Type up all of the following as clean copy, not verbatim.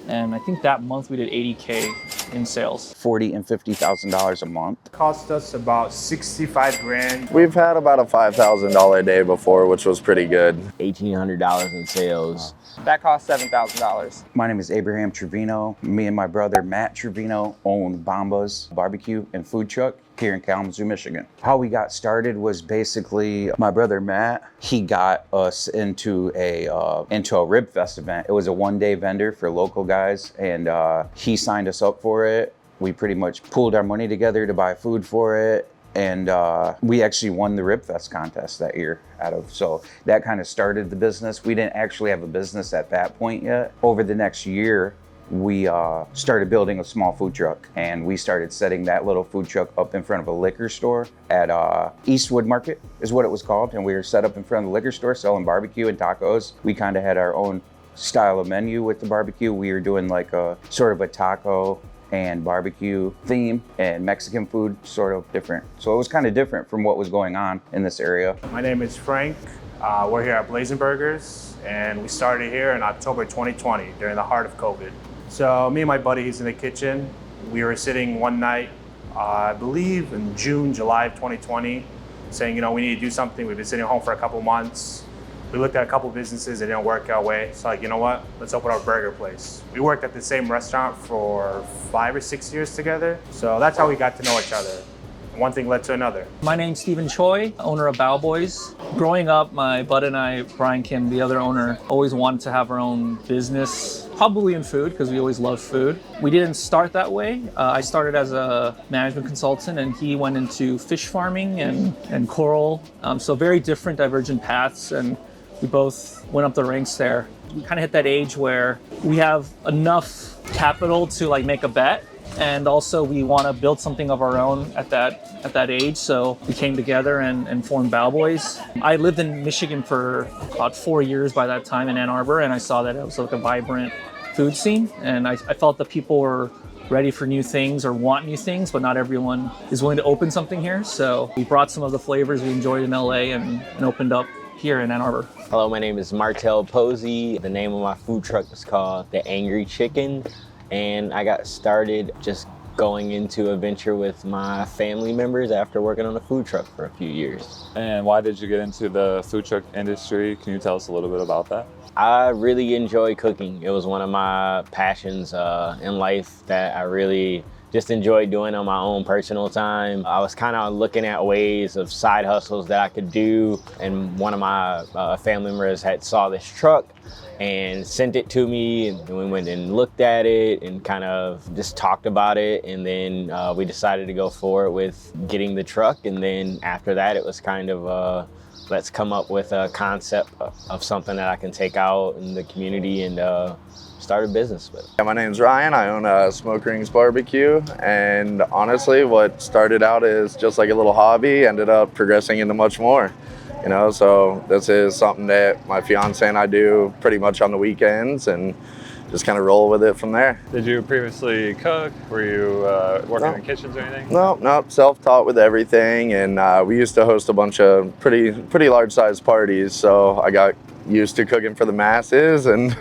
And I think that month we did 80K in sales. $40,000 and $50,000 a month. Cost us about 65 grand. We've had about a $5,000 a day before, which was pretty good. $1,800 in sales. That cost $7,000. My name is Abraham Trevino. Me and my brother Matt Trevino own Bomba's barbecue and food truck here in Kalamazoo, Michigan. How we got started was basically my brother Matt, he got us into a Rib Fest event. It was a one-day vendor for local guys, and he signed us up for it. We pretty much pooled our money together to buy food for it. And we actually won the Rib Fest contest that year so that kind of started the business. We didn't actually have a business at that point yet. Over the next year, we started building a small food truck, and we started setting that little food truck up in front of a liquor store at Eastwood Market is what it was called. And we were set up in front of the liquor store selling barbecue and tacos. We kind of had our own style of menu with the barbecue. We were doing like a sort of a taco and barbecue theme, and Mexican food sort of different. So it was kind of different from what was going on in this area. My name is Frank. We're here at Blazing Burgers, and we started here in October 2020 during the heart of COVID. So me and my buddy, he's in the kitchen. We were sitting one night, I believe in July of 2020, saying, we need to do something. We've been sitting home for a couple months. We looked at a couple businesses, it didn't work our way. So you know what? Let's open our burger place. We worked at the same restaurant for 5 or 6 years together. So that's how we got to know each other. One thing led to another. My name's Stephen Choi, owner of Bao Boys. Growing up, my bud and I, Brian Kim, the other owner, always wanted to have our own business, probably in food, because we always loved food. We didn't start that way. I started as a management consultant, and he went into fish farming and coral. So very different, divergent paths, and we both went up the ranks there. We kind of hit that age where we have enough capital to make a bet, and also we want to build something of our own at that age. So we came together and formed Bao Boys. I lived in Michigan for about 4 years by that time in Ann Arbor, and I saw that it was like a vibrant food scene, and I felt that people were ready for new things or want new things, but not everyone is willing to open something here. So we brought some of the flavors we enjoyed in LA and opened up here in Ann Arbor. Hello, my name is Martel Posey. The name of my food truck is called The Angry Chicken, and I got started just going into a venture with my family members after working on a food truck for a few years. And why did you get into the food truck industry? Can you tell us a little bit about that? I really enjoy cooking. It was one of my passions in life that I really just enjoyed doing on my own personal time. I was kind of looking at ways of side hustles that I could do, and one of my family members had saw this truck and sent it to me, and we went and looked at it and kind of just talked about it, and then we decided to go forward with getting the truck. And then after that, it was kind of let's come up with a concept of something that I can take out in the community and start a business with. My name's Ryan. I own Smoke Rings Barbecue, and honestly, what started out as just like a little hobby ended up progressing into much more. So this is something that my fiance and I do pretty much on the weekends, and just kind of roll with it from there. Did you previously cook? Were you working in kitchens or anything? No, self-taught with everything, and we used to host a bunch of pretty large-sized parties, so I got used to cooking for the masses, and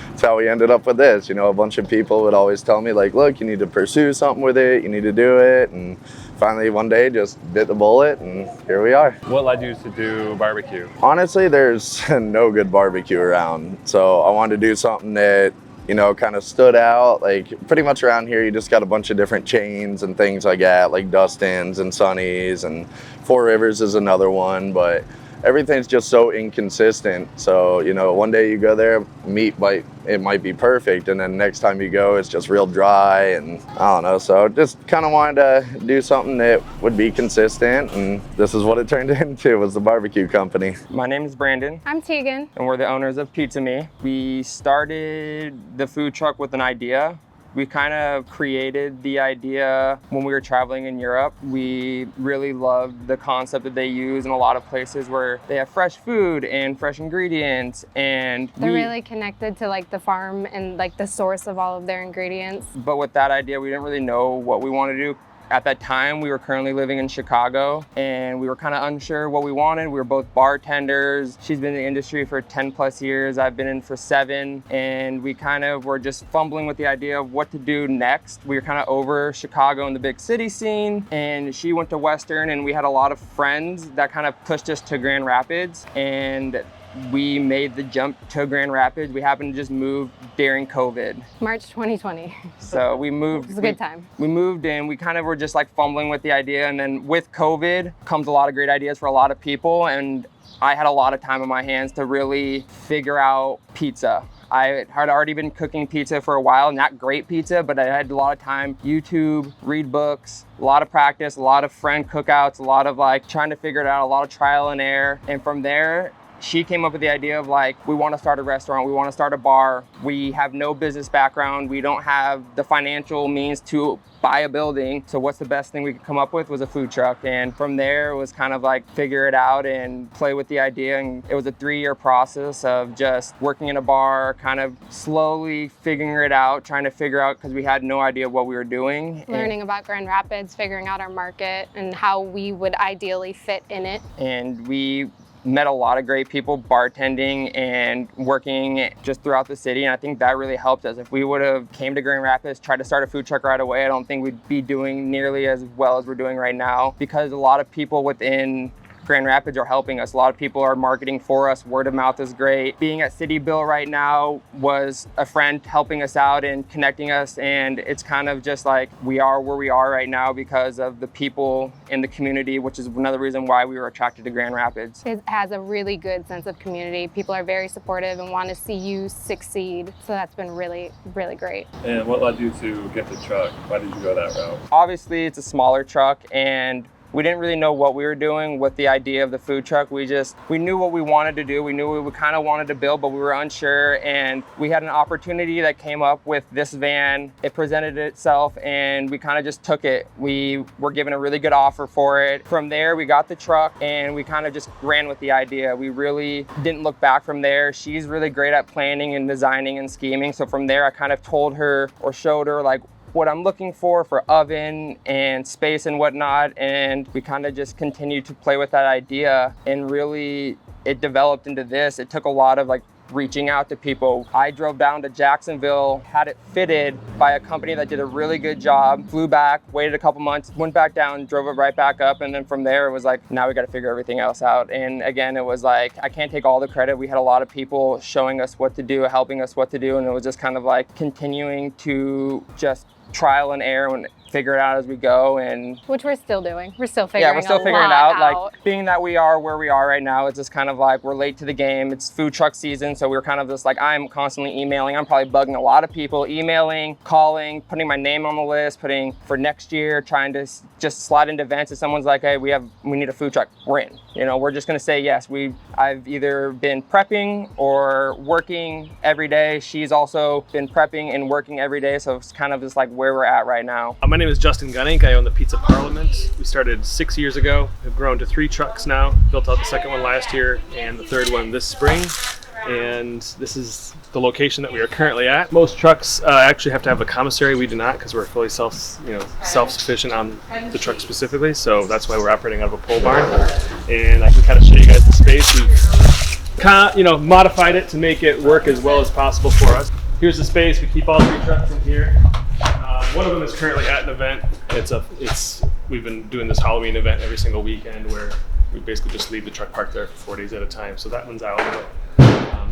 that's how we ended up with this. A bunch of people would always tell me, look, you need to pursue something with it, you need to do it, and finally one day just bit the bullet, and here we are. What led you to do barbecue? Honestly, there's no good barbecue around, so I wanted to do something that kind of stood out. Pretty much around here, you just got a bunch of different chains and things like that, like Dustin's and Sonny's, and Four Rivers is another one, but everything's just so inconsistent. So, one day you go there, it might be perfect, and then next time you go, it's just real dry, and I don't know. So just kind of wanted to do something that would be consistent, and this is what it turned into, was the barbecue company. My name is Brandon. I'm Tegan. And we're the owners of Pizza Me. We started the food truck with an idea. We kind of created the idea when we were traveling in Europe. We really loved the concept that they use in a lot of places where they have fresh food and fresh ingredients, and they're really connected to the farm and the source of all of their ingredients. But with that idea, we didn't really know what we wanted to do At that time, we were currently living in Chicago and we were kind of unsure what we wanted. We were both bartenders. She's been in the industry for 10 plus years. I've been in for 7, and we kind of were just fumbling with the idea of what to do next. We were kind of over Chicago and the big city scene, and she went to Western, and we had a lot of friends that kind of pushed us to Grand Rapids, and we made the jump to Grand Rapids. We happened to just move during COVID. March 2020. So we moved. It was a good time. We moved and we kind of were just like fumbling with the idea. And then with COVID comes a lot of great ideas for a lot of people. And I had a lot of time on my hands to really figure out pizza. I had already been cooking pizza for a while, not great pizza, but I had a lot of time, YouTube, read books, a lot of practice, a lot of friend cookouts, a lot of like trying to figure it out, a lot of trial and error. And from there, she came up with the idea of like, we want to start a restaurant, we want to start a bar. We have no business background. We don't have the financial means to buy a building. So what's the best thing we could come up with was a food truck. And from there it was kind of like figure it out and play with the idea. And it was a 3-year process of just working in a bar, kind of slowly figuring it out, trying to figure out, because we had no idea what we were doing. Learning about Grand Rapids, figuring out our market and how we would ideally fit in it. And we met a lot of great people bartending and working just throughout the city, and I think that really helped us. If we would have came to Grand Rapids, tried to start a food truck right away, I don't think we'd be doing nearly as well as we're doing right now, because a lot of people within Grand Rapids are helping us. A lot of people are marketing for us. Word of mouth is great. Being at City Bill right now was a friend helping us out and connecting us, and it's kind of just like we are where we are right now because of the people in the community, which is another reason why we were attracted to Grand Rapids. It has a really good sense of community. People are very supportive and want to see you succeed. So that's been really, really great. And what led you to get the truck? Why did you go that route? Obviously, it's a smaller truck, and we didn't really know what we were doing with the idea of the food truck. We knew what we wanted to do. We knew what we kind of wanted to build, but we were unsure. And we had an opportunity that came up with this van. It presented itself and we kind of just took it. We were given a really good offer for it. From there, we got the truck and we kind of just ran with the idea. We really didn't look back from there. She's really great at planning and designing and scheming. So from there, I kind of told her or showed her like what I'm looking for oven and space and whatnot. And we kind of just continued to play with that idea, and really it developed into this. It took a lot of like reaching out to people. I drove down to Jacksonville, had it fitted by a company that did a really good job, flew back, waited a couple months, went back down, drove it right back up. And then from there, it was like, now we got to figure everything else out. And again, it was like, I can't take all the credit. We had a lot of people showing us what to do, helping us what to do. And it was just kind of like continuing to just trial and error and figure it out as we go. And which we're still doing. We're still figuring we're still figuring it out. Like being that we are where we are right now, it's just kind of like we're late to the game. It's food truck season, so we're kind of just like, I'm constantly emailing. I'm probably bugging a lot of people, emailing, calling, putting my name on the list, putting for next year, trying to just slide into events. If someone's like, hey, we need a food truck, we're in. You know, we're just gonna say yes. I've either been prepping or working every day. She's also been prepping and working every day, so it's kind of just like where we're at right now. My name is Justin Gunning. I own the Pizza Parliament. We started 6 years ago. We've grown to 3 trucks now. Built out the second one last year and the third one this spring. And this is the location that we are currently at. Most trucks actually have to have a commissary. We do not, because we're fully self-sufficient on the truck specifically. So that's why we're operating out of a pole barn. And I can kind of show you guys the space. We've modified it to make it work as well as possible for us. Here's the space. We keep all 3 trucks in here. One of them is currently at an event. We've been doing this Halloween event every single weekend where we basically just leave the truck parked there for 4 days at a time. So that one's out.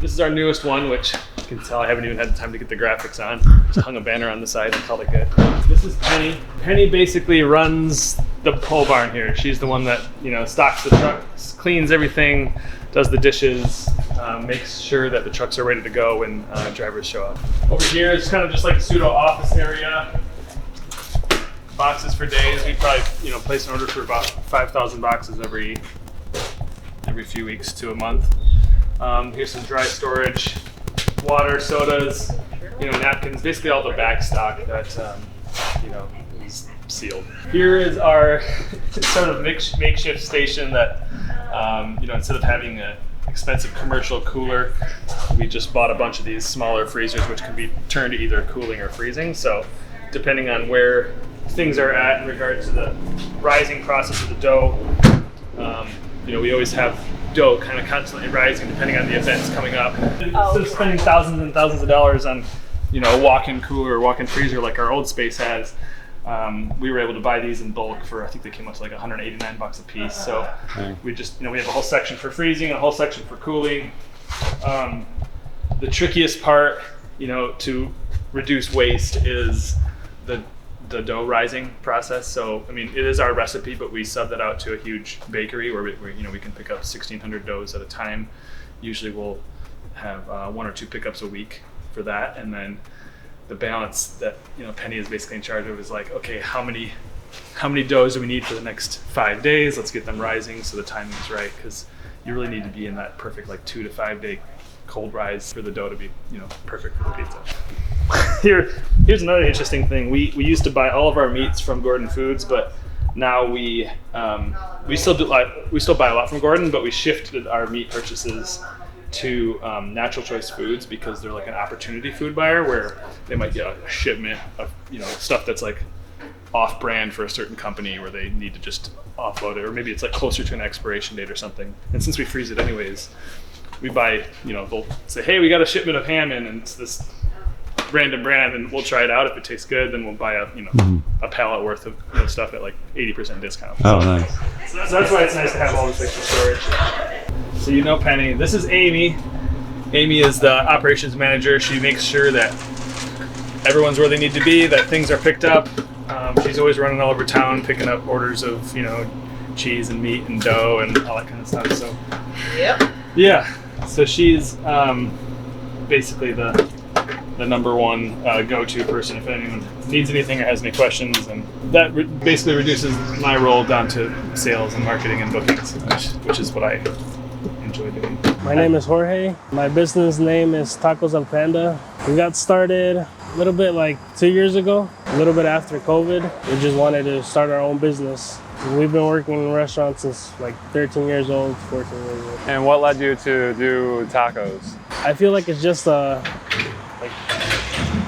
This is our newest one, which you can tell I haven't even had the time to get the graphics on. Just hung a banner on the side and called it good. This is Penny. Penny basically runs the pole barn here. She's the one that stocks the trucks, cleans everything, does the dishes, makes sure that the trucks are ready to go when drivers show up. Over here is kind of just like a pseudo office area. Boxes for days. We probably place an order for about 5,000 boxes every few weeks to a month. Here's some dry storage, water, sodas, napkins, basically all the back stock that is sealed. Here is our sort of makeshift station that instead of having an expensive commercial cooler, we just bought a bunch of these smaller freezers which can be turned to either cooling or freezing. So depending on where things are at in regard to the rising process of the dough. We always have dough kind of constantly rising depending on the events coming up. Instead of spending thousands and thousands of dollars on, a walk-in cooler or walk-in freezer like our old space has, we were able to buy these in bulk for, I think they came up to like $189 a piece. So we just, we have a whole section for freezing, a whole section for cooling. The trickiest part, to reduce waste is the dough rising process. So, it is our recipe, but we sub that out to a huge bakery where we can pick up 1,600 doughs at a time. Usually we'll have 1 or 2 pickups a week for that. And then the balance that, Penny is basically in charge of is like, okay, how many doughs do we need for the next 5 days? Let's get them rising so the timing is right, because you really need to be in that perfect 2 to 5 day cold rise for the dough to be, perfect for the pizza. Here's another interesting thing. We used to buy all of our meats from Gordon Foods, but now we still buy a lot from Gordon, but we shifted our meat purchases to Natural Choice Foods because they're like an opportunity food buyer where they might get a shipment of stuff that's like off-brand for a certain company where they need to just offload it, or maybe it's like closer to an expiration date or something. And since we freeze it anyways, we buy, they'll say, hey, we got a shipment of ham in, and it's this random brand, and we'll try it out. If it tastes good, then we'll buy a pallet worth of stuff at like 80% discount. Oh, nice. So that's why it's nice to have all this extra storage. So Penny, this is Amy. Amy is the operations manager. She makes sure that everyone's where they need to be, that things are picked up. She's always running all over town, picking up orders of cheese and meat and dough and all that kind of stuff. So yeah. So she's basically the number one go-to person if anyone needs anything or has any questions, and that basically reduces my role down to sales and marketing and bookings, which is what I enjoy doing. My name is Jorge. My business name is Tacos Al Panda. We got started a little bit like 2 years ago, a little bit after COVID. We just wanted to start our own business. We've been working in restaurants since like 13 years old, 14 years old. And what led you to do tacos? I feel like it's just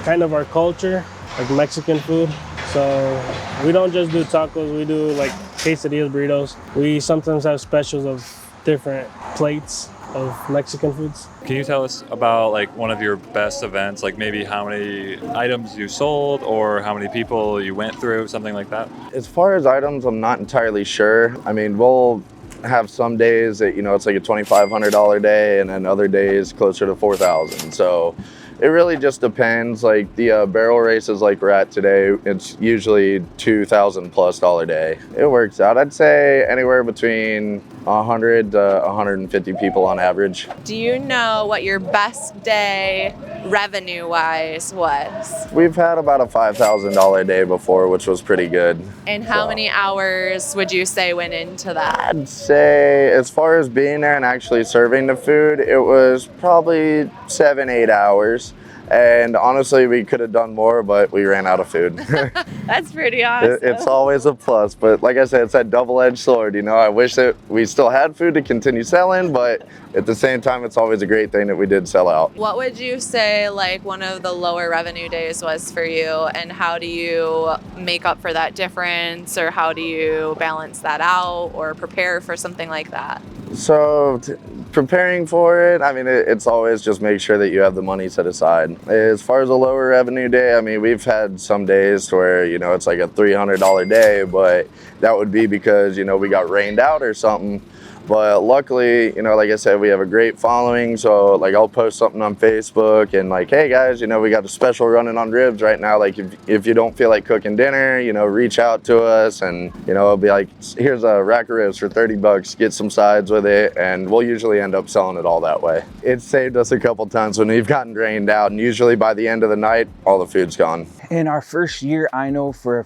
kind of our culture, like Mexican food. So we don't just do tacos, we do like quesadillas, burritos. We sometimes have specials of different plates of Mexican foods. Can you tell us about one of your best events, like maybe how many items you sold or how many people you went through, something like that? As far as items, I'm not entirely sure. We'll have some days that, it's like a $2,500 day, and then other days closer to 4,000. So it really just depends. Like the barrel races like we're at today, it's usually $2,000+ day. It works out. I'd say anywhere between 100 to 150 people on average. Do you know what your best day revenue-wise was? We've had about a $5,000 day before, which was pretty good. And how many hours would you say went into that? I'd say as far as being there and actually serving the food, it was probably 7-8 hours. And honestly, we could have done more, but we ran out of food. That's pretty awesome. It's always a plus, but like I said, it's that double-edged sword. I wish that we still had food to continue selling, but at the same time, it's always a great thing that we did sell out. What would you say one of the lower revenue days was for you, and how do you make up for that difference, or how do you balance that out or prepare for something like that? So preparing for it, it's always just make sure that you have the money set aside. As far as a lower revenue day, we've had some days where, it's like a $300 day, but that would be because, we got rained out or something. But luckily, like I said, we have a great following. So I'll post something on Facebook and hey guys, we got a special running on ribs right now. If you don't feel like cooking dinner, reach out to us, and it'll be like, here's a rack of ribs for $30, get some sides with it. And we'll usually end up selling it all that way. It's saved us a couple times when we've gotten drained out, and usually by the end of the night, all the food's gone. In our first year, I know for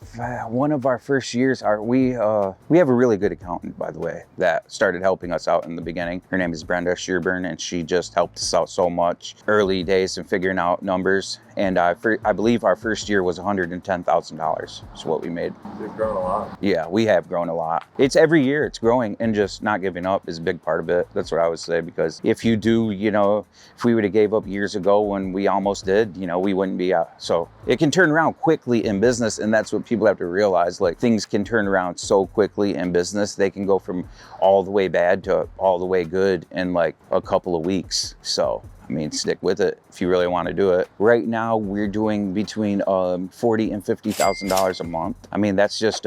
one of our first years, we have a really good accountant, by the way, that started helping us out in the beginning. Her name is Brenda Shearburn, and she just helped us out so much early days and figuring out numbers. And I believe our first year was $110,000 is what we made. You've grown a lot. Yeah, we have grown a lot. It's every year it's growing, and just not giving up is a big part of it. That's what I would say, because if you do, if we would have gave up years ago when we almost did, we wouldn't be out. So it can turn around quickly in business, and that's what people have to realize. Like, things can turn around so quickly in business. They can go from all the way bad to all the way good in like a couple of weeks. So stick with it if you really want to do it. Right now, we're doing between $40,000 and $50,000 a month. That's just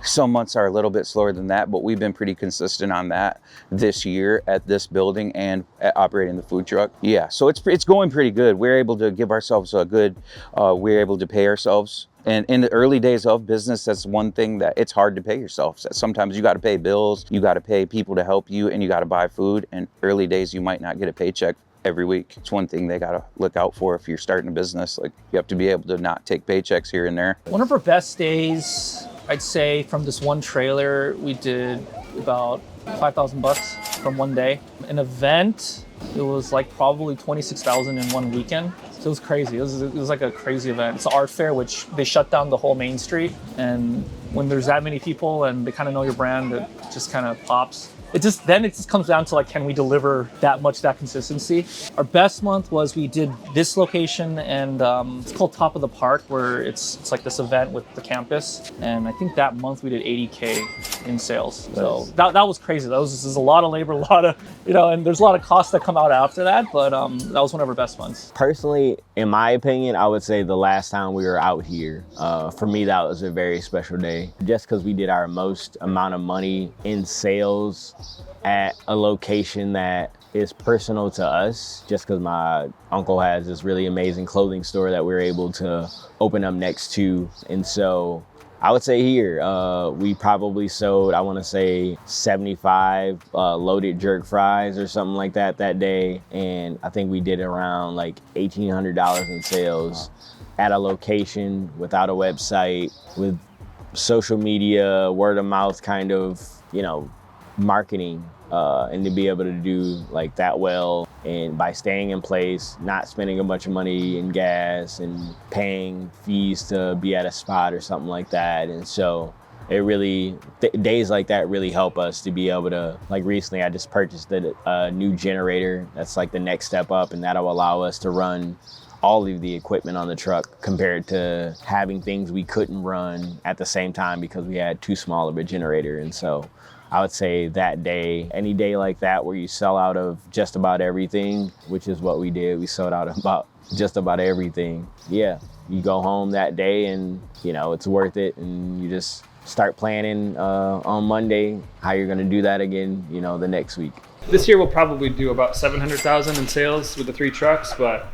some months are a little bit slower than that, but we've been pretty consistent on that this year at this building and at operating the food truck. Yeah, so it's going pretty good. We're able to give ourselves we're able to pay ourselves. And in the early days of business, that's one thing that it's hard to pay yourself. Sometimes you got to pay bills, you got to pay people to help you, and you got to buy food. And early days, you might not get a paycheck every week. It's one thing they got to look out for if you're starting a business. Like, you have to be able to not take paychecks here and there. One of our best days, I'd say, from this one trailer, we did about $5,000 from one day. An event, it was like probably 26,000 in one weekend. So it was crazy. It was like a crazy event. It's an art fair, which they shut down the whole main street. And when there's that many people and they kind of know your brand, it just kind of pops. It just comes down to like, can we deliver that consistency? Our best month was we did this location, and it's called Top of the Park, where it's like this event with the campus. And I think that month we did 80K in sales. So that was crazy. There's a lot of labor, a lot of, and there's a lot of costs that come out after that, but that was one of our best months. Personally, in my opinion, I would say the last time we were out here, for me, that was a very special day. Just because we did our most amount of money in sales at a location that is personal to us, just because my uncle has this really amazing clothing store that we were able to open up next to. And so I would say here, we probably sold, I want to say 75 loaded jerk fries or something like that day. And I think we did around like $1,800 in sales at a location without a website, with social media, word of mouth kind of, marketing, and to be able to do like that well, and by staying in place, not spending a bunch of money in gas and paying fees to be at a spot or something like that. And so it really, days like that really help us to be able to, like recently I just purchased a new generator that's like the next step up, and that'll allow us to run all of the equipment on the truck, compared to having things we couldn't run at the same time because we had too small of a generator. And so I would say that day, any day like that where you sell out of just about everything, which is what we did, we sold out of about just about everything. Yeah, you go home that day and, it's worth it, and you just start planning on Monday how you're gonna do that again, the next week. This year we'll probably do about 700,000 in sales with the 3 trucks, but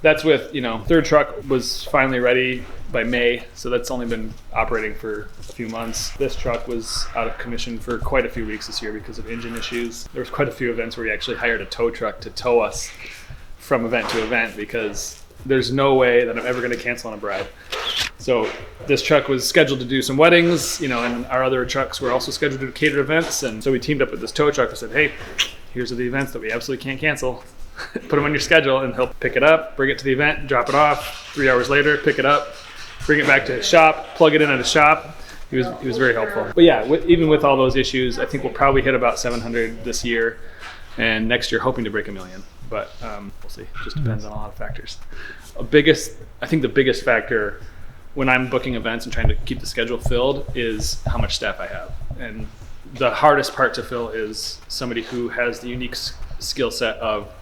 that's with, third truck was finally ready by May, so that's only been operating for a few months. This truck was out of commission for quite a few weeks this year because of engine issues. There was quite a few events where we actually hired a tow truck to tow us from event to event, because there's no way that I'm ever going to cancel on a bride. So this truck was scheduled to do some weddings, and our other trucks were also scheduled to do catered events. And so we teamed up with this tow truck and said, hey, here's the events that we absolutely can't cancel. Put them on your schedule, and he'll pick it up, bring it to the event, drop it off. 3 hours later, pick it up, bring it back to his shop, plug it in at his shop. He was very helpful. But yeah, even with all those issues, I think we'll probably hit about 700 this year, and next year hoping to break 1 million. But we'll see. It just depends on a lot of factors. I think the biggest factor when I'm booking events and trying to keep the schedule filled is how much staff I have. And the hardest part to fill is somebody who has the unique skill set of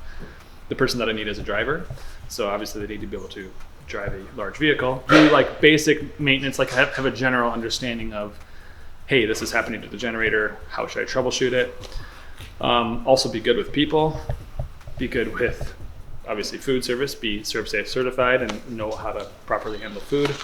the person that I need as a driver. So obviously they need to be able to drive a large vehicle, do like basic maintenance, like have a general understanding of, hey, this is happening to the generator, how should I troubleshoot it? Also be good with people, be good with obviously food service, be ServSafe certified and know how to properly handle food.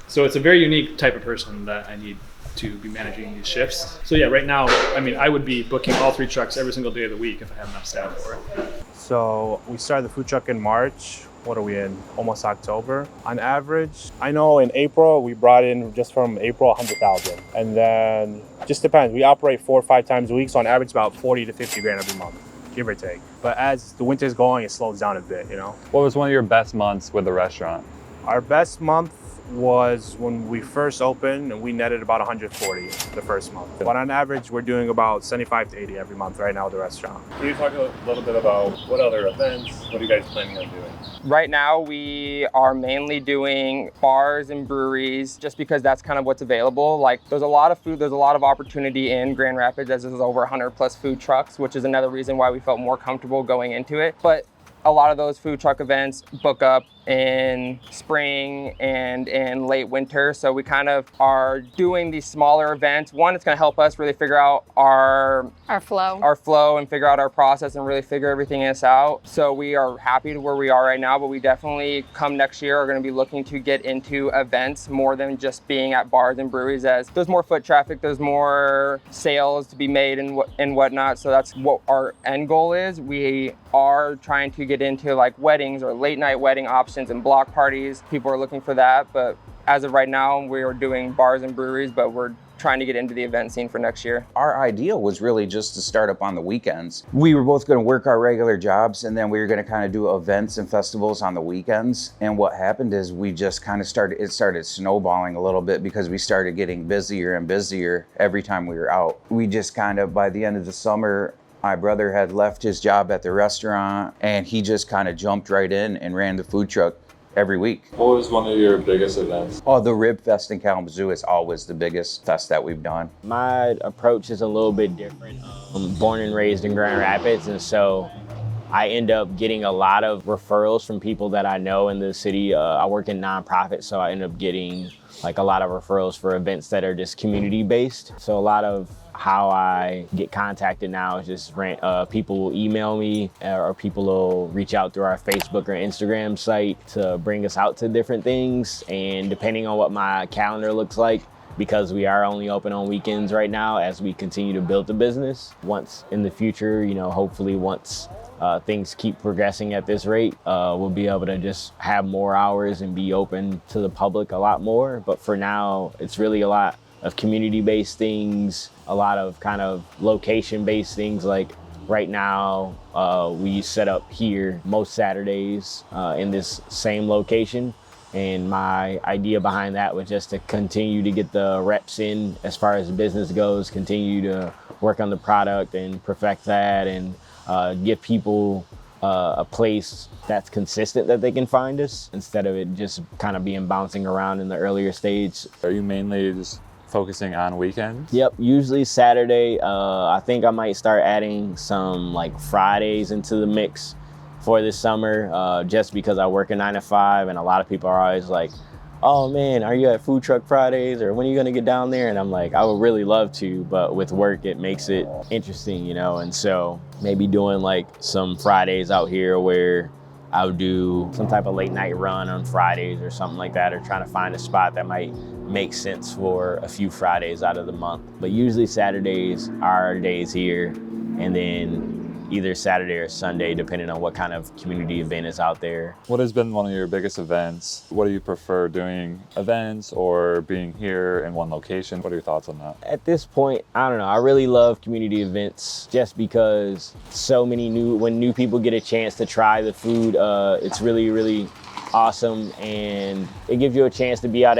So it's a very unique type of person that I need to be managing these shifts. So yeah, right now, I would be booking all 3 trucks every single day of the week if I had enough staff for it. So we started the food truck in March. What are we in? Almost October. On average, I know in April, we brought in just from April, 100,000. And then just depends. We operate 4 or 5 times a week. So on average, about 40 to 50 grand every month. give or take. But as the winter's going, it slows down a bit, you know. What was one of your best months with the restaurant? Our best month was when we first opened, and we netted about 140 the first month. But on average, we're doing about 75 to 80 every month right now at the restaurant. Can you talk a little bit about what other events, what are you guys planning on doing? Right now, we are mainly doing bars and breweries just because that's kind of what's available. Like, there's a lot of food, there's a lot of opportunity in Grand Rapids, as there's over 100 plus food trucks, which is another reason why we felt more comfortable going into it. But a lot of those food truck events book up in spring and in late winter. So we kind of are doing these smaller events. One, it's going to help us really figure out our flow and figure out our process and really figure everything else out. So we are happy to where we are right now, but we definitely come next year are going to be looking to get into events more than just being at bars and breweries, as there's more foot traffic, there's more sales to be made and whatnot. So that's what our end goal is. We are trying to get into like weddings or late night wedding options and block parties. People are looking for that, but as of right now, we are doing bars and breweries, but we're trying to get into the event scene for next year. Our idea was really just to start up on the weekends. We were both going to work our regular jobs, and then we were going to kind of do events and festivals on the weekends. And what happened is we just kind of started snowballing a little bit because we started getting busier and busier every time we were out. We just kind of, by the end of the summer, my brother had left his job at the restaurant, and he just kind of jumped right in and ran the food truck every week. What was one of your biggest events? Oh, the Rib Fest in Kalamazoo is always the biggest fest that we've done. My approach is a little bit different. I'm born and raised in Grand Rapids, and so I end up getting a lot of referrals from people that I know in the city. I work in nonprofit, so I end up getting like a lot of referrals for events that are just community based. So a lot of how I get contacted now is just people will email me or people will reach out through our Facebook or Instagram site to bring us out to different things. And depending on what my calendar looks like, because we are only open on weekends right now as we continue to build the business. Once in the future, you know, hopefully once things keep progressing at this rate, we'll be able to just have more hours and be open to the public a lot more. But for now, it's really a lot of community-based things, a lot of kind of location-based things. Like right now, we set up here most Saturdays in this same location. And my idea behind that was just to continue to get the reps in as far as business goes, continue to work on the product and perfect that, and give people a place that's consistent that they can find us instead of it just kind of being bouncing around in the earlier stage. Are you mainly just focusing on weekends? Yep, usually Saturday. I think I might start adding some like Fridays into the mix for this summer, just because I work a 9 to 5, and a lot of people are always like, oh man, are you at Food Truck Fridays, or when are you gonna get down there? And I'm like, I would really love to, but with work it makes it interesting, you know. And so maybe doing like some Fridays out here where I would do some type of late night run on Fridays or something like that, or trying to find a spot that might make sense for a few Fridays out of the month. But usually Saturdays are our days here, and then either Saturday or Sunday, depending on what kind of community event is out there. What has been one of your biggest events? What do you prefer, doing events or being here in one location? What are your thoughts on that? At this point, I don't know. I really love community events just because so many when new people get a chance to try the food, it's really, really awesome. And it gives you a chance to be out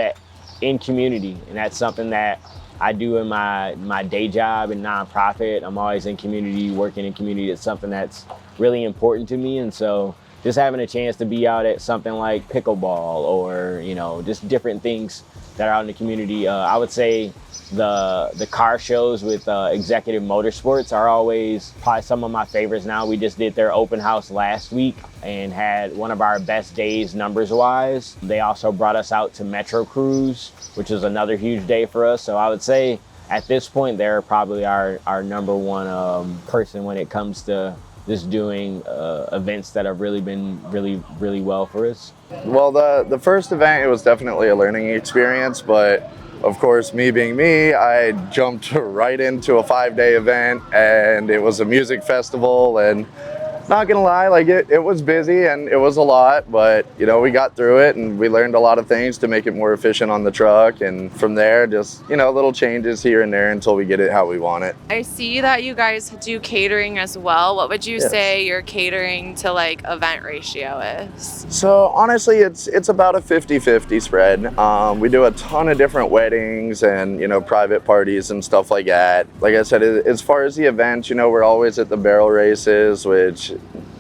in community. And that's something that I do in my day job in nonprofit. I'm always in community, working in community. It's something that's really important to me. And so just having a chance to be out at something like pickleball or, you know, just different things that are out in the community. I would say the car shows with Executive Motorsports are always probably some of my favorites now. We just did their open house last week and had one of our best days numbers wise. They also brought us out to Metro Cruise, which is another huge day for us. So I would say at this point, they're probably our number one person when it comes to just doing events that have really been really well for us. Well, the first event, it was definitely a learning experience, but of course, me being me, I jumped right into a 5-day event, and it was a music festival, and Not gonna lie, like it was busy and it was a lot, but you know, we got through it and we learned a lot of things to make it more efficient on the truck. And from there, just, you know, little changes here and there until we get it how we want it. I see that you guys do catering as well. What would you say your catering to like event ratio is? So honestly, it's about a 50-50 spread. We do a ton of different weddings and, you know, private parties and stuff like that. Like I said, as far as the events, you know, we're always at the barrel races, which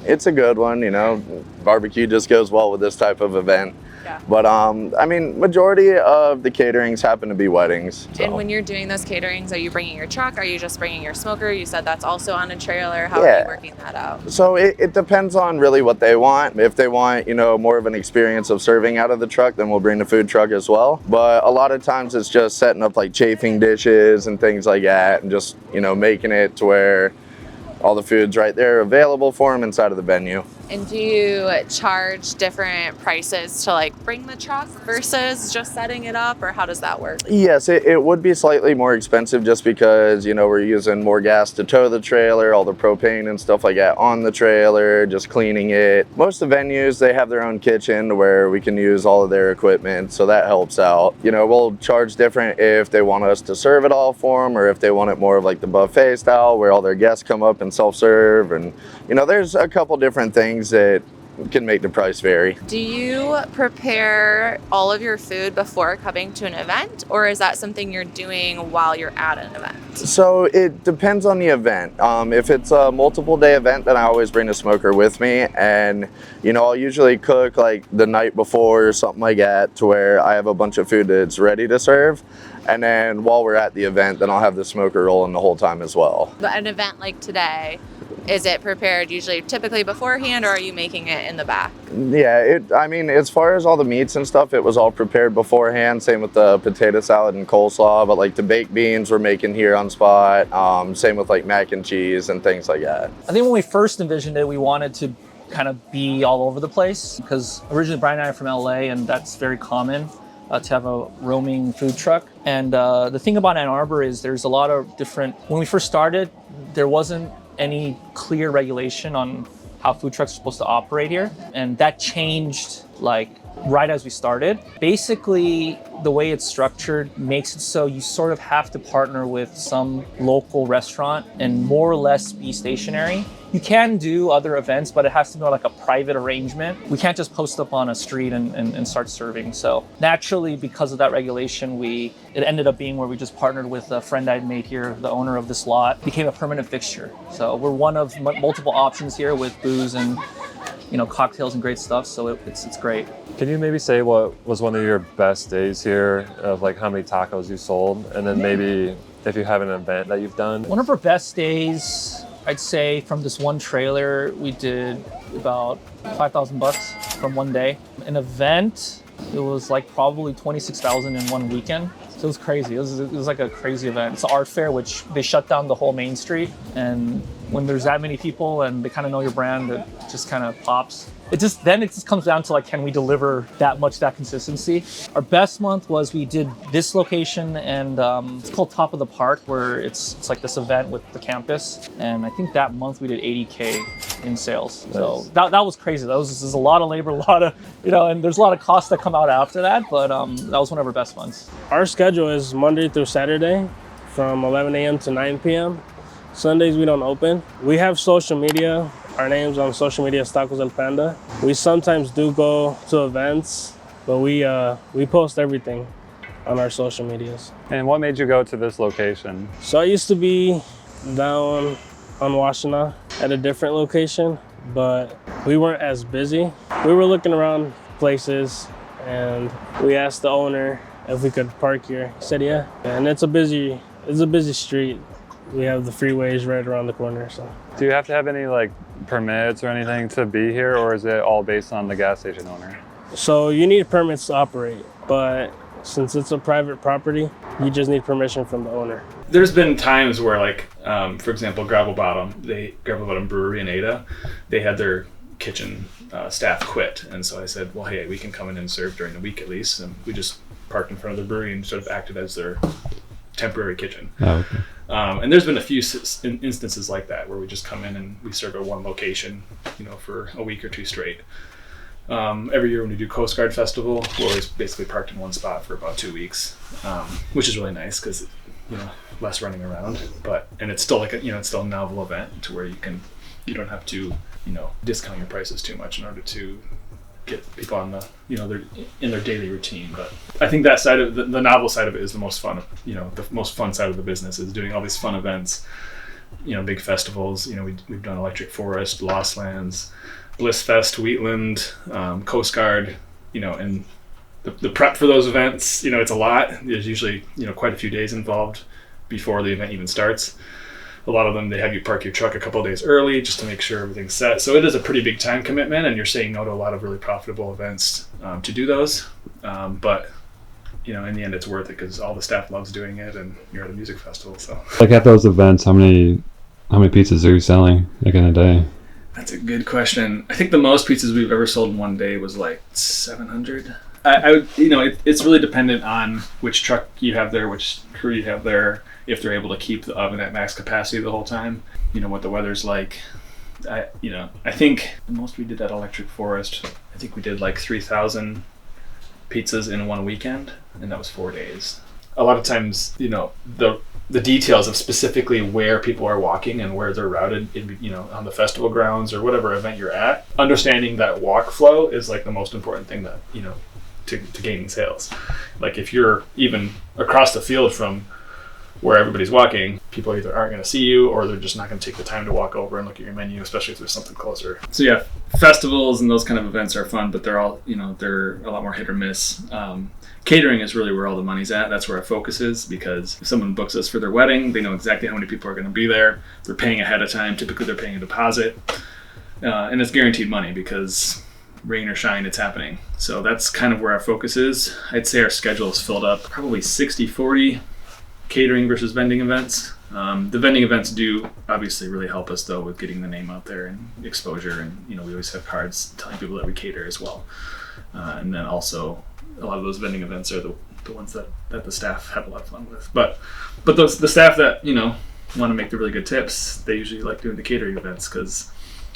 it's a good one, you know. Barbecue just goes well with this type of event. Yeah. But I mean, majority of the caterings happen to be weddings. So. And when you're doing those caterings, are you bringing your truck? Are you just bringing your smoker? You said that's also on a trailer. How are you working that out? So it depends on really what they want. If they want, you know, more of an experience of serving out of the truck, then we'll bring the food truck as well. But a lot of times it's just setting up like chafing dishes and things like that, and just, you know, making it to where all the food's right there available for them inside of the venue. And do you charge different prices to like bring the truck versus just setting it up, or how does that work? Yes, it would be slightly more expensive just because, you know, we're using more gas to tow the trailer, all the propane and stuff like that on the trailer, just cleaning it. Most of the venues, they have their own kitchen where we can use all of their equipment, so that helps out. You know, we'll charge different if they want us to serve it all for them, or if they want it more of like the buffet style where all their guests come up and self-serve. And, you know, there's a couple different things that can make the price vary. Do you prepare all of your food before coming to an event, or is that something you're doing while you're at an event? So it depends on the event. If it's a multiple day event, then I always bring the smoker with me, and you know, I'll usually cook like the night before or something like that, to where I have a bunch of food that's ready to serve. And then while we're at the event, then I'll have the smoker rolling the whole time as well. But an event like today, is it prepared usually typically beforehand, or are you making it in the back? Yeah, I mean, as far as all the meats and stuff, it was all prepared beforehand. Same with the potato salad and coleslaw, but like the baked beans we're making here on spot. Same with like mac and cheese and things like that. I think when we first envisioned it, we wanted to kind of be all over the place, because originally Brian and I are from LA, and that's very common. To have a roaming food truck. And the thing about Ann Arbor is there's a lot of different, when we first started, there wasn't any clear regulation on how food trucks are supposed to operate here. And that changed like right as we started. Basically, the way it's structured makes it so you sort of have to partner with some local restaurant and more or less be stationary. You can do other events, but it has to be like a private arrangement. We can't just post up on a street and start serving. So naturally, because of that regulation, it ended up being where we just partnered with a friend I'd made here, the owner of this lot, became a permanent fixture. So we're one of multiple options here with booze and, you know, cocktails and great stuff. So it's great. Can you maybe say what was one of your best days here, of like how many tacos you sold, and then maybe if you have an event that you've done? One of our best days, I'd say, from this one trailer, we did about $5,000 from one day. An event, it was like probably 26,000 in one weekend. So it was crazy. It was like a crazy event. It's an art fair, which they shut down the whole main street. And when there's that many people and they kind of know your brand, it just kind of pops. It just comes down to like, can we deliver that consistency? Our best month was we did this location, and it's called Top of the Park, where it's like this event with the campus. And I think that month we did 80K in sales. Nice. So that was crazy. There's a lot of labor, a lot of, you know, and there's a lot of costs that come out after that, but that was one of our best months. Our schedule is Monday through Saturday from 11 a.m. to 9 p.m. Sundays we don't open. We have social media. Our name's on social media is Tacos El Panda. We sometimes do go to events, but we post everything on our social medias. And what made you go to this location? So I used to be down on Washtenaw at a different location, but we weren't as busy. We were looking around places, and we asked the owner if we could park here. He said yeah, and it's a busy street. We have the freeways right around the corner. So, do you have to have any like permits or anything to be here, or is it all based on the gas station owner? So you need permits to operate, but since it's a private property, you just need permission from the owner. There's been times where, like, for example, Gravel Bottom Brewery in Ada, they had their kitchen staff quit, and so I said, well, hey, we can come in and serve during the week at least, and we just parked in front of the brewery and sort of acted as their temporary kitchen. Oh, okay. And there's been a few instances like that where we just come in and we serve at one location for a week or two straight. Every year when we do Coast Guard Festival, we're always basically parked in one spot for about 2 weeks, which is really nice because less running around. And it's still like it's still a novel event to where you don't have to discount your prices too much in order to get people on the they're in their daily routine. But I think that side of the novel side of it is the most fun. The most fun side of the business is doing all these fun events. Big festivals. We've done Electric Forest, Lost Lands, Bliss Fest, Wheatland, Coast Guard, and the prep for those events, it's a lot. There's usually, quite a few days involved before the event even starts. A lot of them, they have you park your truck a couple of days early just to make sure everything's set. So it is a pretty big time commitment, and you're saying no to a lot of really profitable events to do those. But in the end, it's worth it because all the staff loves doing it, and you're at a music festival. So, like at those events, how many pizzas are you selling like in a day? That's a good question. I think the most pizzas we've ever sold in one day was like 700. I would, it's really dependent on which truck you have there, which crew you have there, if they're able to keep the oven at max capacity the whole time, what the weather's like. I think the most we did at Electric Forest, I think we did like 3,000 pizzas in one weekend, and that was 4 days. A lot of times, the details of specifically where people are walking and where they're routed on the festival grounds or whatever event you're at, understanding that walk flow is like the most important thing that to gaining sales. Like if you're even across the field from where everybody's walking, people either aren't going to see you or they're just not going to take the time to walk over and look at your menu, especially if there's something closer. So yeah, festivals and those kind of events are fun, but they're all they're a lot more hit or miss. Catering is really where all the money's at. That's where our focus is, because if someone books us for their wedding, they know exactly how many people are going to be there. They're paying ahead of time. Typically, they're paying a deposit. And it's guaranteed money because rain or shine, it's happening. So that's kind of where our focus is. I'd say our schedule is filled up probably 60-40 catering versus vending events. The vending events do obviously really help us, though, with getting the name out there and exposure. And, we always have cards telling people that we cater as well. And then also, a lot of those vending events are the ones that the staff have a lot of fun with. But the staff that want to make the really good tips, they usually like doing the catering events because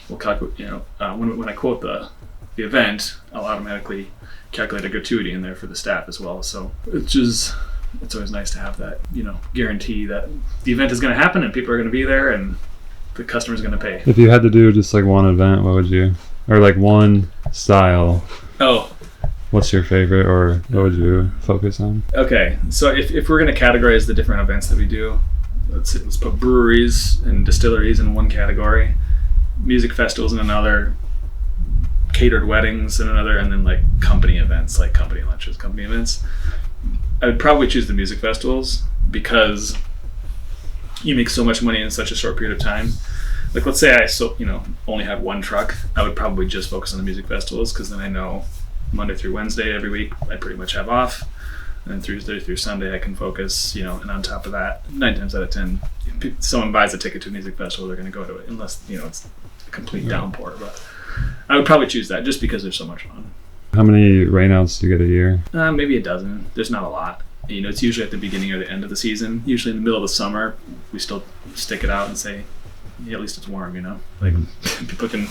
we'll calculate. When I quote the event, I'll automatically calculate a gratuity in there for the staff as well. So it's always nice to have that guarantee that the event is going to happen and people are going to be there and the customer's going to pay. If you had to do just like one event, what would you, or like one style? Oh. What's your favorite, or what would you focus on? Okay, so if we're going to categorize the different events that we do, let's put breweries and distilleries in one category, music festivals in another, catered weddings in another, and then like company events, like company lunches, company events. I would probably choose the music festivals because you make so much money in such a short period of time. Like let's say I only have one truck, I would probably just focus on the music festivals because then I know Monday through Wednesday every week I pretty much have off, and then Thursday through Sunday I can focus, and on top of that, 9 times out of 10, if someone buys a ticket to a music festival, they're going to go to it unless it's a complete downpour. But I would probably choose that just because there's so much fun. How many rainouts do you get a year? Maybe a dozen. There's not a lot. It's usually at the beginning or the end of the season. Usually in the middle of the summer, we still stick it out and say, yeah, at least it's warm, like people can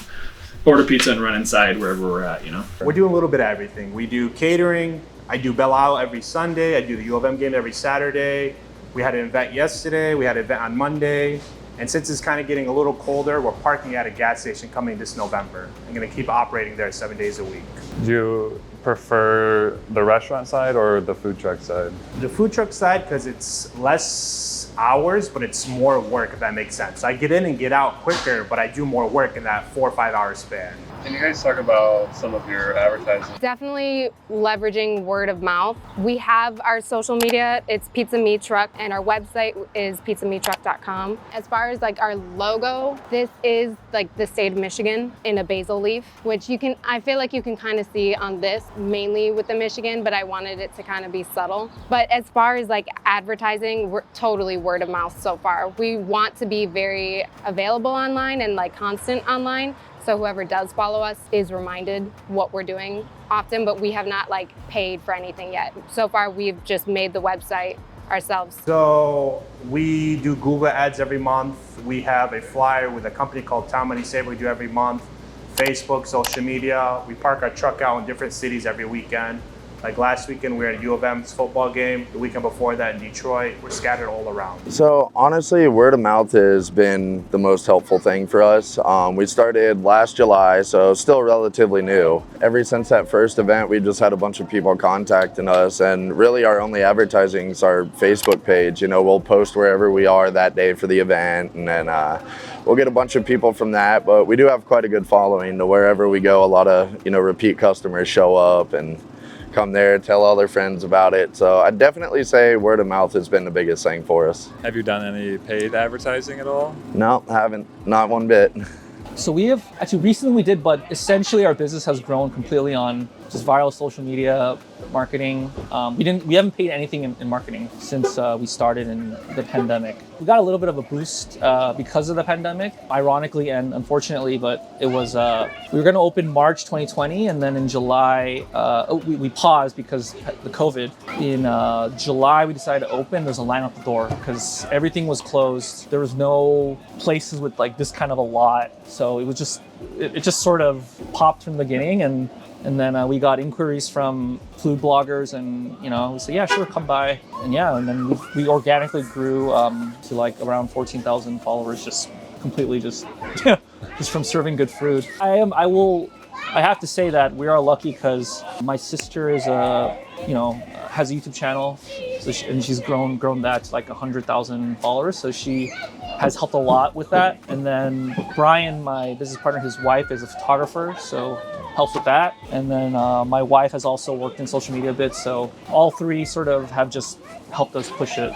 order pizza and run inside wherever we're at, We're doing a little bit of everything. We do catering. I do Belle Isle every Sunday. I do the U of M game every Saturday. We had an event yesterday. We had an event on Monday. And since it's kind of getting a little colder, we're parking at a gas station coming this November. I'm going to keep operating there 7 days a week. Do you prefer the restaurant side or the food truck side? The food truck side, because it's less hours, but it's more work, if that makes sense. I get in and get out quicker, but I do more work in that 4 or 5 hour span. Can you guys talk about some of your advertising? Definitely leveraging word of mouth. We have our social media, it's Pizza Me Truck, and our website is pizzametruck.com. As far as like our logo, this is like the state of Michigan in a basil leaf, which I feel like you can kind of see on this, mainly with the Michigan, but I wanted it to kind of be subtle. But as far as like advertising, we're totally word of mouth so far. We want to be very available online and like constant online. So whoever does follow us is reminded what we're doing often, but we have not like paid for anything yet. So far, we've just made the website ourselves. So we do Google ads every month. We have a flyer with a company called Tom Money Saver we do every month. Facebook, social media. We park our truck out in different cities every weekend. Like last weekend, we were at U of M's football game. The weekend before that in Detroit. We're scattered all around. So honestly, word of mouth has been the most helpful thing for us. We started last July, so still relatively new. Ever since that first event, we just had a bunch of people contacting us, and really our only advertising is our Facebook page. You know, we'll post wherever we are that day for the event, and then we'll get a bunch of people from that. But we do have quite a good following. To wherever we go, a lot of repeat customers show up and come there, tell all their friends about it. So I'd definitely say word of mouth has been the biggest thing for us. Have you done any paid advertising at all? No, haven't. Not one bit. So we have actually recently we did, but essentially our business has grown completely on just viral social media marketing. We haven't paid anything in marketing since we started in the pandemic. We got a little bit of a boost because of the pandemic, ironically and unfortunately, but it was we were going to open March 2020, and then in July we paused because the COVID. In July we decided to open. There's a line out the door because everything was closed. There was no places with like this kind of a lot, so it was just it just sort of popped from the beginning, and then we got inquiries from food bloggers, and we said, yeah, sure, come by. And then we organically grew to like around 14,000 followers, just completely just from serving good food. I have to say that we are lucky because my sister is has a YouTube channel, and she's grown that to like 100,000 followers. So she has helped a lot with that. And then Brian, my business partner, his wife is a photographer, so helps with that. And then my wife has also worked in social media a bit. So all three sort of have just helped us push it,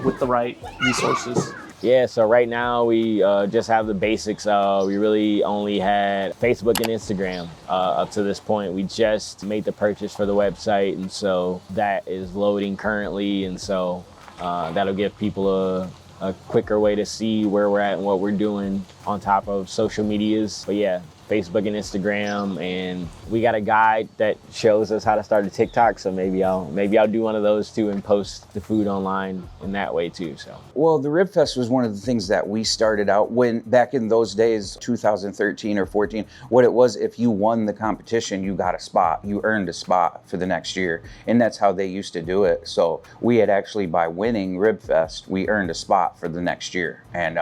with the right resources. Yeah, so right now we just have the basics. We really only had Facebook and Instagram up to this point. We just made the purchase for the website, and so that is loading currently, and so that'll give people a quicker way to see where we're at and what we're doing on top of social medias. But yeah, Facebook and Instagram, and we got a guide that shows us how to start a TikTok, so maybe I'll do one of those too and post the food online in that way too. So well, the Rib Fest was one of the things that we started out when back in those days, 2013 or 14. What it was, if you won the competition, you got a spot, you earned a spot for the next year, and that's how they used to do it. So we had actually, by winning Rib Fest, we earned a spot for the next year, and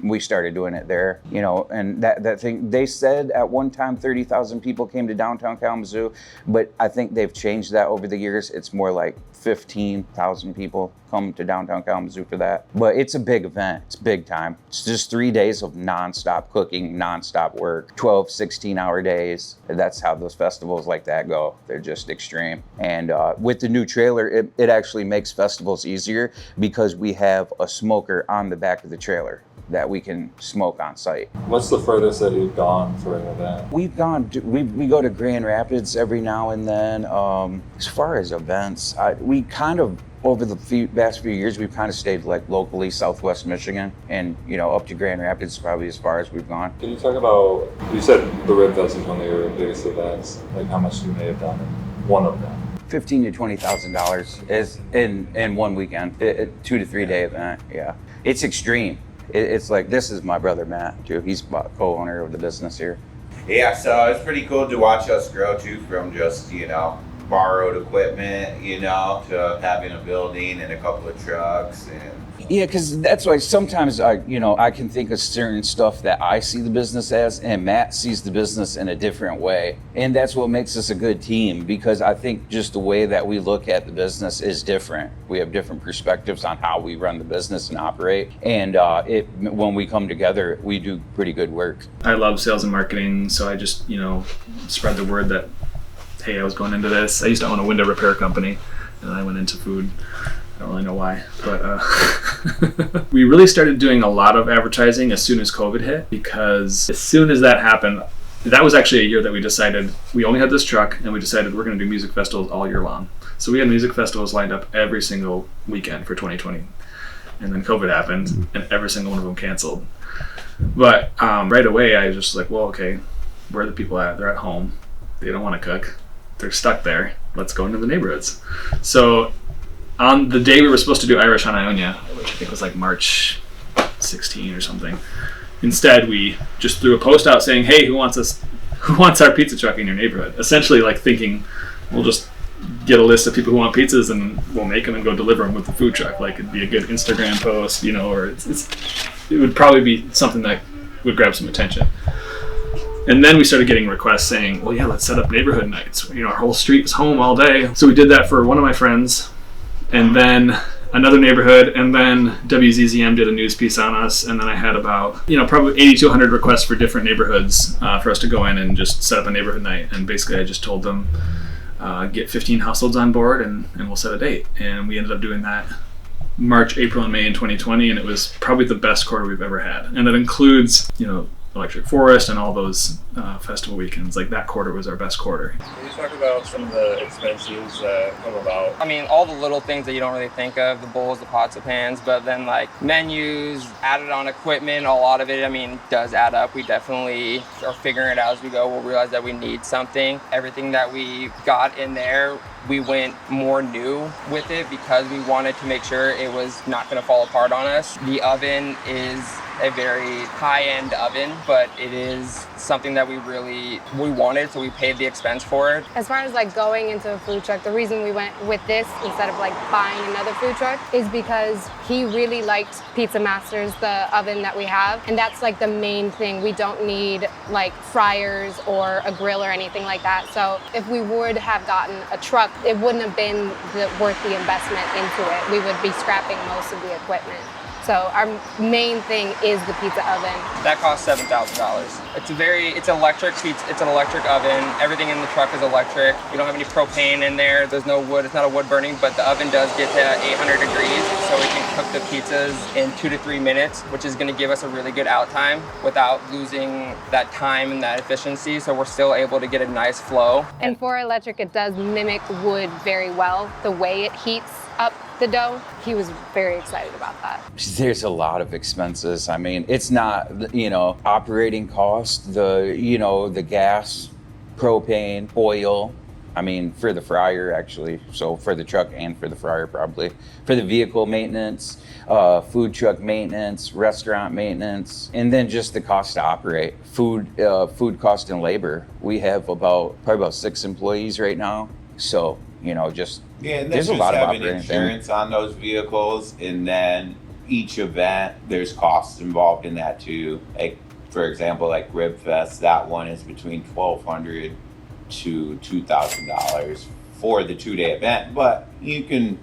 we started doing it there. And that thing, they said at one time 30,000 people came to downtown Kalamazoo, but I think they've changed that over the years. It's more like 15,000 people come to downtown Kalamazoo for that. But it's a big event. It's big time. It's just 3 days of nonstop cooking, nonstop work, 12, 16-hour days. That's how those festivals like that go. They're just extreme. And with the new trailer, it actually makes festivals easier because we have a smoker on the back of the trailer that we can smoke on site. What's the furthest that you've gone for an event? We've gone, we go to Grand Rapids every now and then. As far as events, we kind of, over the past few years, we've kind of stayed like locally, Southwest Michigan, and up to Grand Rapids, probably as far as we've gone. Can you talk about, you said the Rib Fest is one of your biggest events, like how much you may have done in one of them? $15,000 to $20,000 is in one weekend, a 2 to 3 day event. Yeah, it's extreme. It's like, this is my brother Matt too. He's co-owner of the business here. Yeah, so it's pretty cool to watch us grow too, from just borrowed equipment, to having a building and a couple of trucks. And yeah, because that's why sometimes I can think of certain stuff that I see the business as, and Matt sees the business in a different way. And that's what makes us a good team, because I think just the way that we look at the business is different. We have different perspectives on how we run the business and operate. And when we come together, we do pretty good work. I love sales and marketing, so I just, spread the word that, hey, I was going into this. I used to own a window repair company, and then I went into food. I don't really know why, but we really started doing a lot of advertising as soon as COVID hit, because as soon as that happened, that was actually a year that we decided, we only had this truck, and we decided we're going to do music festivals all year long. So we had music festivals lined up every single weekend for 2020. And then COVID happened, and every single one of them canceled. But right away, I was just like, well, okay, where are the people at? They're at home. They don't want to cook. They're stuck there. Let's go into the neighborhoods. So on the day we were supposed to do Irish on Ionia, which I think was like March 16 or something, instead we just threw a post out saying, hey, who wants who wants our pizza truck in your neighborhood? Essentially like thinking, we'll just get a list of people who want pizzas and we'll make them and go deliver them with the food truck. Like it'd be a good Instagram post, or it would probably be something that would grab some attention. And then we started getting requests saying, well, yeah, let's set up neighborhood nights. Our whole street is home all day. So we did that for one of my friends, and then another neighborhood, and then WZZM did a news piece on us. And then I had about, probably 80 to 100 requests for different neighborhoods for us to go in and just set up a neighborhood night. And basically I just told them, get 15 households on board and we'll set a date. And we ended up doing that March, April, and May in 2020. And it was probably the best quarter we've ever had. And that includes, Electric Forest and all those festival weekends. Like that quarter was our best quarter. Can you talk about some of the expenses that come about? I mean, all the little things that you don't really think of, the bowls, the pots, the pans, but then like menus, added on equipment, a lot of it, does add up. We definitely are figuring it out as we go. We'll realize that we need something. Everything that we got in there, we went more new with it because we wanted to make sure it was not going to fall apart on us. The oven is a very high-end oven, but it is something that we wanted, so we paid the expense for it. As far as like going into a food truck, the reason we went with this instead of like buying another food truck is because he really liked Pizza Masters, the oven that we have, and that's like the main thing. We don't need like fryers or a grill or anything like that. So if we would have gotten a truck, it wouldn't have been worth the investment into it. We would be scrapping most of the equipment. So our main thing is the pizza oven. That costs $7,000. It's electric pizza. It's an electric oven. Everything in the truck is electric. We don't have any propane in there. There's no wood. It's not a wood burning, but the oven does get to 800 degrees, so we can cook the pizzas in 2 to 3 minutes, which is going to give us a really good out time without losing that time and that efficiency. So we're still able to get a nice flow. And for electric, it does mimic wood very well. The way it heats up the dough, he was very excited about that. There's a lot of expenses. It's not, operating cost, the gas, propane, oil. For the fryer actually. So for the truck and for the fryer probably. For the vehicle maintenance, food truck maintenance, restaurant maintenance, and then just the cost to operate. Food cost and labor. We have probably about 6 employees right now. So, and there's a lot of having operating insurance on those vehicles, and then each event there's costs involved in that too. Like for example, like Rib Fest, that one is between $1,200 to $2,000 for the 2-day event, but you can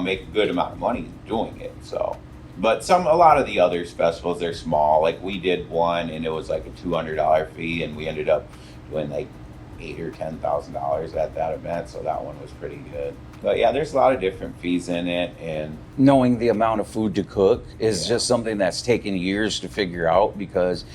make a good amount of money doing it. So, but a lot of the other festivals are small. Like we did one and it was like a $200 fee, and we ended up doing like $8,000 or $10,000 at that event, so that one was pretty good. But yeah, there's a lot of different fees in it, and knowing the amount of food to cook is just something that's taken years to figure out, because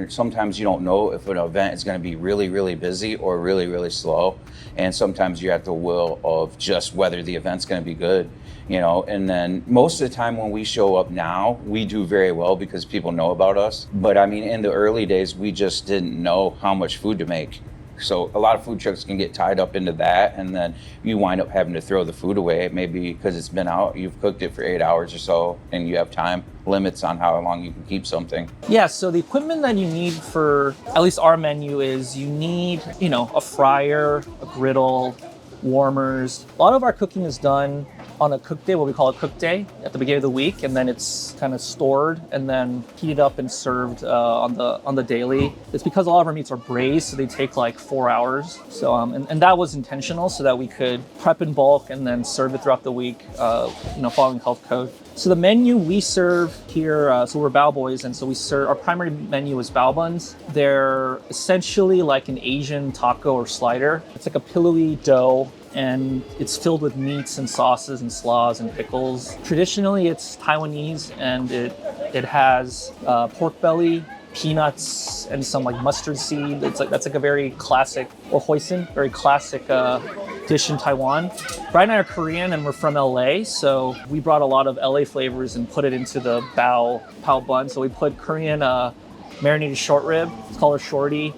sometimes you don't know if an event is going to be really, really busy or really, really slow, and sometimes you're at the will of just whether the event's going to be good. And then most of the time when we show up now, we do very well because people know about us. But in the early days, we just didn't know how much food to make. So a lot of food trucks can get tied up into that, and then you wind up having to throw the food away, maybe because it's been out, you've cooked it for 8 hours or so, and you have time limits on how long you can keep something. Yeah, so the equipment that you need for at least our menu is you need, a fryer, a griddle, warmers. A lot of our cooking is done on a cook day, what we call a cook day, at the beginning of the week, and then it's kind of stored and then heated up and served on the daily. It's because a lot of our meats are braised, so they take like 4 hours. So and that was intentional so that we could prep in bulk and then serve it throughout the week, following health code. So the menu we serve here, so we're Bao Boys, and so our primary menu is bao buns. They're essentially like an Asian taco or slider. It's like a pillowy dough, and it's filled with meats and sauces and slaws and pickles. Traditionally, it's Taiwanese, and it has pork belly, peanuts, and some like mustard seed. That's like a very classic, or hoisin, very classic dish in Taiwan. Brian and I are Korean, and we're from LA, so we brought a lot of LA flavors and put it into the bao bun. So we put Korean marinated short rib. It's called a shorty.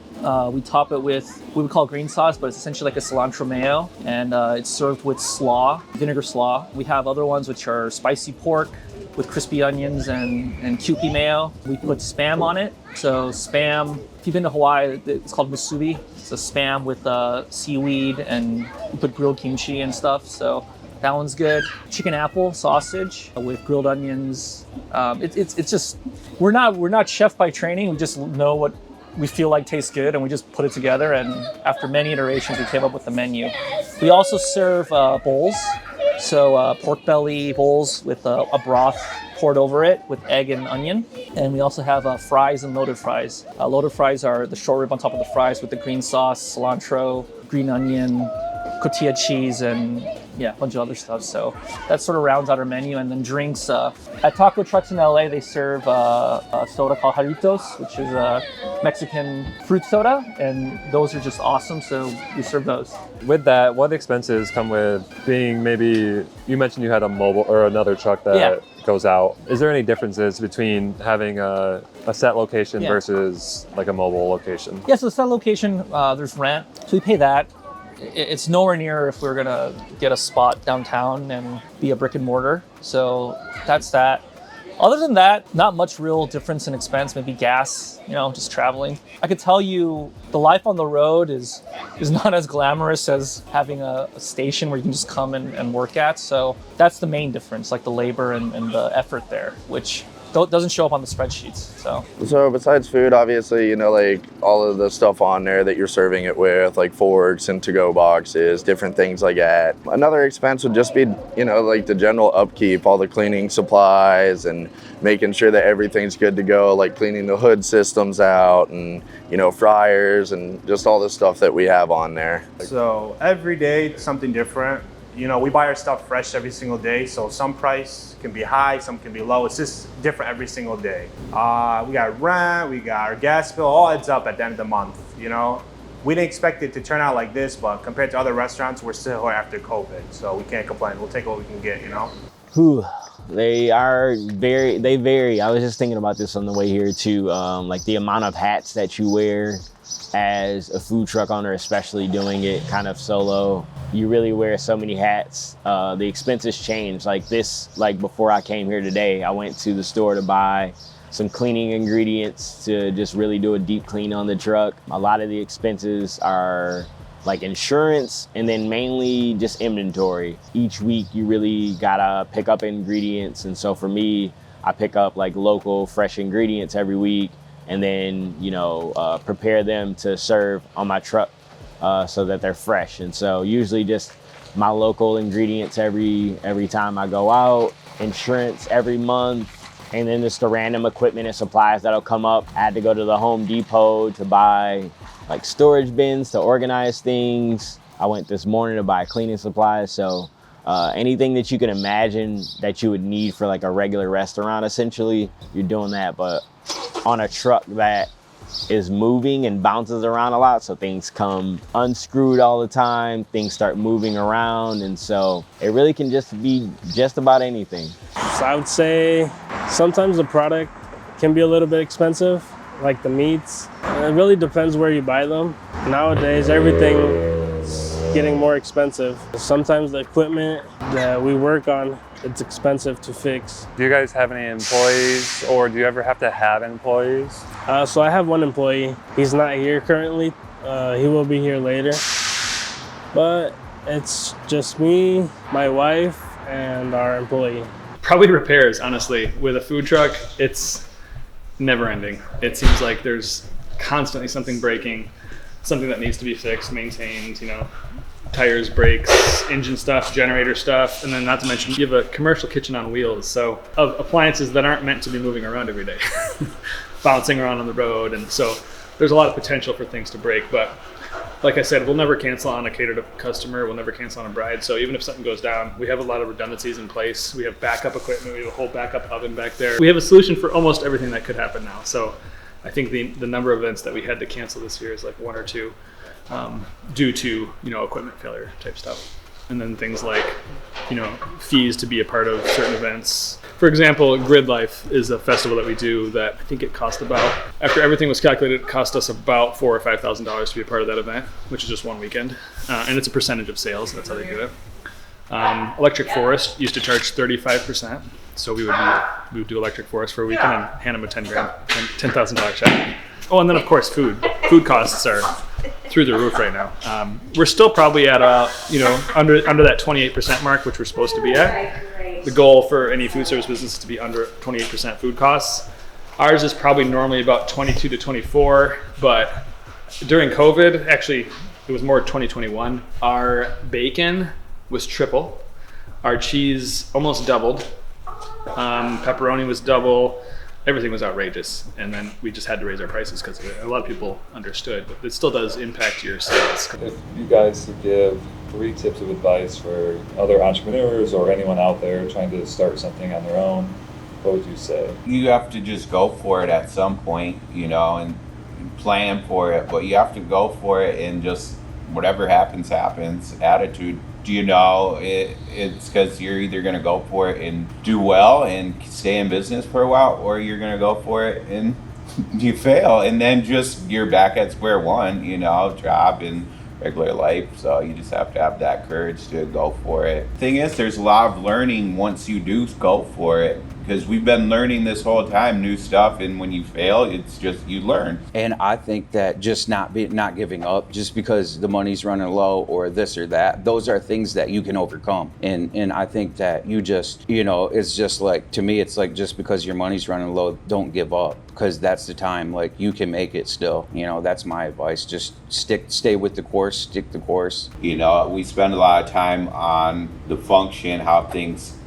We top it with what we would call green sauce, but it's essentially like a cilantro mayo, and it's served with slaw, vinegar slaw. We have other ones which are spicy pork, with crispy onions and Kewpie mayo. We put Spam on it. So Spam, if you've been to Hawaii, it's called musubi. It's a Spam with seaweed, and we put grilled kimchi and stuff. So that one's good. Chicken apple sausage with grilled onions. It's just, we're not chef by training. We just know what we feel like tastes good, and we just put it together. And after many iterations, we came up with the menu. We also serve bowls. So pork belly bowls with a broth poured over it with egg and onion. And we also have fries and loaded fries. Loaded fries are the short rib on top of the fries with the green sauce, cilantro, green onion, cotija cheese, and yeah, a bunch of other stuff. So that sort of rounds out our menu. And then drinks. At taco trucks in LA, they serve a soda called Jarritos, which is a Mexican fruit soda. And those are just awesome. So we serve those. With that, what expenses come with being, maybe, you mentioned you had a mobile or another truck that goes out. Is there any differences between having a set location versus like a mobile location? Yeah, so the set location, there's rent. So we pay that. It's nowhere near if we're gonna get a spot downtown and be a brick and mortar. So that's that. Other than that, not much real difference in expense, maybe gas, just traveling. I could tell you the life on the road is not as glamorous as having a station where you can just come and work at. So that's the main difference, like the labor and the effort there, which doesn't show up on the spreadsheets. So besides food, obviously, like all of the stuff on there that you're serving it with, like forks and to-go boxes, different things like that. Another expense would just be, like the general upkeep, all the cleaning supplies and making sure that everything's good to go, like cleaning the hood systems out and, fryers and just all the stuff that we have on there. So every day, something different. We buy our stuff fresh every single day, so some price can be high, some can be low. It's just different every single day. We got rent, we got our gas bill, all adds up at the end of the month, We didn't expect it to turn out like this, but compared to other restaurants, we're still here after COVID, so we can't complain. We'll take what we can get, Whew. They vary. I was just thinking about this on the way here too. Like the amount of hats that you wear as a food truck owner, especially doing it kind of solo, you really wear so many hats. The expenses change. Like before I came here today, I went to the store to buy some cleaning ingredients to just really do a deep clean on the truck. A lot of the expenses are like insurance, and then mainly just inventory. Each week you really gotta pick up ingredients, and so for me, I pick up like local fresh ingredients every week, and then prepare them to serve on my truck so that they're fresh. And so usually just my local ingredients every time I go out, insurance every month, and then just the random equipment and supplies that'll come up. I had to go to the Home Depot to buy like storage bins to organize things. I went this morning to buy cleaning supplies. So anything that you can imagine that you would need for like a regular restaurant, essentially, you're doing that, but on a truck that is moving and bounces around a lot. So things come unscrewed all the time, things start moving around. And so it really can just be just about anything. So I would say sometimes the product can be a little bit expensive, like the meats. It really depends where you buy them. Nowadays, everything is getting more expensive. Sometimes the equipment that we work on, it's expensive to fix. Do you guys have any employees, or do you ever have to have employees? So I have one employee. He's not here currently. He will be here later. But it's just me, my wife, and our employee. Probably repairs, honestly. With a food truck, it's never ending. It seems like there's constantly something breaking, something that needs to be fixed, maintained, tires, brakes, engine stuff, generator stuff, and then not to mention you have a commercial kitchen on wheels, so of appliances that aren't meant to be moving around every day, bouncing around on the road, and so there's a lot of potential for things to break. But like I said, we'll never cancel on a catered customer, we'll never cancel on a bride, so even if something goes down, we have a lot of redundancies in place. We have backup equipment, we have a whole backup oven back there. We have a solution for almost everything that could happen now. So I think the number of events that we had to cancel this year is like one or two, due to equipment failure type stuff, and then things like fees to be a part of certain events. For example, Grid Life is a festival that we do that I think it cost about, after everything was calculated, it cost us about $4,000 or $5,000 to be a part of that event, which is just one weekend, and it's a percentage of sales. That's how they do it. Electric Forest used to charge 35%, So we would do electric for us for a weekend and hand them a $10,000 check. Oh, and then of course food costs are through the roof right now. We're still probably at under that 28% mark, which we're supposed to be at. The goal for any food service business is to be under 28% food costs. Ours is probably normally about 22 to 24, but during COVID, actually it was more 2021, our bacon was triple. Our cheese almost doubled. Pepperoni was double. Everything was outrageous. And then we just had to raise our prices because a lot of people understood, but it still does impact your sales. If you guys could give 3 tips of advice for other entrepreneurs or anyone out there trying to start something on their own, what would you say? You have to just go for it at some point, and plan for it, but you have to go for it and just whatever happens, attitude. It's because you're either going to go for it and do well and stay in business for a while, or you're going to go for it and you fail, and then just you're back at square one, job and regular life. So you just have to have that courage to go for it. Thing is, there's a lot of learning once you do go for it, because we've been learning this whole time new stuff, and when you fail, it's just you learn. And I think that just not giving up just because the money's running low or this or that, those are things that you can overcome. And I think that you just, it's just like, to me, it's like, just because your money's running low, don't give up, because that's the time, like, you can make it still. That's my advice. Just stay with the course, stick the course. We spend a lot of time on the function, how things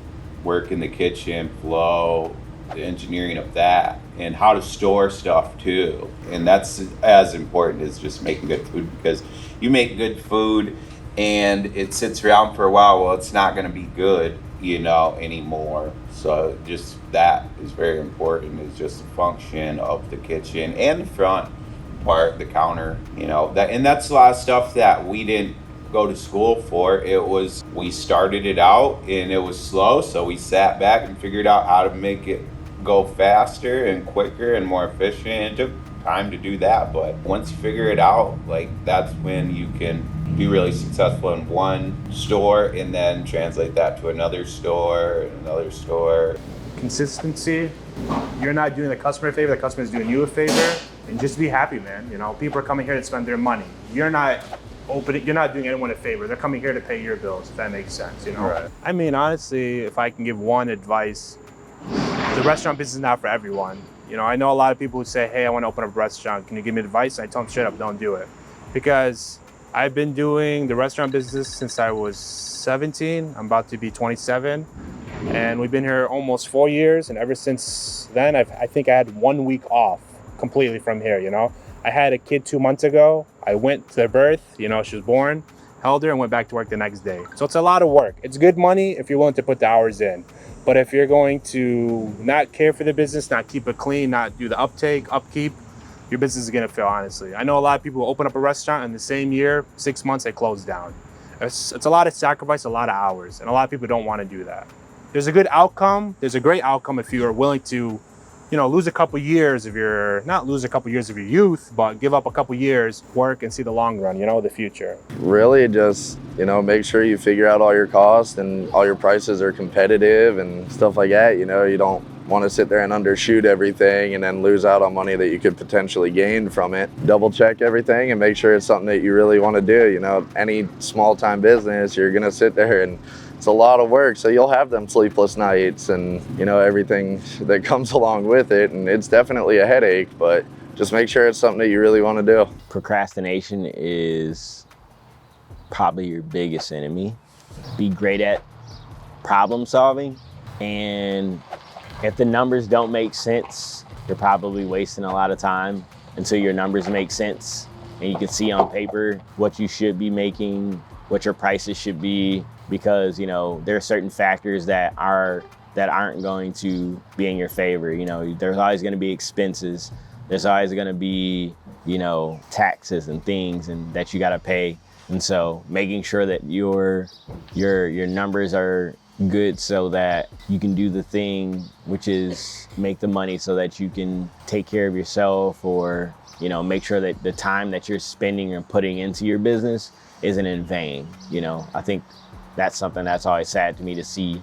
work in the kitchen, flow, the engineering of that, and how to store stuff too. And that's as important as just making good food, because you make good food and it sits around for a while, well, it's not going to be good, anymore. So just that is very important, is just the function of the kitchen and the front part, the counter, and that's a lot of stuff that we didn't go to school for. We started it out and it was slow, so we sat back and figured out how to make it go faster and quicker and more efficient. It took time to do that, but once you figure it out, that's when you can be really successful in one store and then translate that to another store and another store. Consistency. You're not doing the customer a favor, the customer is doing you a favor, and just be happy, man. People are coming here to spend their money. You're not doing anyone a favor. They're coming here to pay your bills, if that makes sense, Right. I mean, honestly, if I can give one advice, the restaurant business is not for everyone. I know a lot of people who say, hey, I want to open up a restaurant. Can you give me advice? And I tell them straight up, don't do it. Because I've been doing the restaurant business since I was 17. I'm about to be 27. And we've been here almost 4 years. And ever since then, I think I had 1 week off completely from here, I had a kid 2 months ago. I went to her birth, she was born, held her, and went back to work the next day. So it's a lot of work. It's good money if you're willing to put the hours in. But if you're going to not care for the business, not keep it clean, not do the upkeep, your business is gonna fail, honestly. I know a lot of people who open up a restaurant in the same year, 6 months, they close down. It's a lot of sacrifice, a lot of hours, and a lot of people don't wanna do that. There's a good outcome, there's a great outcome if you are willing to lose a couple years of not lose a couple years of your youth, but give up a couple years, work, and see the long run, the future. Really just, make sure you figure out all your costs and all your prices are competitive and stuff like that. You don't want to sit there and undershoot everything and then lose out on money that you could potentially gain from it. Double check everything and make sure it's something that you really want to do. Any small time business, you're going to sit there and it's a lot of work, so you'll have them sleepless nights and everything that comes along with it, and it's definitely a headache, but just make sure it's something that you really want to do. Procrastination is probably your biggest enemy. Be great at problem solving, and if the numbers don't make sense, you're probably wasting a lot of time until your numbers make sense and you can see on paper what you should be making, what your prices should be, because there are certain factors that aren't going to be in your favor. There's always going to be expenses. There's always going to be taxes and things and that you got to pay. And so making sure that your numbers are good so that you can do the thing, which is make the money so that you can take care of yourself, or make sure that the time that you're spending and putting into your business isn't in vain. I think that's something that's always sad to me to see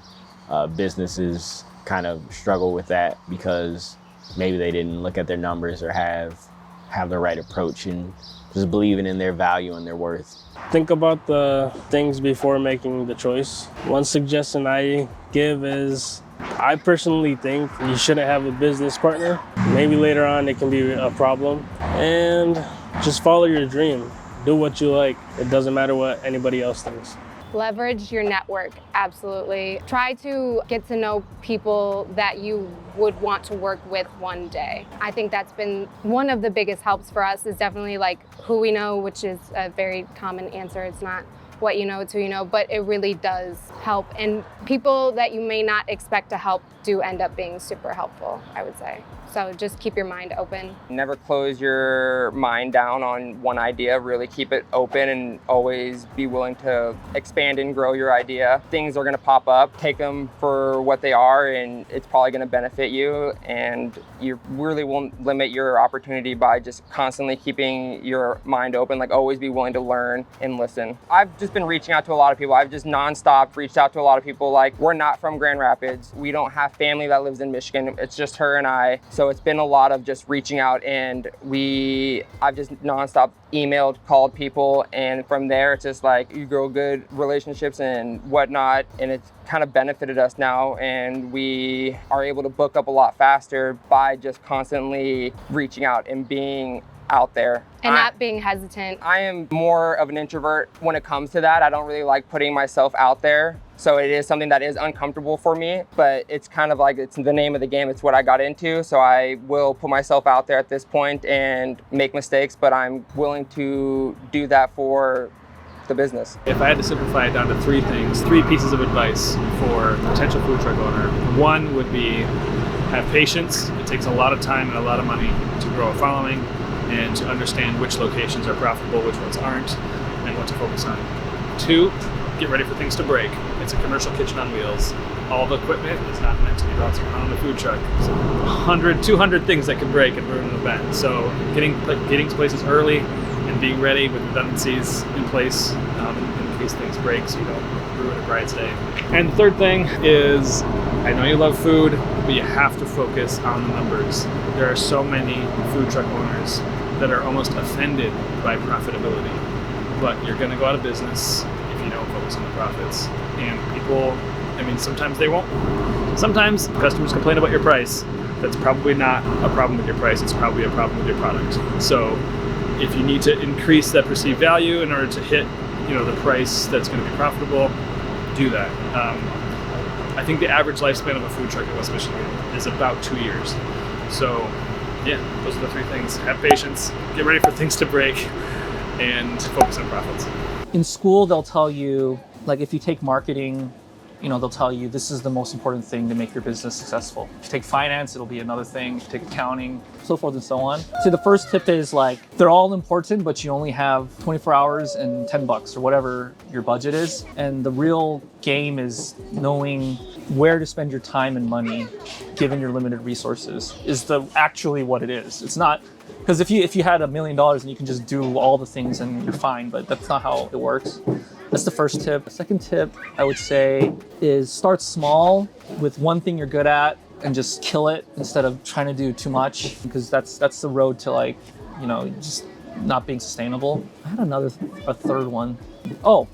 businesses kind of struggle with that because maybe they didn't look at their numbers or have the right approach and just believing in their value and their worth. Think about the things before making the choice. One suggestion I give is, I personally think you shouldn't have a business partner. Maybe later on it can be a problem. And just follow your dream. Do what you like. It doesn't matter what anybody else thinks. Leverage your network, absolutely. Try to get to know people that you would want to work with one day. I think that's been one of the biggest helps for us, is definitely like who we know, which is a very common answer. It's not what you know, it's who you know, but it really does help. And people that you may not expect to help do end up being super helpful, I would say. So just keep your mind open. Never close your mind down on one idea. Really keep it open and always be willing to expand and grow your idea. Things are gonna pop up. Take them for what they are, and it's probably gonna benefit you. And you really won't limit your opportunity by just constantly keeping your mind open. Like, always be willing to learn and listen. I've just been reaching out to a lot of people. I've just nonstop reached out to a lot of people. Like, we're not from Grand Rapids. We don't have family that lives in Michigan. It's just her and I. So it's been a lot of just reaching out, and I've just nonstop emailed, called people, and from there it's just like you grow good relationships and whatnot, and it's kind of benefited us now, and we are able to book up a lot faster by just constantly reaching out and being out there. And not being hesitant. I am more of an introvert when it comes to that. I don't really like putting myself out there. So it is something that is uncomfortable for me, but it's kind of like, it's the name of the game. It's what I got into. So I will put myself out there at this point and make mistakes, but I'm willing to do that for the business. If I had to simplify it down to three things, three pieces of advice for a potential food truck owner, one would be have patience. It takes a lot of time and a lot of money to grow a following and to understand which locations are profitable, which ones aren't, and what to focus on. Two, get ready for things to break. It's a commercial kitchen on wheels. All the equipment is not meant to be bouncing around on a food truck. So 100, 200 things that can break and ruin an event. So getting to places early and being ready with redundancies in place in case things break, so you don't ruin a bride's day. And the third thing is, I know you love food, but you have to focus on the numbers. There are so many food truck owners that are almost offended by profitability, but you're gonna go out of business if you don't focus on the profits. And people, I mean, sometimes they won't. Sometimes customers complain about your price. That's probably not a problem with your price, it's probably a problem with your product. So if you need to increase that perceived value in order to hit, the price that's gonna be profitable, do that. I think the average lifespan of a food truck in West Michigan is about 2 years. So yeah, those are the three things. Have patience, get ready for things to break, and focus on profits. In school, they'll tell you, like if you take marketing, they'll tell you this is the most important thing to make your business successful. If you take finance, it'll be another thing. If you take accounting, so forth and so on. So the first tip is like, they're all important, but you only have 24 hours and $10 or whatever your budget is. And the real game is knowing where to spend your time and money given your limited resources is actually what it is. It's not, because if you had $1 million and you can just do all the things and you're fine, but that's not how it works. That's the first tip. The second tip I would say is start small with one thing you're good at and just kill it instead of trying to do too much, because that's the road to just not being sustainable. I had a third one. Oh,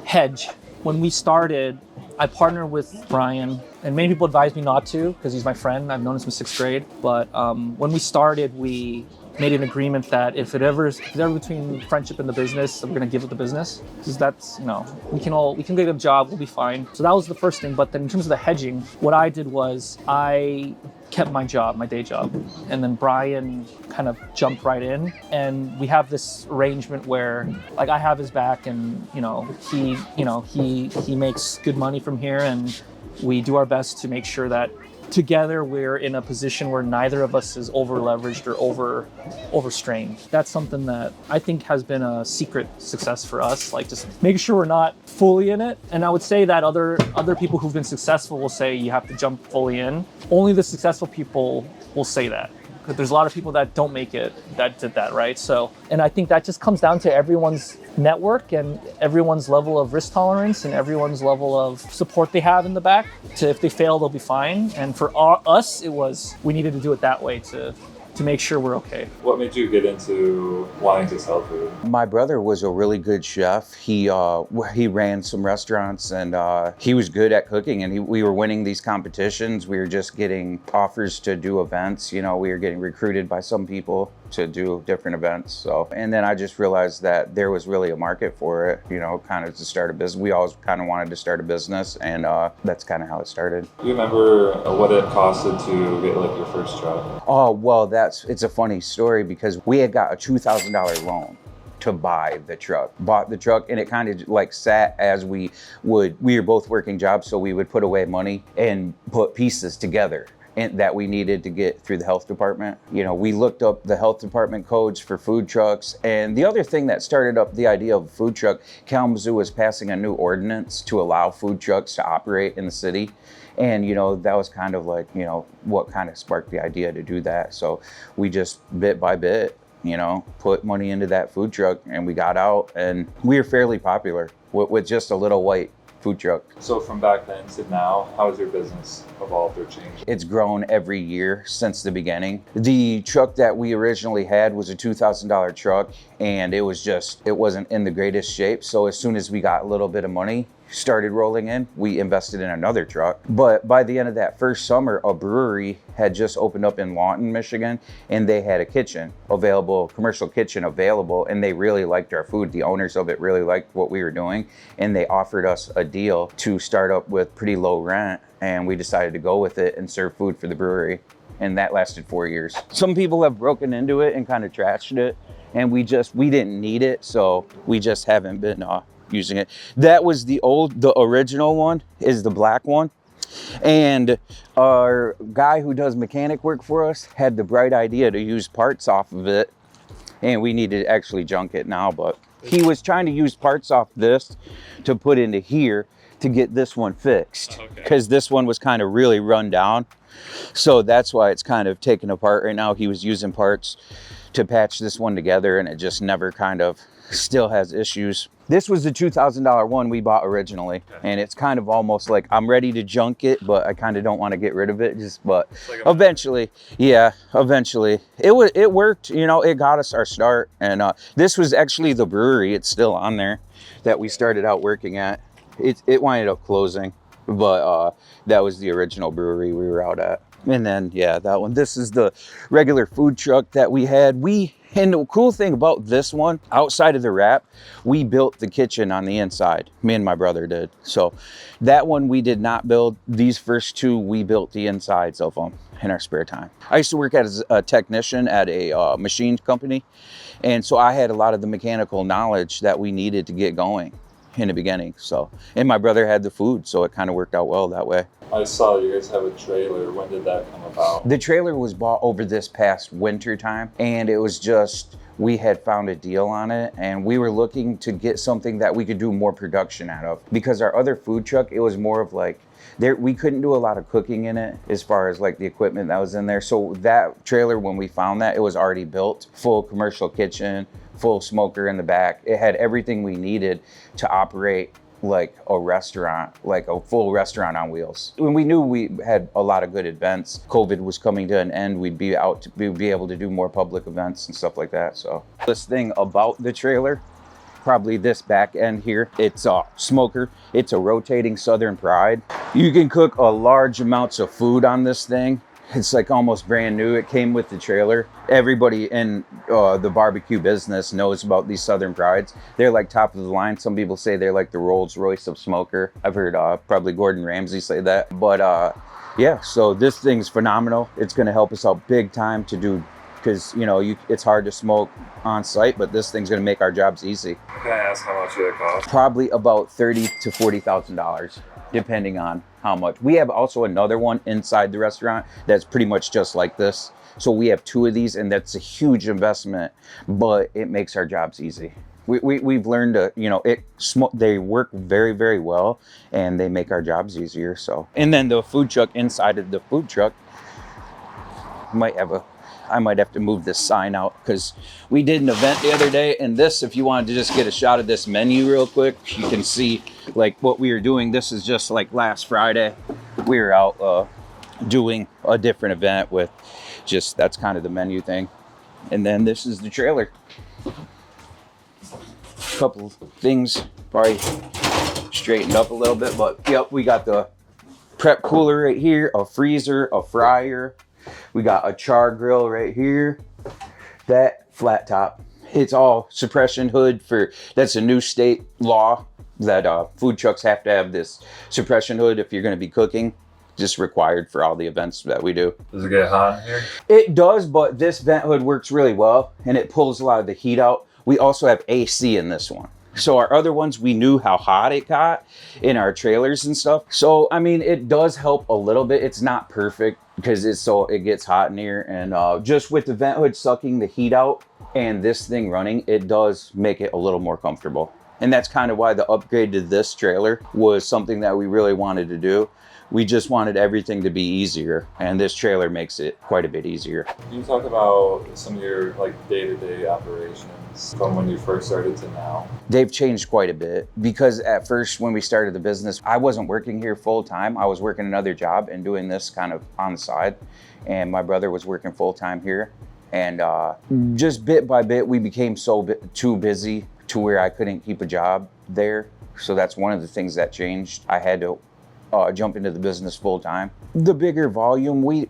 hedge. When we started, I partnered with Brian, and many people advised me not to because he's my friend. I've known him since 6th grade. But when we started, we made an agreement that if it's ever between friendship and the business, we're going to give it the business. Because that's, we can get a job, we'll be fine. So that was the first thing. But then in terms of the hedging, what I did was I kept my day job. And then Brian kind of jumped right in. And we have this arrangement where like I have his back and, he makes good money from here, and we do our best to make sure that together we're in a position where neither of us is over leveraged or overstrained. That's something that I think has been a secret success for us, like just making sure we're not fully in it. And I would say that other people who've been successful will say you have to jump fully in. Only the successful people will say that. 'Cause there's a lot of people that don't make it that did that, right? So, and I think that just comes down to everyone's network and everyone's level of risk tolerance and everyone's level of support they have in the back. To if they fail, they'll be fine. And for us, it was we needed to do it that way to make sure we're okay. What made you get into wanting to sell food? My brother was a really good chef. He ran some restaurants, and he was good at cooking, and we were winning these competitions. We were just getting offers to do events. You know, we were getting recruited by some people to do different events. So, and then I just realized that there was really a market for it, you know, kind of to start a business. We always kind of wanted to start a business, and that's kind of how it started. Do you remember what it costed to get like your first truck? Oh, well, it's a funny story because we had got a $2,000 loan to buy the truck. Bought the truck, and it kind of like sat as we were both working jobs, so we would put away money and put pieces together and that we needed to get through the health department. You know, we looked up the health department codes for food trucks. And the other thing that started up the idea of a food truck, Kalamazoo was passing a new ordinance to allow food trucks to operate in the city. And, you know, that was kind of like, you know, what kind of sparked the idea to do that. So we just bit by bit, you know, put money into that food truck, and we got out, and we were fairly popular with just a little white food truck. So from back then to now, how has your business evolved or changed? It's grown every year since the beginning. The truck that we originally had was a $2,000 truck, and it wasn't in the greatest shape. So as soon as we got a little bit of money started rolling in, we invested in another truck. But by the end of that first summer, a brewery had just opened up in Lawton, Michigan, and they had a kitchen available, commercial kitchen available, and they really liked our food. The owners of it really liked what we were doing, and they offered us a deal to start up with pretty low rent, and we decided to go with it and serve food for the brewery. And that lasted 4 years. Some people have broken into it and kind of trashed it, and we didn't need it, so we just haven't been using it. That was the original one is the black one. And our guy who does mechanic work for us had the bright idea to use parts off of it, and we need to actually junk it now, but he was trying to use parts off this to put into here to get this one fixed, because this one was kind of really run down. So that's why it's kind of taken apart right now. He was using parts to patch this one together, and it just never kind of still has issues. This was the $2,000 one we bought originally, and it's kind of almost like I'm ready to junk it, but I kind of don't want to get rid of it. But eventually it worked. You know, it got us our start, and this was actually the brewery. It's still on there that we started out working at. It winded up closing, but that was the original brewery we were out at. And then that one. This is the regular food truck that we had. And the cool thing about this one, outside of the wrap, we built the kitchen on the inside. Me and my brother did. So that one we did not build. These first two, we built the insides of them in our spare time. I used to work as a technician at a machine company. And so I had a lot of the mechanical knowledge that we needed to get going in the beginning. So, and my brother had the food, so it kind of worked out well that way. I saw you guys have a trailer. When did that come about? The trailer was bought over this past winter time, and it was just, we had found a deal on it, and we were looking to get something that we could do more production out of. Because our other food truck, it was more of like, we couldn't do a lot of cooking in it as far as like the equipment that was in there. So that trailer, when we found that, it was already built, full commercial kitchen, full smoker in the back. It had everything we needed to operate like a restaurant, like a full restaurant on wheels. When we knew we had a lot of good events, COVID was coming to an end, we'd be able to do more public events and stuff like that. So this thing about the trailer, probably this back end here, it's a smoker. It's a rotating Southern Pride. You can cook a large amounts of food on this thing. It's like almost brand new. It came with the trailer. Everybody in the barbecue business knows about these Southern Prides. They're like top of the line. Some people say they're like the Rolls Royce of smoker. I've heard probably Gordon Ramsay say that. But so this thing's phenomenal. It's gonna help us out big time to do, because you know, it's hard to smoke on site, but this thing's gonna make our jobs easy. Can I ask how much it costs? Probably about $30,000 to $40,000. Depending on how much. We have also another one inside the restaurant that's pretty much just like this. So we have two of these, and that's a huge investment, but it makes our jobs easy. We've learned to, you know, they work very, very well, and they make our jobs easier. So, and then the food truck inside of the food truck might have I might have to move this sign out because we did an event the other day, and this, if you wanted to just get a shot of this menu real quick, you can see like what we were doing. This is just like last Friday. We were out doing a different event with just, that's kind of the menu thing. And then this is the trailer. A couple of things probably straightened up a little bit, but yep, we got the prep cooler right here, a freezer, a fryer. We got a char grill right here. That flat top, it's all suppression hood for, that's a new state law that food trucks have to have this suppression hood if you're going to be cooking. Just required for all the events that we do. Does it get hot in here? It does, but this vent hood works really well and it pulls a lot of the heat out. We also have AC in this one. So our other ones, we knew how hot it got in our trailers and stuff. So, I mean, it does help a little bit. It's not perfect because it gets hot in here. And just with the vent hood sucking the heat out and this thing running, it does make it a little more comfortable. And that's kind of why the upgrade to this trailer was something that we really wanted to do. We just wanted everything to be easier, and this trailer makes it quite a bit easier. Can you talk about some of your like day-to-day operations from when you first started to now? They've changed quite a bit because at first when we started the business, I wasn't working here full time. I was working another job and doing this kind of on the side, and my brother was working full time here. And just bit by bit, we became too busy to where I couldn't keep a job there. So that's one of the things that changed. I had to jump into the business full time. The bigger volume, when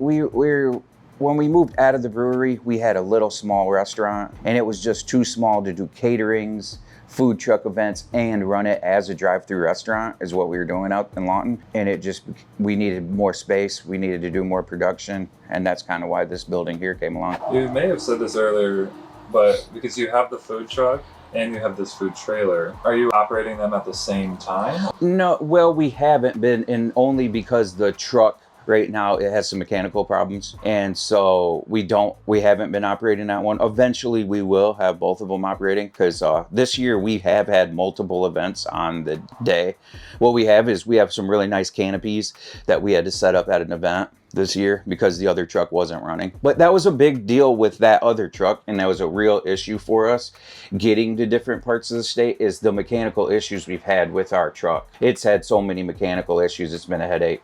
we moved out of the brewery, we had a little small restaurant and it was just too small to do caterings, food truck events, and run it as a drive-through restaurant is what we were doing out in Lawton. And we needed more space, we needed to do more production, and that's kind of why this building here came along. You may have said this earlier, but because you have the food truck and you have this food trailer, are you operating them at the same time? No, well, we haven't been, and only because the truck right now, it has some mechanical problems. And so we haven't been operating that one. Eventually we will have both of them operating because this year we have had multiple events on the day. What we have is we have some really nice canopies that we had to set up at an event this year because the other truck wasn't running. But that was a big deal with that other truck, and that was a real issue for us getting to different parts of the state, is the mechanical issues we've had with our truck. It's had so many mechanical issues, it's been a headache.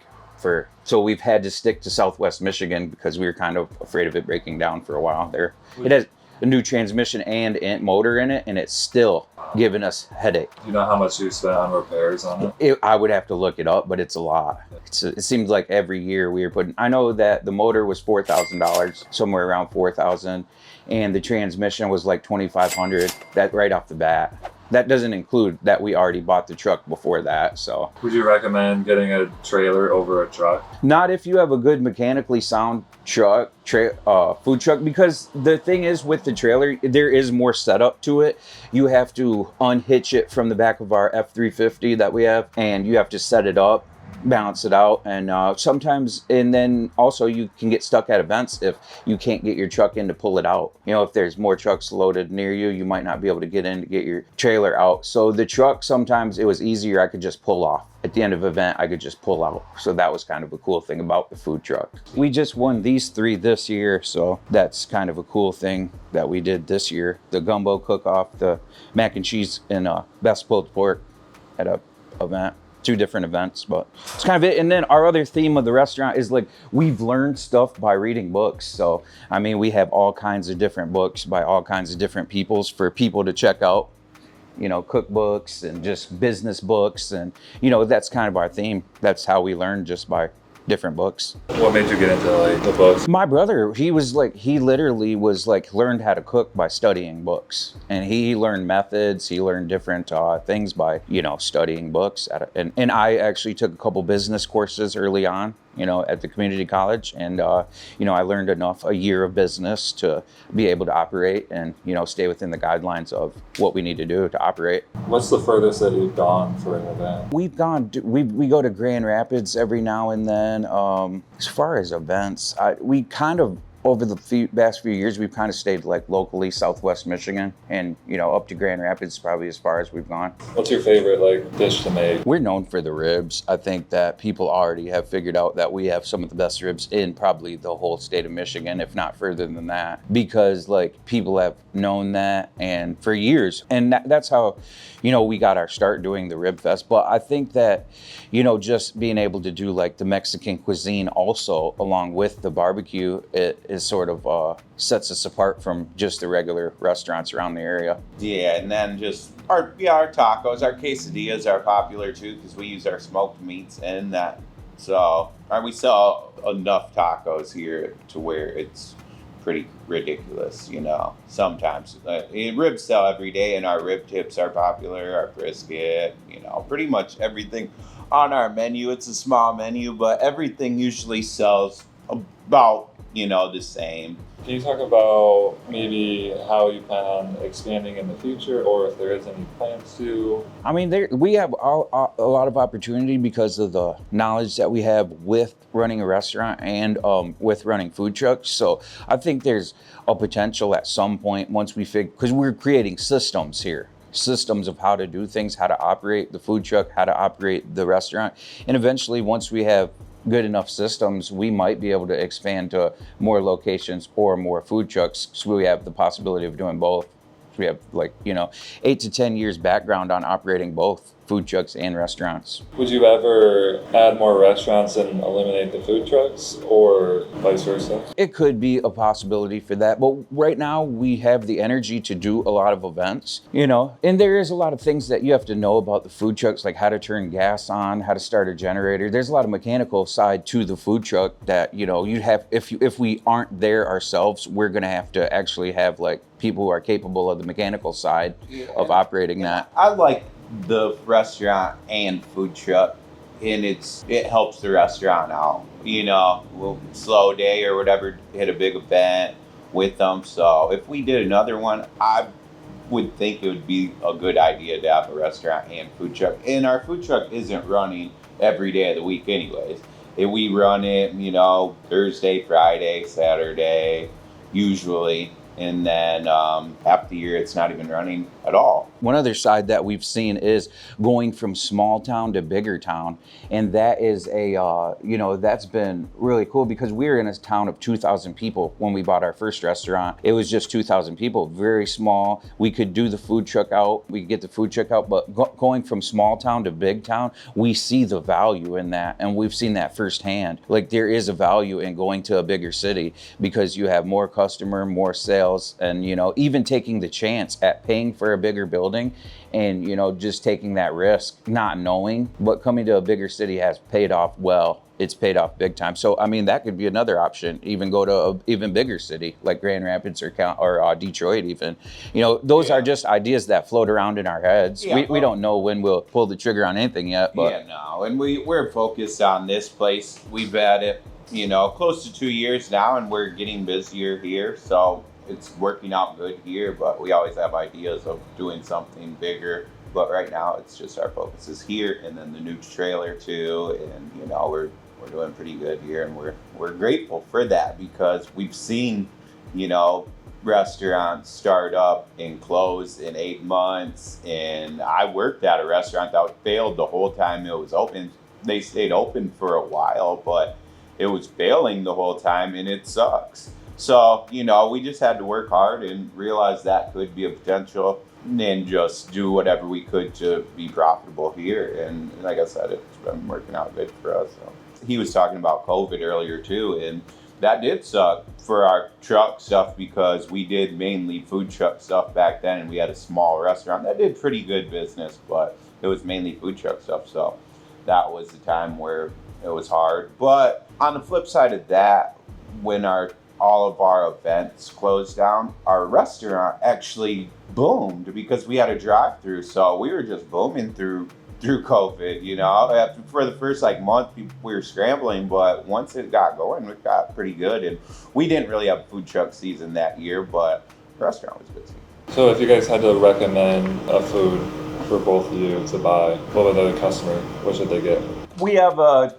So we've had to stick to Southwest Michigan because we were kind of afraid of it breaking down for a while there. It has a new transmission and motor in it, and it's still giving us headache. Do you know how much you spent on repairs on it? I would have to look it up, but it's a lot. It seems like every year we were putting, I know that the motor was $4,000, somewhere around $4,000, and the transmission was like $2,500, that right off the bat. That doesn't include that we already bought the truck before that, so. Would you recommend getting a trailer over a truck? Not if you have a good mechanically sound truck, food truck, because the thing is with the trailer, there is more setup to it. You have to unhitch it from the back of our F-350 that we have, and you have to set it up, balance it out, and sometimes, and then also you can get stuck at events if you can't get your truck in to pull it out. You know, if there's more trucks loaded near you, you might not be able to get in to get your trailer out. So the truck, sometimes it was easier, I could just pull off. At the end of the event, I could just pull out. So that was kind of a cool thing about the food truck. We just won these 3 this year, so that's kind of a cool thing that we did this year. The gumbo cook-off, the mac and cheese, and best pulled pork at a event. 2 different events, but it's kind of it. And then our other theme of the restaurant is like, we've learned stuff by reading books. So, I mean, we have all kinds of different books by all kinds of different peoples for people to check out, you know, cookbooks and just business books. And, you know, that's kind of our theme. That's how we learn, just by different books. What made you get into like the books? My brother, he literally was like learned how to cook by studying books, and he learned methods. He learned different things by, you know, studying books. And I actually took a couple business courses early on, you know, at the community college, and you know, I learned enough, a year of business to be able to operate and, you know, stay within the guidelines of what we need to do to operate. What's the furthest that you've gone for an event? We go to Grand Rapids every now and then. As far as events, we kind of over the past few years, we've kind of stayed like locally Southwest Michigan, and up to Grand Rapids, probably as far as we've gone. What's your favorite like dish to make? We're known for the ribs. I think that people already have figured out that we have some of the best ribs in probably the whole state of Michigan, if not further than that, because like people have known that and for years, and that's how we got our start doing the Rib Fest. But I think that just being able to do like the Mexican cuisine also along with the barbecue, it is sort of sets us apart from just the regular restaurants around the area. Yeah, and then just our tacos, our quesadillas are popular too because we use our smoked meats in that. So we sell enough tacos here to where it's pretty ridiculous, sometimes. Ribs sell every day, and our rib tips are popular, our brisket, pretty much everything on our menu. It's a small menu, but everything usually sells about, the same. Can you talk about maybe how you plan on expanding in the future, or if there is any plans to? I mean, we have a lot of opportunity because of the knowledge that we have with running a restaurant and with running food trucks. So I think there's a potential at some point once we figure, because we're creating systems here. Systems of how to do things, how to operate the food truck, how to operate the restaurant. And eventually, once we have good enough systems, we might be able to expand to more locations or more food trucks. So we have the possibility of doing both. We have 8 to 10 years background on operating both food trucks and restaurants. Would you ever add more restaurants and eliminate the food trucks, or vice versa? It could be a possibility for that, but right now we have the energy to do a lot of events, and there is a lot of things that you have to know about the food trucks, like how to turn gas on, how to start a generator. There's a lot of mechanical side to the food truck that, you have, if we aren't there ourselves, we're gonna have to actually have like people who are capable of the mechanical side of operating that. I like the restaurant and food truck, and it helps the restaurant out. We'll slow day or whatever, hit a big event with them. So if we did another one, I would think it would be a good idea to have a restaurant and food truck. And our food truck isn't running every day of the week anyways. We run it, Thursday, Friday, Saturday, usually. And then half the year, it's not even running at all. One other side that we've seen is going from small town to bigger town. And that is that's been really cool because we were in a town of 2,000 people when we bought our first restaurant. It was just 2,000 people, very small. We could do the food truck out, we could get the food truck out, but going from small town to big town, we see the value in that. And we've seen that firsthand. Like there is a value in going to a bigger city because you have more customer, more sales, and even taking the chance at paying for a bigger building and just taking that risk, not knowing, but coming to a bigger city has paid off well. It's paid off big time. So I mean, that could be another option. Even go to a even bigger city like Grand Rapids or Detroit. Even those are just ideas that float around in our heads. We don't know when we'll pull the trigger on anything yet. But and we're focused on this place. We've had it close to 2 years now, and we're getting busier here. So it's working out good here, but we always have ideas of doing something bigger. But right now, it's just our focus is here, and then the new trailer too. And we're doing pretty good here, and we're grateful for that because we've seen restaurants start up and close in 8 months. And I worked at a restaurant that failed the whole time it was open. They stayed open for a while, but it was failing the whole time, and it sucks. So, we just had to work hard and realize that could be a potential and just do whatever we could to be profitable here. And like I said, it's been working out good for us. So. He was talking about COVID earlier too, and that did suck for our truck stuff because we did mainly food truck stuff back then, and we had a small restaurant that did pretty good business, but it was mainly food truck stuff. So that was the time where it was hard. But on the flip side of that, when all of our events closed down, our restaurant actually boomed because we had a drive-through. So we were just booming through COVID, for the first month we were scrambling, but once it got going, it got pretty good. And we didn't really have food truck season that year, but the restaurant was busy. So if you guys had to recommend a food for both of you to buy, what would the customer, what should they get? We have a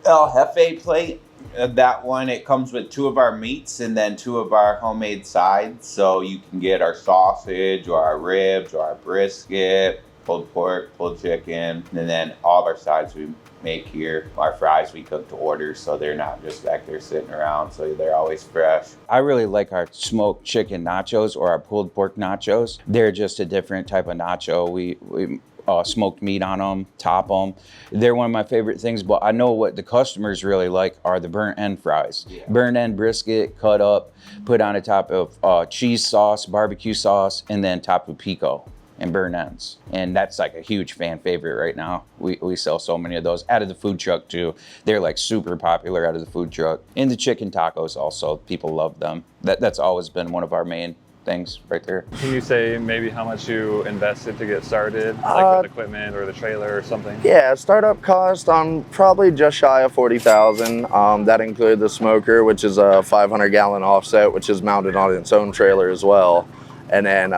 El Jefe plate. That one, it comes with 2 of our meats and then 2 of our homemade sides. So you can get our sausage or our ribs or our brisket, pulled pork, pulled chicken, and then all of our sides we make here. Our fries we cook to order, so they're not just back there sitting around, so they're always fresh. I really like our smoked chicken nachos or our pulled pork nachos. They're just a different type of nacho. We smoked meat on them, top them. They're one of my favorite things, but I know what the customers really like are the burnt end fries. Yeah. Burnt end brisket, cut up, put on the top of cheese sauce, barbecue sauce, and then topped with pico and burnt ends. And that's like a huge fan favorite right now. We sell so many of those out of the food truck too. They're like super popular out of the food truck. And the chicken tacos also, people love them. That's always been one of our main things right there. Can you say maybe how much you invested to get started, like with equipment or the trailer or something? Yeah, startup cost, probably just shy of $40,000. That included the smoker, which is a 500-gallon offset, which is mounted on its own trailer as well. And then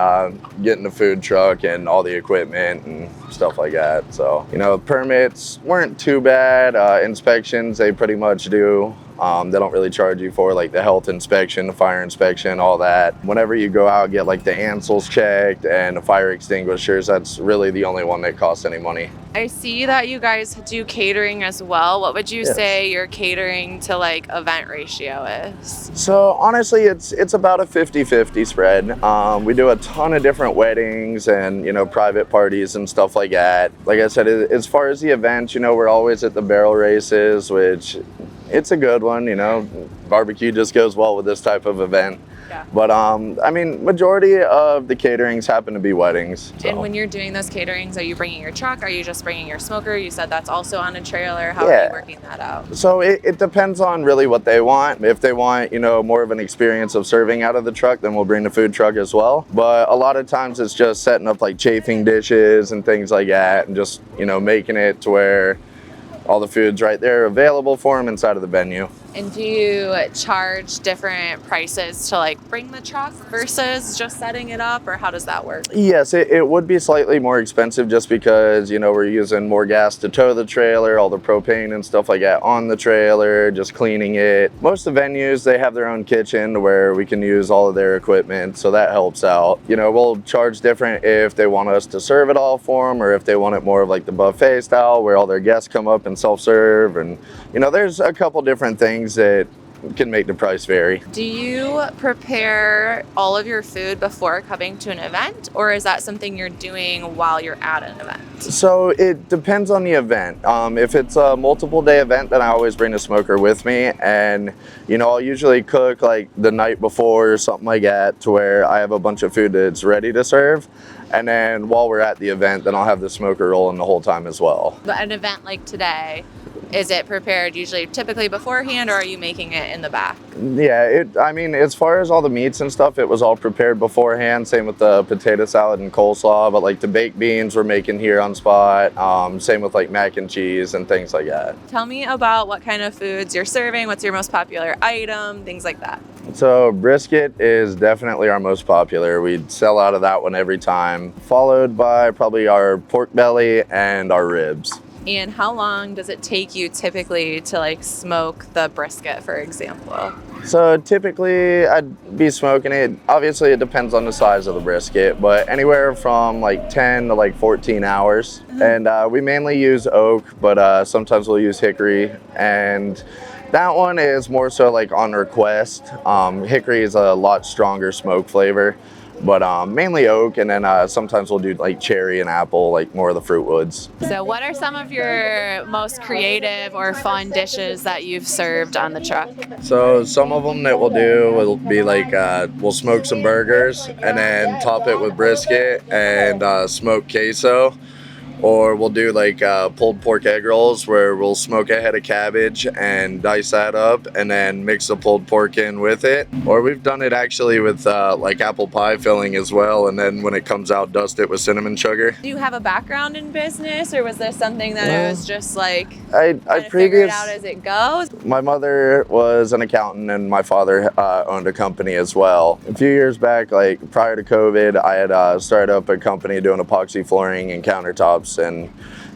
getting the food truck and all the equipment and stuff like that. So, you know, permits weren't too bad. Inspections, they pretty much do. They don't really charge you for like the health inspection, the fire inspection, all that. Whenever you go out, get like the ANSELs checked and the fire extinguishers, that's really the only one that costs any money. I see that you guys do catering as well. What would you say your catering to like event ratio is? So honestly, it's about a 50-50 spread. We do a ton of different weddings and, you know, private parties and stuff like that. Like I said, as far as the events, you know, we're always at the barrel races, which it's a good one, you know. Barbecue just goes well with this type of event. Yeah. But I mean, majority of the caterings happen to be weddings. So. And when you're doing those caterings, are you bringing your truck? Are you just bringing your smoker? You said that's also on a trailer. How are you working that out? So it depends on really what they want. If they want, you know, more of an experience of serving out of the truck, then we'll bring the food truck as well. But a lot of times it's just setting up like chafing dishes and things like that, and just, you know, making it to where all the food's right there available for them inside of the venue. And do you charge different prices to like bring the truck versus just setting it up, or how does that work? Yes, it would be slightly more expensive just because, you know, we're using more gas to tow the trailer, all the propane and stuff like that on the trailer, just cleaning it. Most of the venues, they have their own kitchen where we can use all of their equipment, so that helps out. You know, we'll charge different if they want us to serve it all for them, or if they want it more of like the buffet style where all their guests come up and self-serve. And, you know, there's a couple different things that can make the price vary. Do you prepare all of your food before coming to an event, or is that something you're doing while you're at an event? So it depends on the event. If it's a multiple day event, then I always bring the smoker with me, and you know, I'll usually cook like the night before or something like that, to where I have a bunch of food that's ready to serve. And then while we're at the event, then I'll have the smoker rolling the whole time as well. But an event like today, is it prepared usually typically beforehand, or are you making it in the back? Yeah, I mean, as far as all the meats and stuff, it was all prepared beforehand. Same with the potato salad and coleslaw, but like the baked beans we're making here on spot. Same with like mac and cheese and things like that. Tell me about what kind of foods you're serving. What's your most popular item? Things like that. So brisket is definitely our most popular. We'd sell out of that one every time, followed by probably our pork belly and our ribs. And how long does it take you typically to like smoke the brisket, for example? So typically I'd be smoking it. Obviously it depends on the size of the brisket, but anywhere from like 10 to like 14 hours. And we mainly use oak, but sometimes we'll use hickory. And that one is more so like on request. Hickory is a lot stronger smoke flavor, but mainly oak, and then sometimes we'll do like cherry and apple, like more of the fruit woods. So what are some of your most creative or fun dishes that you've served on the truck? So some of them that we'll do will be like, we'll smoke some burgers and then top it with brisket and smoked queso. Or we'll do like pulled pork egg rolls, where we'll smoke a head of cabbage and dice that up and then mix the pulled pork in with it. Or we've done it actually with like apple pie filling as well, and then when it comes out, dust it with cinnamon sugar. Do you have a background in business, or was this something that it was just like I figure it out as it goes? My mother was an accountant and my father owned a company as well. A few years back, like prior to COVID, I had started up a company doing epoxy flooring and countertops and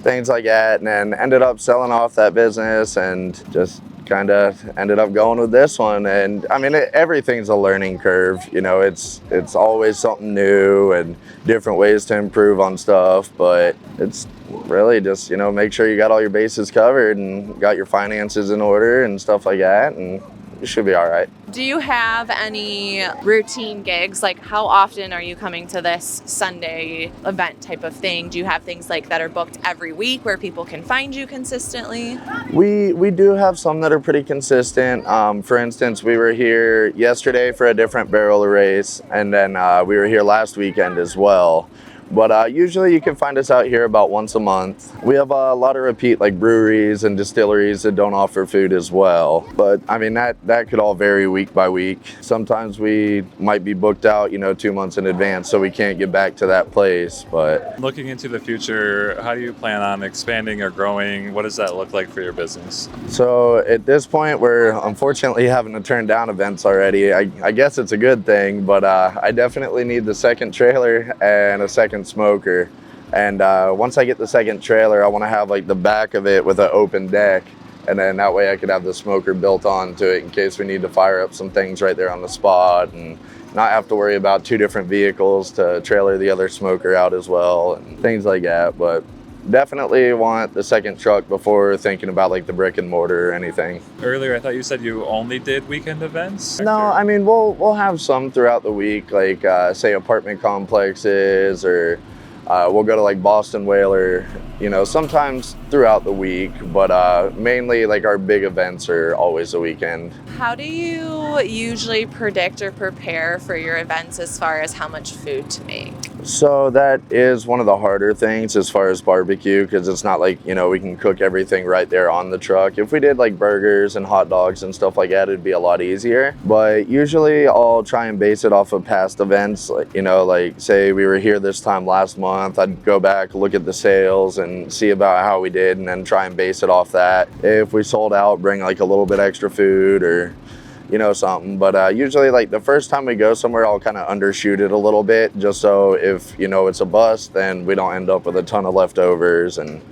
things like that, and then ended up selling off that business and just kind of ended up going with this one. And I mean, everything's a learning curve. You know, it's always something new and different ways to improve on stuff. But it's really just, you know, make sure you got all your bases covered and got your finances in order and stuff like that, and you should be all right. Do you have any routine gigs? Like, how often are you coming to this Sunday event type of thing? Do you have things like that are booked every week where people can find you consistently? We do have some that are pretty consistent. For instance, we were here yesterday for a different barrel race, and then we were here last weekend as well. But usually you can find us out here about once a month. We have a lot of repeat like breweries and distilleries that don't offer food as well. But I mean, that could all vary week by week. Sometimes we might be booked out, you know, 2 months in advance, so we can't get back to that place. But looking into the future, how do you plan on expanding or growing? What does that look like for your business? so at this point, we're unfortunately having to turn down events already. I guess it's a good thing, but I definitely need the second trailer and a second smoker. And once I get the second trailer, I want to have like the back of it with an open deck, and then that way I could have the smoker built onto it in case we need to fire up some things right there on the spot, and not have to worry about 2 different vehicles to trailer the other smoker out as well and things like that. But definitely want the second truck before thinking about like the brick and mortar or anything. Earlier, I thought you said you only did weekend events? No, I mean, we'll have some throughout the week, like say apartment complexes, or we'll go to like Boston Whaler, you know, sometimes throughout the week, but mainly like our big events are always the weekend. How do you usually predict or prepare for your events as far as how much food to make? So that is one of the harder things as far as barbecue, because it's not like, you know, we can cook everything right there on the truck. If we did like burgers and hot dogs and stuff like that, it'd be a lot easier. But usually I'll try and base it off of past events. Like, you know, like say we were here this time last month, I'd go back, look at the sales and see about how we did, and then try and base it off that. If we sold out, bring like a little bit extra food or, you know, something. But usually like the first time we go somewhere, I'll kind of undershoot it a little bit, just so if, you know, it's a bust, then we don't end up with a ton of leftovers and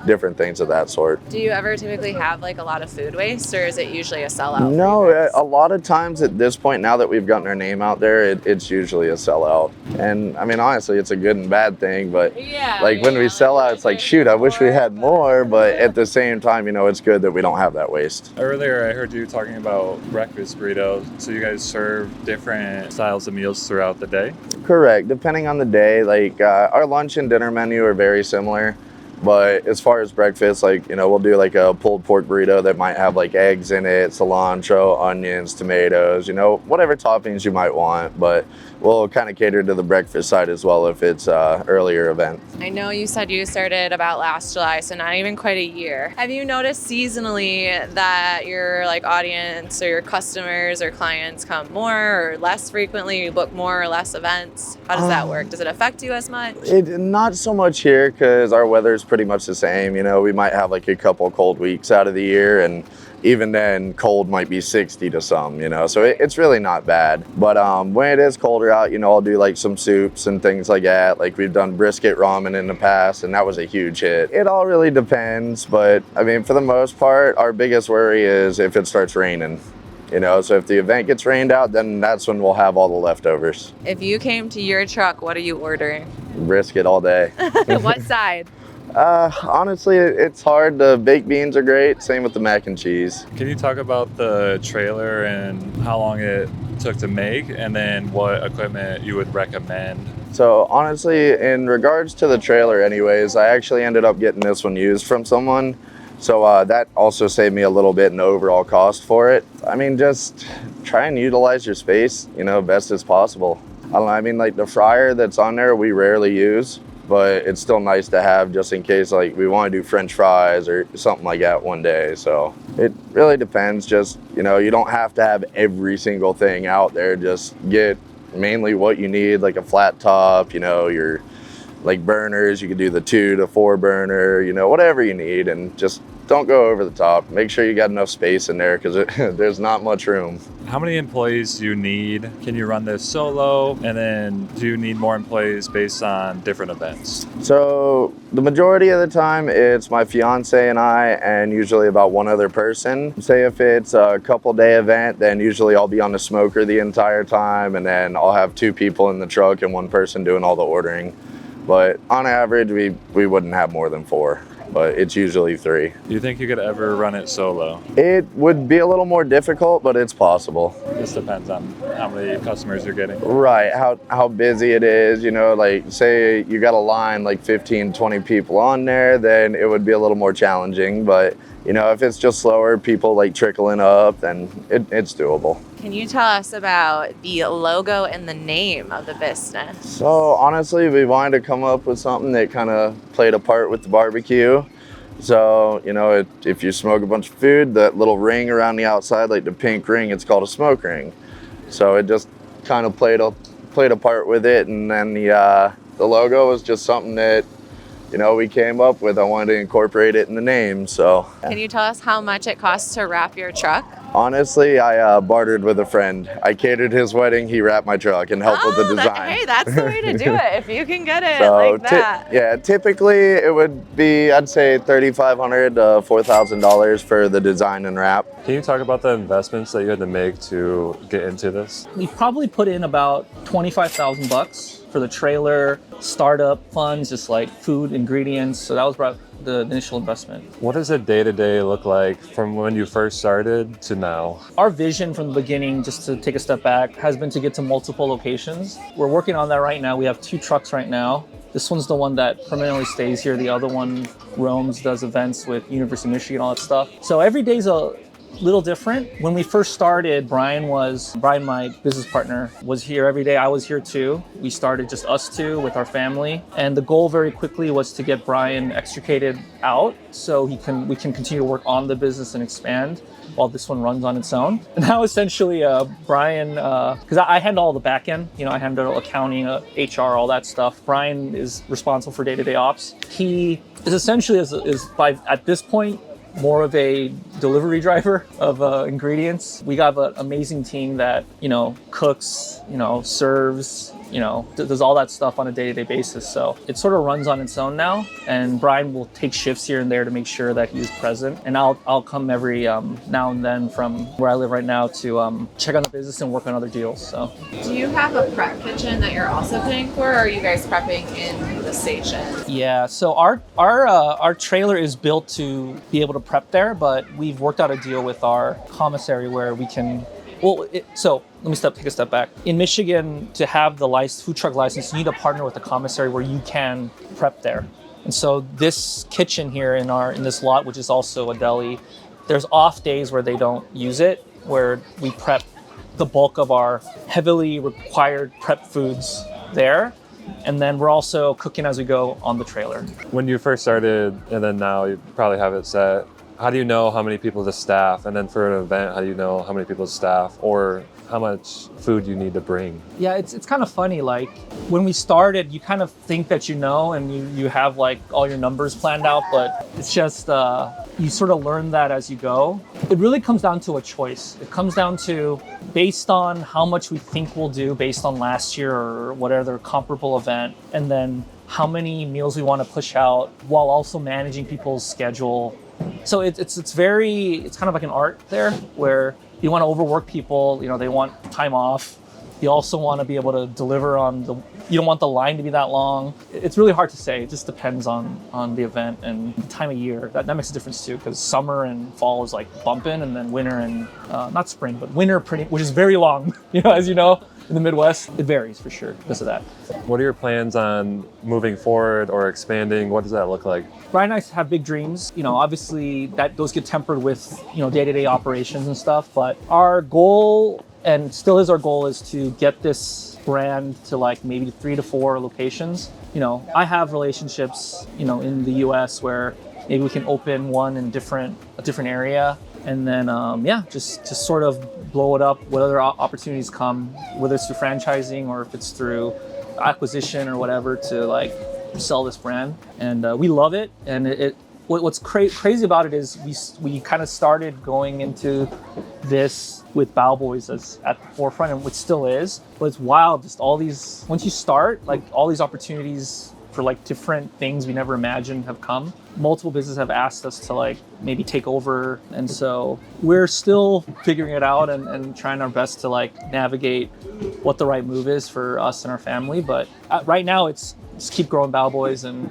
different things of that sort. Do you ever typically have like a lot of food waste, or is it usually a sellout? No, a lot of times at this point, now that we've gotten our name out there, it's usually a sellout. And I mean, honestly, it's a good and bad thing, but when we sell out, it's like, shoot, I wish we had more, but at the same time, you know, it's good that we don't have that waste. Earlier, I heard you talking about breakfast burritos. So you guys serve different styles of meals throughout the day? Correct, depending on the day. Like our lunch and dinner menu are very similar. But as far as breakfast, like, you know, we'll do like a pulled pork burrito that might have like eggs in it, cilantro, onions, tomatoes, you know, whatever toppings you might want. But we'll kind of cater to the breakfast side as well if it's an earlier event. I know you said you started about last July, so not even quite a year. Have you noticed seasonally that your like audience or your customers or clients come more or less frequently? You book more or less events? How does that work? Does it affect you as much? Not so much here, because our weather's pretty much the same. You know, we might have like a couple cold weeks out of the year, and even then cold might be 60 to some, you know, so it's really not bad. But when it is colder out, you know, I'll do like some soups and things like that. Like we've done brisket ramen in the past, and that was a huge hit. It all really depends, but I mean, for the most part, our biggest worry is if it starts raining. You know, so if the event gets rained out, then that's when we'll have all the leftovers. If you came to your truck, what are you ordering? Brisket all day. What side? Honestly, it's hard. The baked beans are great. Same with the mac and cheese. Can you talk about the trailer and how long it took to make, and then what equipment you would recommend? So honestly, in regards to the trailer anyways, I actually ended up getting this one used from someone. So that also saved me a little bit in the overall cost for it. I mean, just try and utilize your space, you know, best as possible. I don't know, I mean, like the fryer that's on there, we rarely use, but it's still nice to have just in case like we want to do French fries or something like that one day. So it really depends. Just, you know, you don't have to have every single thing out there. Just get mainly what you need, like a flat top, you know, your like burners. You could do the 2 to 4 burner, you know, whatever you need, and just don't go over the top. Make sure you got enough space in there because there's not much room. How many employees do you need? Can you run this solo? And then do you need more employees based on different events? So the majority of the time it's my fiance and I, and usually about one other person. Say if it's a couple day event, then usually I'll be on the smoker the entire time, and then I'll have 2 people in the truck and 1 person doing all the ordering. But on average, we wouldn't have more than 4. But it's usually 3. Do you think you could ever run it solo? It would be a little more difficult, but it's possible. This depends on how many customers you're getting. Right, how busy it is, you know, like say you got a line like 15, 20 people on there, then it would be a little more challenging. But, you know, if it's just slower, people like trickling up, then it's doable. Can you tell us about the logo and the name of the business? So honestly, we wanted to come up with something that kind of played a part with the barbecue. So, you know, if you smoke a bunch of food, that little ring around the outside, like the pink ring, it's called a smoke ring. So it just kind of played a part with it. And then the logo was just something that, you know, we came up with. I wanted to incorporate it in the name, so. Can you tell us how much it costs to wrap your truck? Honestly, I bartered with a friend. I catered his wedding, he wrapped my truck and helped with the design. Hey, that's the way to do it, if you can get it like that. Yeah, typically it would be, I'd say $3,500 to $4,000 for the design and wrap. Can you talk about the investments that you had to make to get into this? We probably put in about $25,000 for the trailer, startup funds, just like food, ingredients. So that was about the initial investment. What does a day-to-day look like from when you first started to now? Our vision from the beginning, just to take a step back, has been to get to multiple locations. We're working on that right now. We have 2 trucks right now. This one's the one that permanently stays here. The other one roams, does events with University of Michigan, all that stuff. So every day's a little different. When we first started, Brian, my business partner, was here every day. I was here too. We started just us 2 with our family. And the goal very quickly was to get Brian extricated out so we can continue to work on the business and expand while this one runs on its own. And now essentially Brian, because I handle all the back end, you know, I handle accounting, HR, all that stuff. Brian is responsible for day-to-day ops. He is essentially, at this point, more of a delivery driver of ingredients. We got an amazing team that, you know, cooks, you know, serves, you know, does all that stuff on a day-to-day basis. So it sort of runs on its own now. And Brian will take shifts here and there to make sure that he's present. And I'll come every now and then from where I live right now to check on the business and work on other deals. So. Do you have a prep kitchen that you're also paying for, or are you guys prepping in the station? Yeah, so our trailer is built to be able to prep there, but we've worked out a deal with our commissary where we can. So let me take a step back. In Michigan, to have the food truck license, you need to partner with a commissary where you can prep there. And so this kitchen here in this lot, which is also a deli, there's off days where they don't use it, where we prep the bulk of our heavily required prep foods there. And then we're also cooking as we go on the trailer. When you first started, and then now you probably have it set, how do you know how many people to staff? And then for an event, how do you know how many people to staff or how much food you need to bring? Yeah, it's kind of funny. Like when we started, you kind of think that you know and you have like all your numbers planned out, but it's just, you sort of learn that as you go. It really comes down to a choice. It comes down to based on how much we think we'll do based on last year or whatever comparable event, and then how many meals we want to push out while also managing people's schedule. So it's kind of like an art there where you want to overwork people, you know, they want time off. You also want to be able to deliver you don't want the line to be that long. It's really hard to say. It just depends on the event and the time of year. That makes a difference too, because summer and fall is like bumping, and then winter and, not spring, but winter which is very long, you know, as you know. In the Midwest, it varies for sure because of that. What are your plans on moving forward or expanding? What does that look like? Brian and I have big dreams. You know, obviously those get tempered with, you know, day-to-day operations and stuff. But our goal, and still is our goal, is to get this brand to like maybe 3 to 4 locations. You know, I have relationships, you know, in the US where maybe we can open one in a different area. And then, just sort of blow it up, what other opportunities come, whether it's through franchising or if it's through acquisition or whatever, to like sell this brand. And we love it. And What's crazy about it is we kind of started going into this with Bao Boys as at the forefront, and which still is. But it's wild, just all these, once you start, like all these opportunities for like different things we never imagined have come. Multiple businesses have asked us to like maybe take over. And so we're still figuring it out and trying our best to like navigate what the right move is for us and our family. But right now it's just keep growing Bao Boys and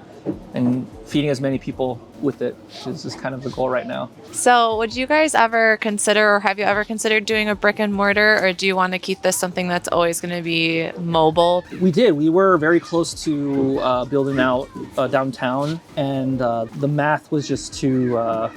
feeding as many people with it, which is kind of the goal right now. So would you guys ever consider, or have you ever considered doing a brick and mortar, or do you want to keep this something that's always going to be mobile? We did. We were very close to building out downtown, and the math was just too,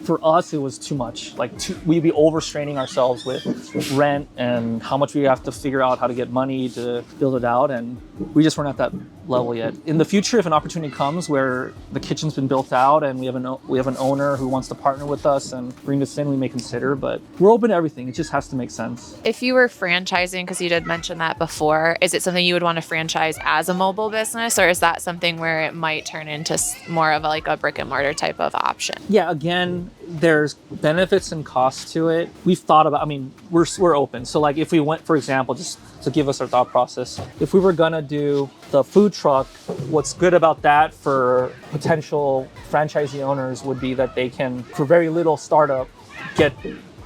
for us, it was too much. Like we'd be overstraining ourselves with rent and how much we have to figure out how to get money to build it out, and we just weren't at that level yet. In the future, if an opportunity comes where the kitchen's been built out and we have an owner who wants to partner with us and bring this in, we may consider, but we're open to everything. It just has to make sense. If you were franchising, because you did mention that before, is it something you would want to franchise as a mobile business, or is that something where it might turn into more of like a brick and mortar type of option? Yeah, again, there's benefits and costs to it. We've thought about, I mean, we're open. So like if we went, for example, just to give us our thought process, if we were gonna do the food truck, what's good about that for potential franchisee owners would be that they can, for very little startup, get,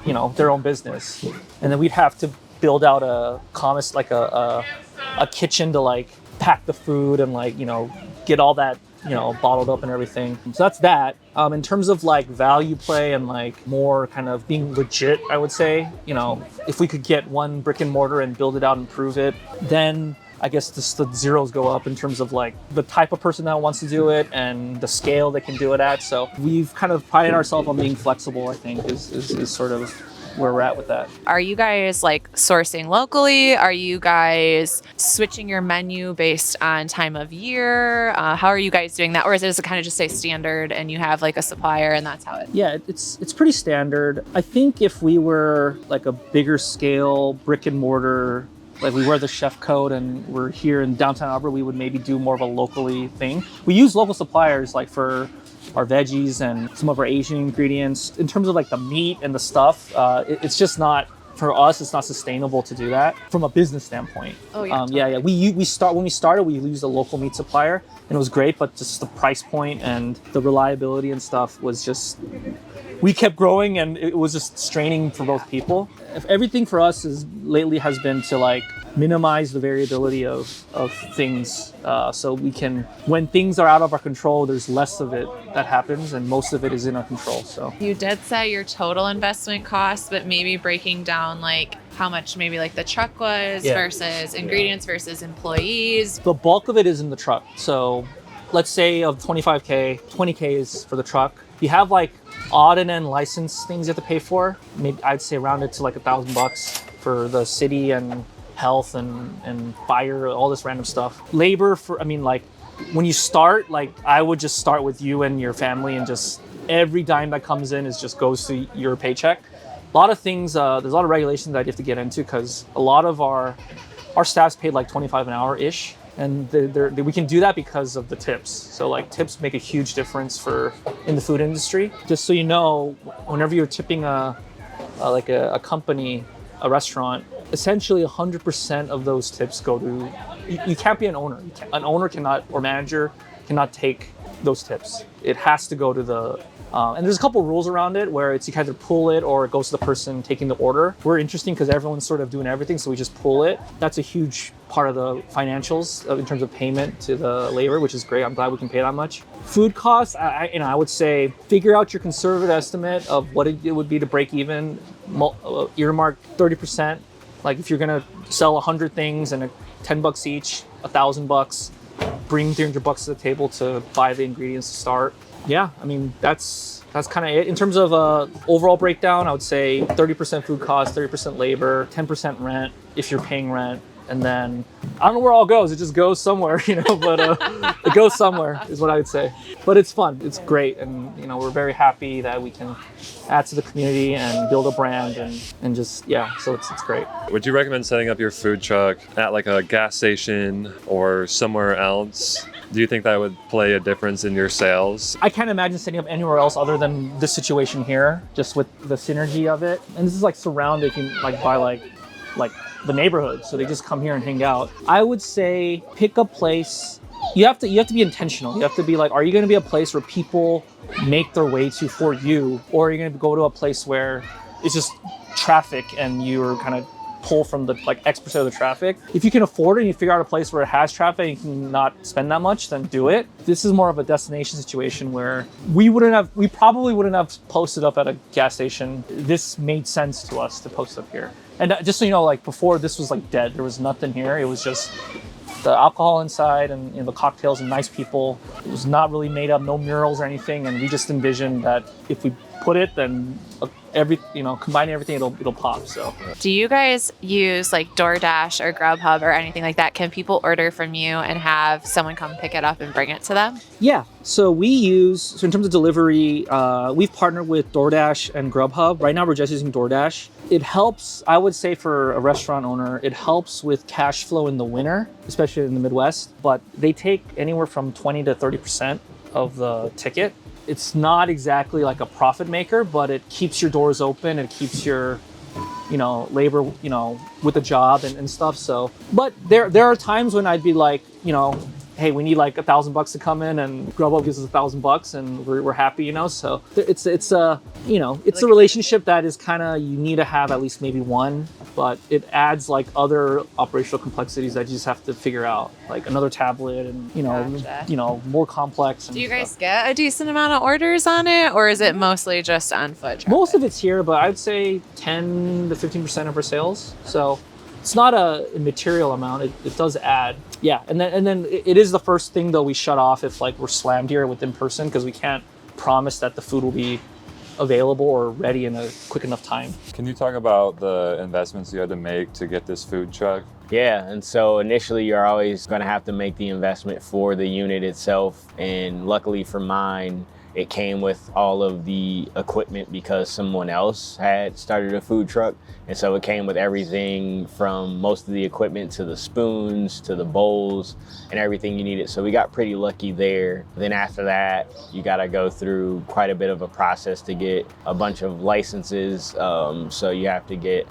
you know, their own business. And then we'd have to build out a kitchen to like pack the food and like, you know, get all that, you know, bottled up and everything. So that's that. In terms of like value play and like more kind of being legit, I would say, you know, if we could get one brick and mortar and build it out and prove it, then I guess the zeros go up in terms of like the type of person that wants to do it and the scale they can do it at. So we've kind of prided ourselves on being flexible, I think, is sort of where we're at with that. Are you guys like sourcing locally? Are you guys switching your menu based on time of year? How are you guys doing that? Or is it kind of just say standard and you have like a supplier and that's how it? Yeah, it's pretty standard. I think if we were like a bigger scale brick and mortar, like we wear the chef coat and we're here in downtown Auburn, we would maybe do more of a locally thing. We use local suppliers like for our veggies and some of our Asian ingredients. In terms of like the meat and the stuff, it's just not, for us, it's not sustainable to do that from a business standpoint. Oh yeah. Yeah. When we started, we used a local meat supplier and it was great, but just the price point and the reliability and stuff was just, we kept growing and it was just straining for both people. Everything for us lately has been to like minimize the variability of things, so we can, when things are out of our control, there's less of it that happens and most of it is in our control. So you did say your total investment cost, but maybe breaking down like how much maybe like the truck was versus ingredients versus employees. The bulk of it is in the truck. So let's say of 25K, 20K is for the truck. You have like odd and end license things you have to pay for. Maybe I'd say round it to like $1,000 for the city and health and fire, all this random stuff. Labor for, I mean, like when you start, like I would just start with you and your family and just every dime that comes in is just goes to your paycheck. A lot of things, there's a lot of regulations that you have to get into because a lot of our staff's paid like $25 an hour-ish. And we can do that because of the tips. So like tips make a huge difference in the food industry. Just so you know, whenever you're tipping a company, a restaurant, essentially 100% of those tips go to, you can't be an owner. An owner cannot, or manager cannot take those tips. It has to go to the, and there's a couple rules around it where it's you can either pull it or it goes to the person taking the order. We're interesting because everyone's sort of doing everything, so we just pull it. That's a huge part of the financials in terms of payment to the labor, which is great. I'm glad we can pay that much. Food costs, I would say figure out your conservative estimate of what it would be to break even, earmark 30%. Like if you're gonna sell 100 things and $10 each, $1,000, bring $300 to the table to buy the ingredients to start. Yeah, I mean, that's kind of it. In terms of overall breakdown, I would say 30% food cost, 30% labor, 10% rent if you're paying rent, And then I don't know where it all goes. It just goes somewhere, but it goes somewhere is what I would say. But it's fun. It's great. And, we're very happy that we can add to the community and build a brand and just, so it's great. Would you recommend setting up your food truck at like a gas station or somewhere else? Do you think that would play a difference in your sales? I can't imagine setting up anywhere else other than this situation here, just with the synergy of it. And this is like surrounded by like the neighborhood, so they just come here and hang out. I would say pick a place. You have to be intentional. You have to be like, are you going to be a place where people make their way to for you, or are you going to go to a place where it's just traffic and you're kind of pull from the X% of the traffic? If you can afford it and you figure out a place where it has traffic and you can not spend that much, then do it. This is more of a destination situation where we probably wouldn't have posted up at a gas station. This made sense to us to post up here. And just so you know, before this was dead, there was nothing here. It was just the alcohol inside and the cocktails and nice people. It was not really made up, no murals or anything. And we just envisioned that if we put it, then combining everything, it'll pop. So, do you guys use DoorDash or Grubhub or anything like that? Can people order from you and have someone come pick it up and bring it to them? Yeah. So in terms of delivery, we've partnered with DoorDash and Grubhub. Right now, we're just using DoorDash. It helps, I would say, for a restaurant owner, it helps with cash flow in the winter, especially in the Midwest. But they take anywhere from 20 to 30% of the ticket. It's not exactly like a profit maker, but it keeps your doors open. It keeps your, labor, with a job and stuff. So, but there are times when I'd be like, hey, we need $1,000 to come in, and Grubhub gives us $1,000 and we're happy, So it's a relationship that is kind of, you need to have at least maybe one, but it adds other operational complexities that you just have to figure out, like another tablet and, Gotcha. More complex. Do you guys get a decent amount of orders on it, or is it mostly just on foot traffic? Most of it's here, but I'd say 10 to 15% of our sales. So it's not a material amount. It does add. Yeah, and then it is the first thing though we shut off if we're slammed here with in person, because we can't promise that the food will be available or ready in a quick enough time. Can you talk about the investments you had to make to get this food truck? Yeah, and so initially you're always going to have to make the investment for the unit itself, and luckily for mine, it came with all of the equipment because someone else had started a food truck. And so it came with everything from most of the equipment to the spoons to the bowls and everything you needed. So we got pretty lucky there. Then after that, you got to go through quite a bit of a process to get a bunch of licenses. So you have to get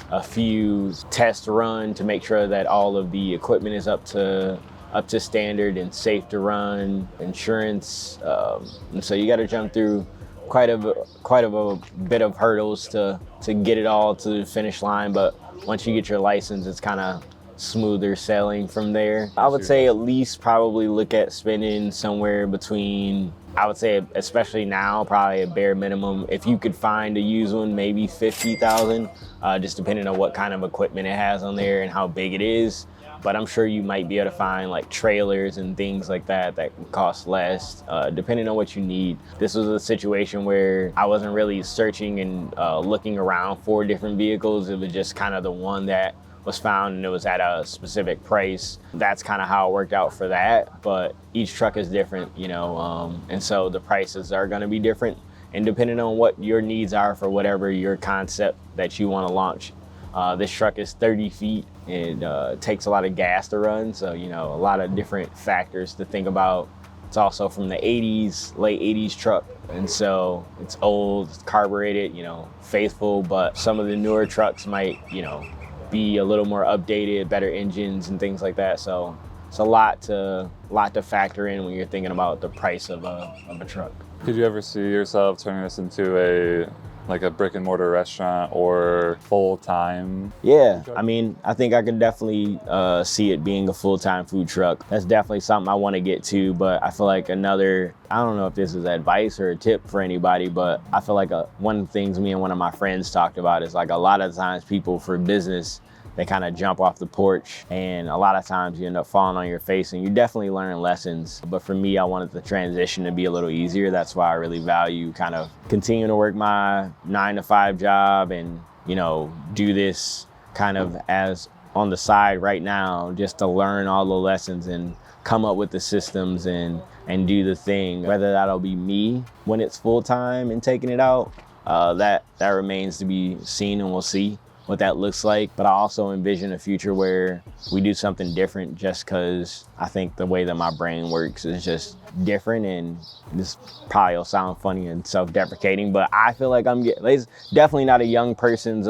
a few tests run to make sure that all of the equipment is up to standard and safe to run, insurance, and so you got to jump through quite a bit of hurdles to get it all to the finish line. But once you get your license, it's kind of smoother sailing from there. I would say at least probably look at spending somewhere between, I would say especially now, probably a bare minimum, if you could find a used one, maybe $50,000, just depending on what kind of equipment it has on there and how big it is. But I'm sure you might be able to find trailers and things like that cost less, depending on what you need. This was a situation where I wasn't really searching and looking around for different vehicles. It was just kind of the one that was found and it was at a specific price. That's kind of how it worked out for that. But each truck is different, and so the prices are going to be different. And depending on what your needs are for whatever your concept that you want to launch. This truck is 30 feet. It takes a lot of gas to run, so a lot of different factors to think about. It's also from the 80s, late 80s truck, and so it's old, it's carbureted, faithful, but some of the newer trucks might, be a little more updated, better engines and things like that. So it's a lot to factor in when you're thinking about the price of a truck. Could you ever see yourself turning this into a brick and mortar restaurant or full-time? Yeah, I mean, I think I can definitely see it being a full-time food truck. That's definitely something I want to get to, but I feel like I don't know if this is advice or a tip for anybody, but I feel like one of the things me and one of my friends talked about is a lot of times people for business, they kind of jump off the porch, and a lot of times you end up falling on your face, and you definitely learn lessons. But for me, I wanted the transition to be a little easier. That's why I really value kind of continuing to work my 9-to-5 job and, do this kind of as on the side right now just to learn all the lessons and come up with the systems and do the thing. Whether that'll be me when it's full time and taking it out, that remains to be seen, and we'll see what that looks like. But I also envision a future where we do something different, just because I think the way that my brain works is just different. And this probably will sound funny and self-deprecating, but I feel like it's definitely not a young person's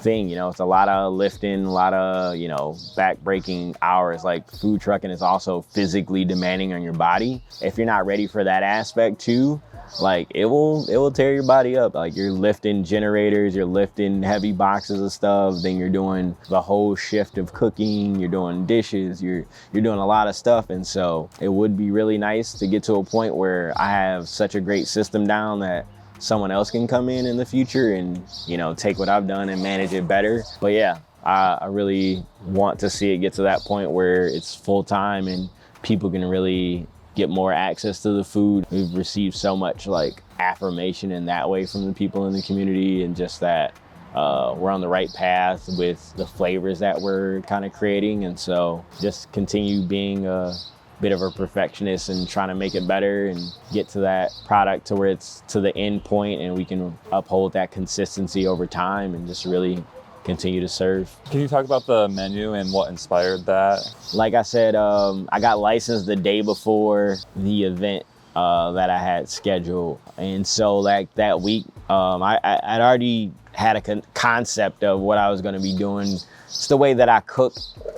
thing. You know, it's a lot of lifting, a lot of, you know, back-breaking hours. Like, food trucking is also physically demanding on your body. If you're not ready for that aspect too, like, it will tear your body up. Like, you're lifting generators, you're lifting heavy boxes of stuff, then you're doing the whole shift of cooking, you're doing dishes, you're doing a lot of stuff. And so it would be really nice to get to a point where I have such a great system down that someone else can come in the future and, you know, take what I've done and manage it better. But yeah, I really want to see it get to that point where it's full time and people can really get more access to the food. We've received so much like affirmation in that way from the people in the community, and just that we're on the right path with the flavors that we're kind of creating. And so just continue being a bit of a perfectionist and trying to make it better and get to that product to where it's to the end point and we can uphold that consistency over time and just really continue to serve. Can you talk about the menu and what inspired that? Like I said, I got licensed the day before the event that I had scheduled. And so like that week, I'd already had a concept of what I was gonna be doing. It's the way that I cook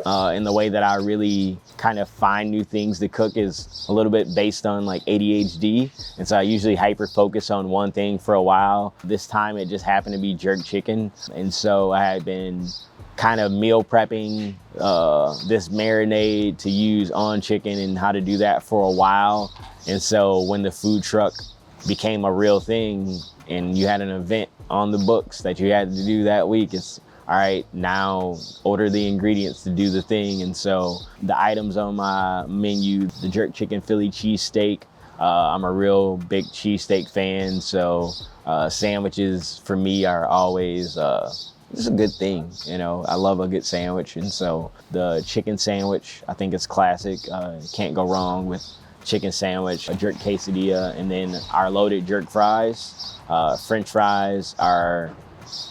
and the way that I really kind of find new things to cook is a little bit based on like ADHD. And so I usually hyper focus on one thing for a while. This time it just happened to be jerk chicken. And so I had been kind of meal prepping this marinade to use on chicken and how to do that for a while. And so when the food truck became a real thing and you had an event on the books that you had to do that week, it's all right, now order the ingredients to do the thing. And so the items on my menu, the jerk chicken Philly cheesesteak, I'm a real big cheesesteak fan. So sandwiches for me are always it's a good thing. You know, I love a good sandwich. And so the chicken sandwich, I think it's classic. Can't go wrong with chicken sandwich, a jerk quesadilla, and then our loaded jerk fries. French fries are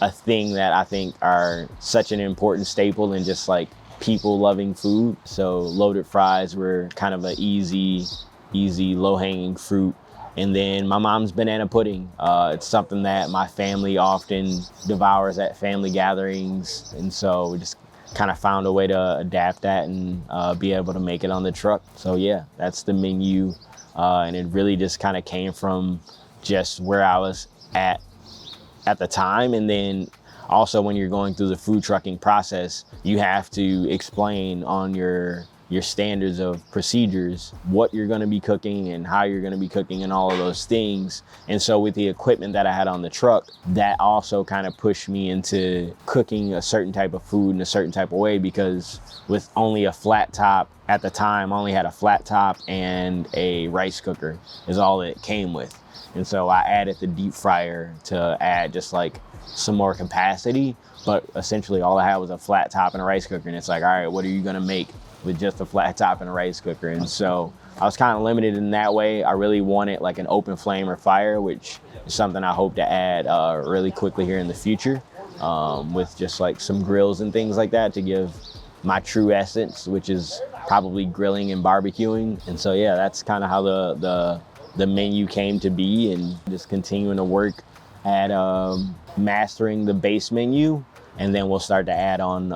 a thing that I think are such an important staple in just like people loving food. So loaded fries were kind of an easy low-hanging fruit. And then my mom's banana pudding. It's something that my family often devours at family gatherings. And so we just kind of found a way to adapt that and be able to make it on the truck. So yeah, that's the menu. And it really just kind of came from just where I was at the time. And then also when you're going through the food trucking process, you have to explain on your standards of procedures, what you're going to be cooking and how you're going to be cooking and all of those things. And so with the equipment that I had on the truck, that also kind of pushed me into cooking a certain type of food in a certain type of way, because with only a flat top at the time, I only had a flat top and a rice cooker is all it came with. And so I added the deep fryer to add just like some more capacity, but essentially all I had was a flat top and a rice cooker. And it's like, all right, what are you gonna make with just a flat top and a rice cooker? And so I was kind of limited in that way. I really wanted like an open flame or fire, which is something I hope to add really quickly here in the future, with just like some grills and things like that to give my true essence, which is probably grilling and barbecuing. And so yeah, that's kind of how the menu came to be, and just continuing to work at mastering the base menu, and then we'll start to add on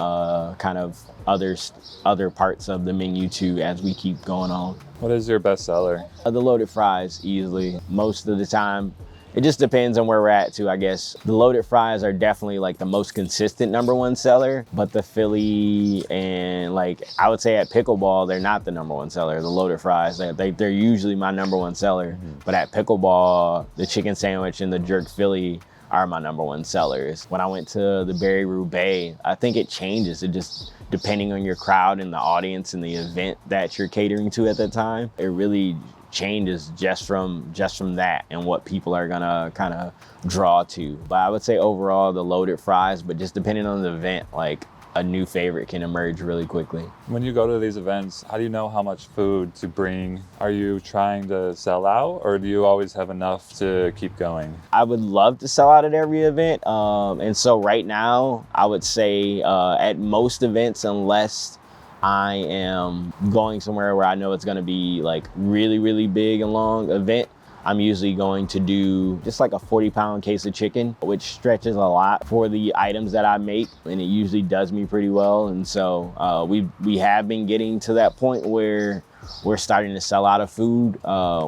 kind of other parts of the menu too as we keep going on. What is your best seller? The loaded fries, easily. Most of the time, it just depends on where we're at too, I guess. The loaded fries are definitely like the most consistent #1 seller, but the Philly and like I would say at Pickleball, they're not the #1 seller. The loaded fries, they're usually my #1 seller. But at Pickleball, the chicken sandwich and the jerk Philly are my #1 sellers. When I went to the Barry Roubaix, I think it changes. It just depending on your crowd and the audience and the event that you're catering to at the time, it really changes just from that and what people are gonna kind of draw to. But I would say overall the loaded fries, but just depending on the event, like a new favorite can emerge really quickly. When you go to these events, how do you know how much food to bring? Are you trying to sell out, or do you always have enough to keep going? I would love to sell out at every event. And so right now, I would say at most events, unless I am going somewhere where I know it's gonna be like really, really big and long event, I'm usually going to do just like a 40-pound case of chicken, which stretches a lot for the items that I make, and it usually does me pretty well. And so we have been getting to that point where we're starting to sell out of food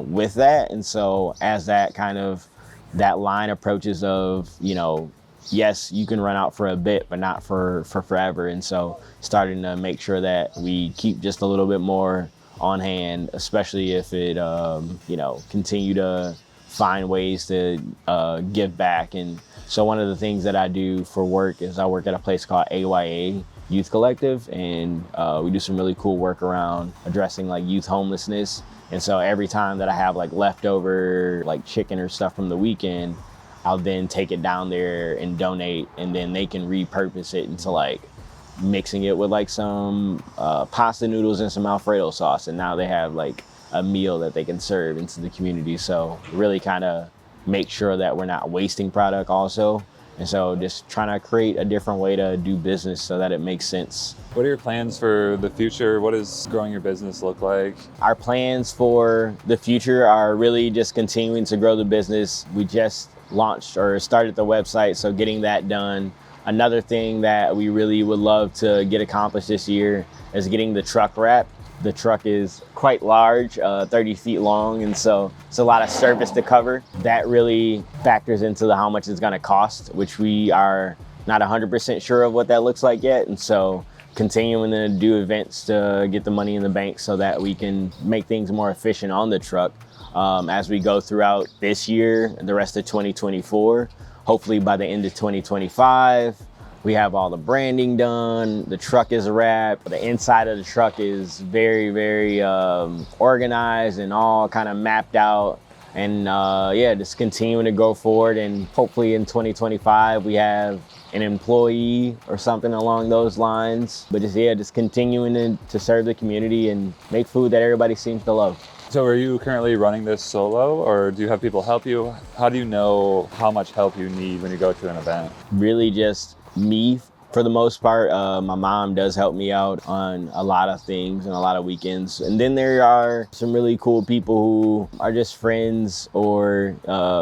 with that. And so as that line approaches of, you know, yes, you can run out for a bit, but not for forever. And so starting to make sure that we keep just a little bit more on hand, especially if it, you know, continue to find ways to give back. And so one of the things that I do for work is I work at a place called AYA Youth Collective, and we do some really cool work around addressing like youth homelessness. And so every time that I have like leftover like chicken or stuff from the weekend, I'll then take it down there and donate, and then they can repurpose it into like mixing it with like some pasta noodles and some Alfredo sauce, and now they have like a meal that they can serve into the community. So really kind of make sure that we're not wasting product also. And so just trying to create a different way to do business so that it makes sense. What are your plans for the future? What does growing your business look like? Our plans for the future are really just continuing to grow the business. We just launched or started the website, so getting that done. Another thing that we really would love to get accomplished this year is getting the truck wrapped. The truck is quite large, 30 feet long, and so it's a lot of surface to cover. That really factors into how much it's gonna cost, which we are not 100% sure of what that looks like yet. And so continuing to do events to get the money in the bank so that we can make things more efficient on the truck as we go throughout this year and the rest of 2024. Hopefully by the end of 2025, we have all the branding done, the truck is wrapped, the inside of the truck is very, very organized and all kind of mapped out. And yeah, just continuing to go forward, and hopefully in 2025 we have an employee or something along those lines. But just continuing to serve the community and make food that everybody seems to love. So are you currently running this solo, or do you have people help you? How do you know how much help you need when you go to an event? Really just me for the most part. My mom does help me out on a lot of things and a lot of weekends. And then there are some really cool people who are just friends, or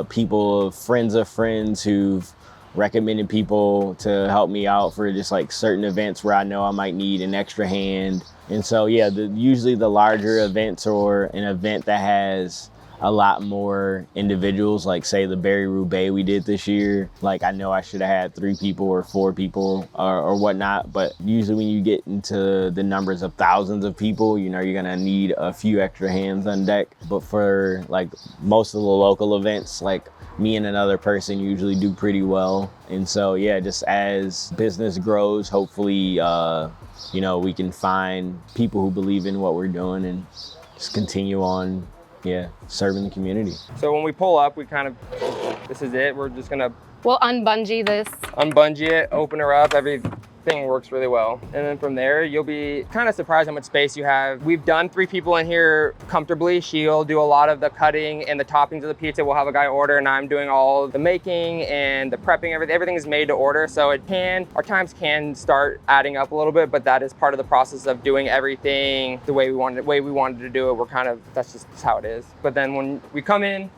people of friends who've recommended people to help me out for just like certain events where I know I might need an extra hand. And so yeah, usually the larger events, or an event that has a lot more individuals, like say the Berry Roubaix we did this year, like I know I should have had 3 people or 4 people or whatnot. But usually when you get into the numbers of thousands of people, you know, you're gonna need a few extra hands on deck. But for like most of the local events, like me and another person usually do pretty well. And so yeah, just as business grows, hopefully you know, we can find people who believe in what we're doing and just continue on, serving the community. So when we pull up, we kind of, this is it. We're just gonna We'll unbungee this. Unbungee it, open her up, everything works really well. And then from there, you'll be kind of surprised how much space you have. We've done 3 people in here comfortably. She'll do a lot of the cutting and the toppings of the pizza. We'll have a guy order, and I'm doing all the making and the prepping. Everything is made to order. So our times can start adding up a little bit, but that is part of the process of doing everything the way we wanted to do it. That's just how it is. But then when we come in,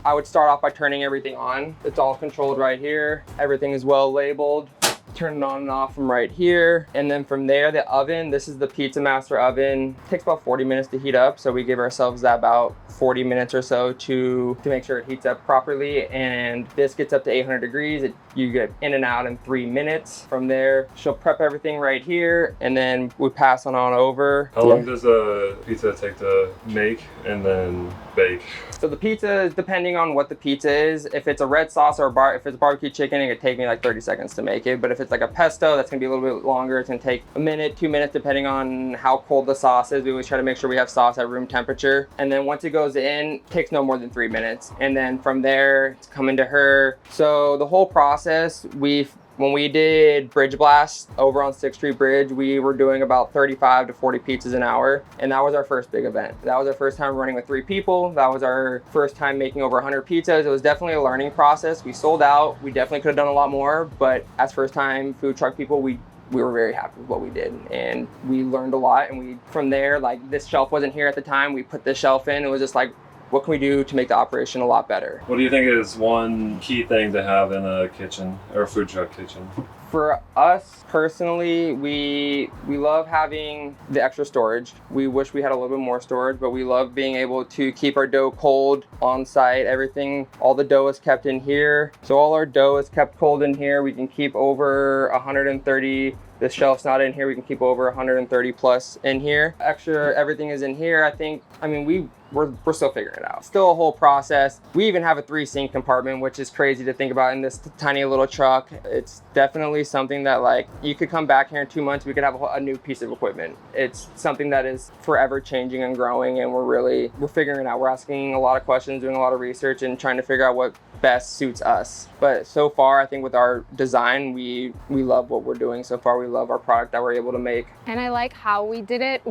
I would start off by turning everything on. It's all controlled right here. Everything is well labeled. Turn it on and off from right here. And then from there, the oven, this is the Pizza Master oven. It takes about 40 minutes to heat up. So we give ourselves that about 40 minutes or so to make sure it heats up properly. And this gets up to 800 degrees. You get in and out in 3 minutes. From there, she'll prep everything right here, and then we pass on over. How long does a pizza take to make and then bake? So the pizza is depending on what the pizza is. If it's a red sauce or if it's barbecue chicken, it could take me like 30 seconds to make it. But if it's like a pesto, that's gonna be a little bit longer. It's gonna take a minute, 2 minutes, depending on how cold the sauce is. We always try to make sure we have sauce at room temperature. And then once it goes in, it takes no more than 3 minutes. And then from there, it's coming to her. So the whole process, we When we did Bridge Blast over on 6th Street Bridge, we were doing about 35 to 40 pizzas an hour. And that was our first big event. That was our first time running with 3 people. That was our first time making over 100 pizzas. It was definitely a learning process. We sold out. We definitely could have done a lot more. But as first time food truck people, we were very happy with what we did, and we learned a lot. And from there, like, this shelf wasn't here at the time. We put this shelf in. It was just like, what can we do to make the operation a lot better? What do you think is one key thing to have in a kitchen or a food truck kitchen? For us personally, we love having the extra storage. We wish we had a little bit more storage, but we love being able to keep our dough cold on site. Everything, all the dough is kept in here. So all our dough is kept cold in here. We can keep over 130. The shelf's not in here. We can keep over 130 plus in here. Extra, everything is in here. We're still figuring it out. Still a whole process. We even have a 3 sink compartment, which is crazy to think about in this tiny little truck. It's definitely something that, like, you could come back here in 2 months, we could have a new piece of equipment. It's something that is forever changing and growing, and we're figuring it out. We're asking a lot of questions, doing a lot of research, and trying to figure out what best suits us. But so far, I think with our design, we love what we're doing so far. We love our product that we're able to make. And I like how we did it.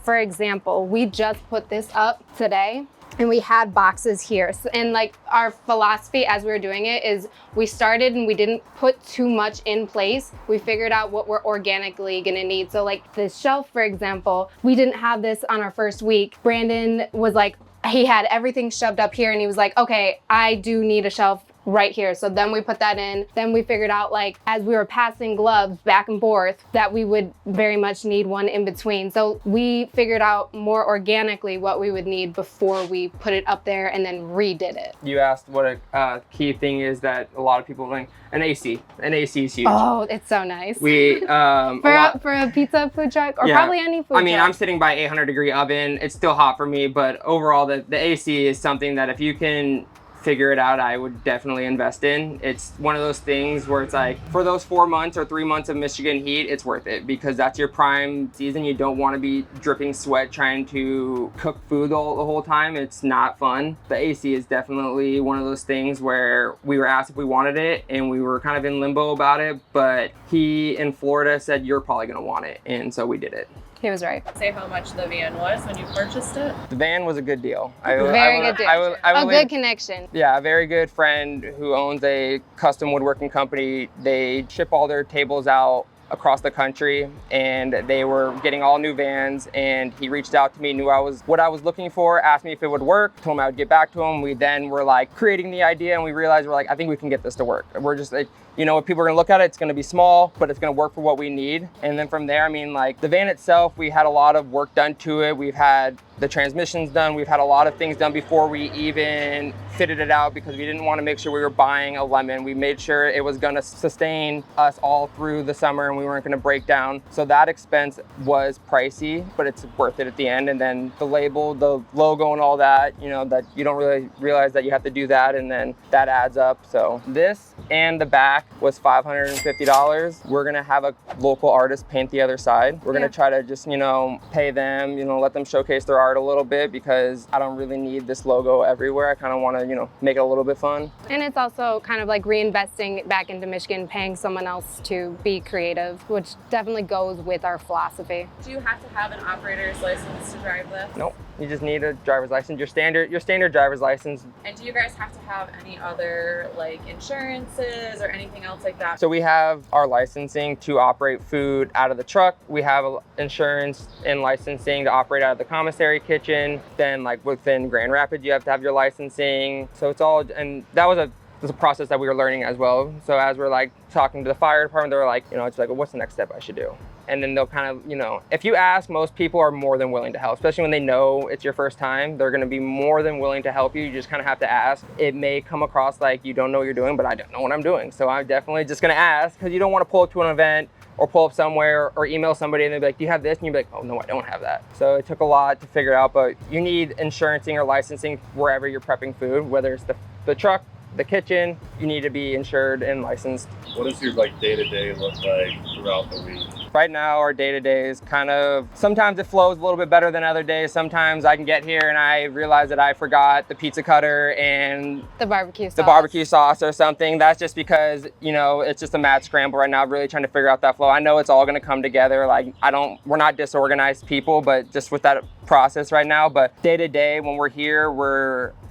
For example, we just put this up today and we had boxes here. And like, our philosophy as we were doing it is we started and we didn't put too much in place. We figured out what we're organically gonna need. So like this shelf, for example, we didn't have this on our first week. Brandon was like, he had everything shoved up here and he was like, okay, I do need a shelf right here. So then we put that in. Then we figured out, like, as we were passing gloves back and forth, that we would very much need one in between. So we figured out more organically what we would need before we put it up there and then redid it. You asked what a key thing is that a lot of people think. An AC. An AC is huge. Oh, it's so nice. We for a pizza food truck, or probably any food truck. I mean, I'm sitting by 800-degree oven. It's still hot for me, but overall, the AC is something that if you can figure it out, I would definitely invest in. It's one of those things where it's like, for those 4 months or 3 months of Michigan heat, it's worth it, because that's your prime season. You don't want to be dripping sweat trying to cook food the whole time. It's not fun. The AC is definitely one of those things where we were asked if we wanted it and we were kind of in limbo about it, but he in Florida said, you're probably gonna want it, and so we did it. He was right. Say how much the van was when you purchased it? The van was a good deal. Very good deal. A good connection. Yeah, a very good friend who owns a custom woodworking company. They ship all their tables out across the country, and they were getting all new vans, and he reached out to me, knew what I was looking for, asked me if it would work, told him I would get back to him. We then were like creating the idea, and we realized we're like, I think we can get this to work. We're just like, you know, if people are gonna look at it, it's gonna be small, but it's gonna work for what we need. And then from there, I mean, like, the van itself, we had a lot of work done to it. We've had the transmissions done. We've had a lot of things done before we even fitted it out, because we didn't want to make sure we were buying a lemon. We made sure it was gonna sustain us all through the summer and we weren't gonna break down. So that expense was pricey, but it's worth it at the end. And then the label, the logo and all that, you know, that you don't really realize that you have to do that, and then that adds up. So this and the back was $550. We're gonna have a local artist paint the other side. We're gonna try to just, you know, pay them, you know, let them showcase their art a little bit, because I don't really need this logo everywhere. I kind of want to, you know, make it a little bit fun. And it's also kind of like reinvesting back into Michigan, paying someone else to be creative, which definitely goes with our philosophy. Do you have to have an operator's license to drive this? Nope. You just need a driver's license, your standard driver's license. And do you guys have to have any other, like, insurances or anything else like that? So we have our licensing to operate food out of the truck. We have insurance and licensing to operate out of the commissary kitchen. Then, like, within Grand Rapids, you have to have your licensing. So it's all, and that was a process that we were learning as well. So as we're like talking to the fire department, they were like, you know, it's like, well, what's the next step I should do? And then they'll kind of, you know, if you ask, most people are more than willing to help, especially when they know it's your first time. They're going to be more than willing to help you. You just kind of have to ask. It may come across like you don't know what you're doing, but I don't know what I'm doing. So I'm definitely just going to ask, because you don't want to pull up to an event or pull up somewhere or email somebody and they'll be like, do you have this? And you'll be like, oh, no, I don't have that. So it took a lot to figure out, but you need insurancing or licensing wherever you're prepping food, whether it's the truck, the kitchen, you need to be insured and licensed. What does your like day-to-day look like throughout the week? Right now, our day-to-day is kind of, sometimes it flows a little bit better than other days. Sometimes I can get here and I realize that I forgot the pizza cutter and the barbecue sauce or something. That's just because, it's just a mad scramble right now, really trying to figure out that flow. I know it's all gonna come together. Like, we're not disorganized people, but just with that process right now. But day to day, when we're here,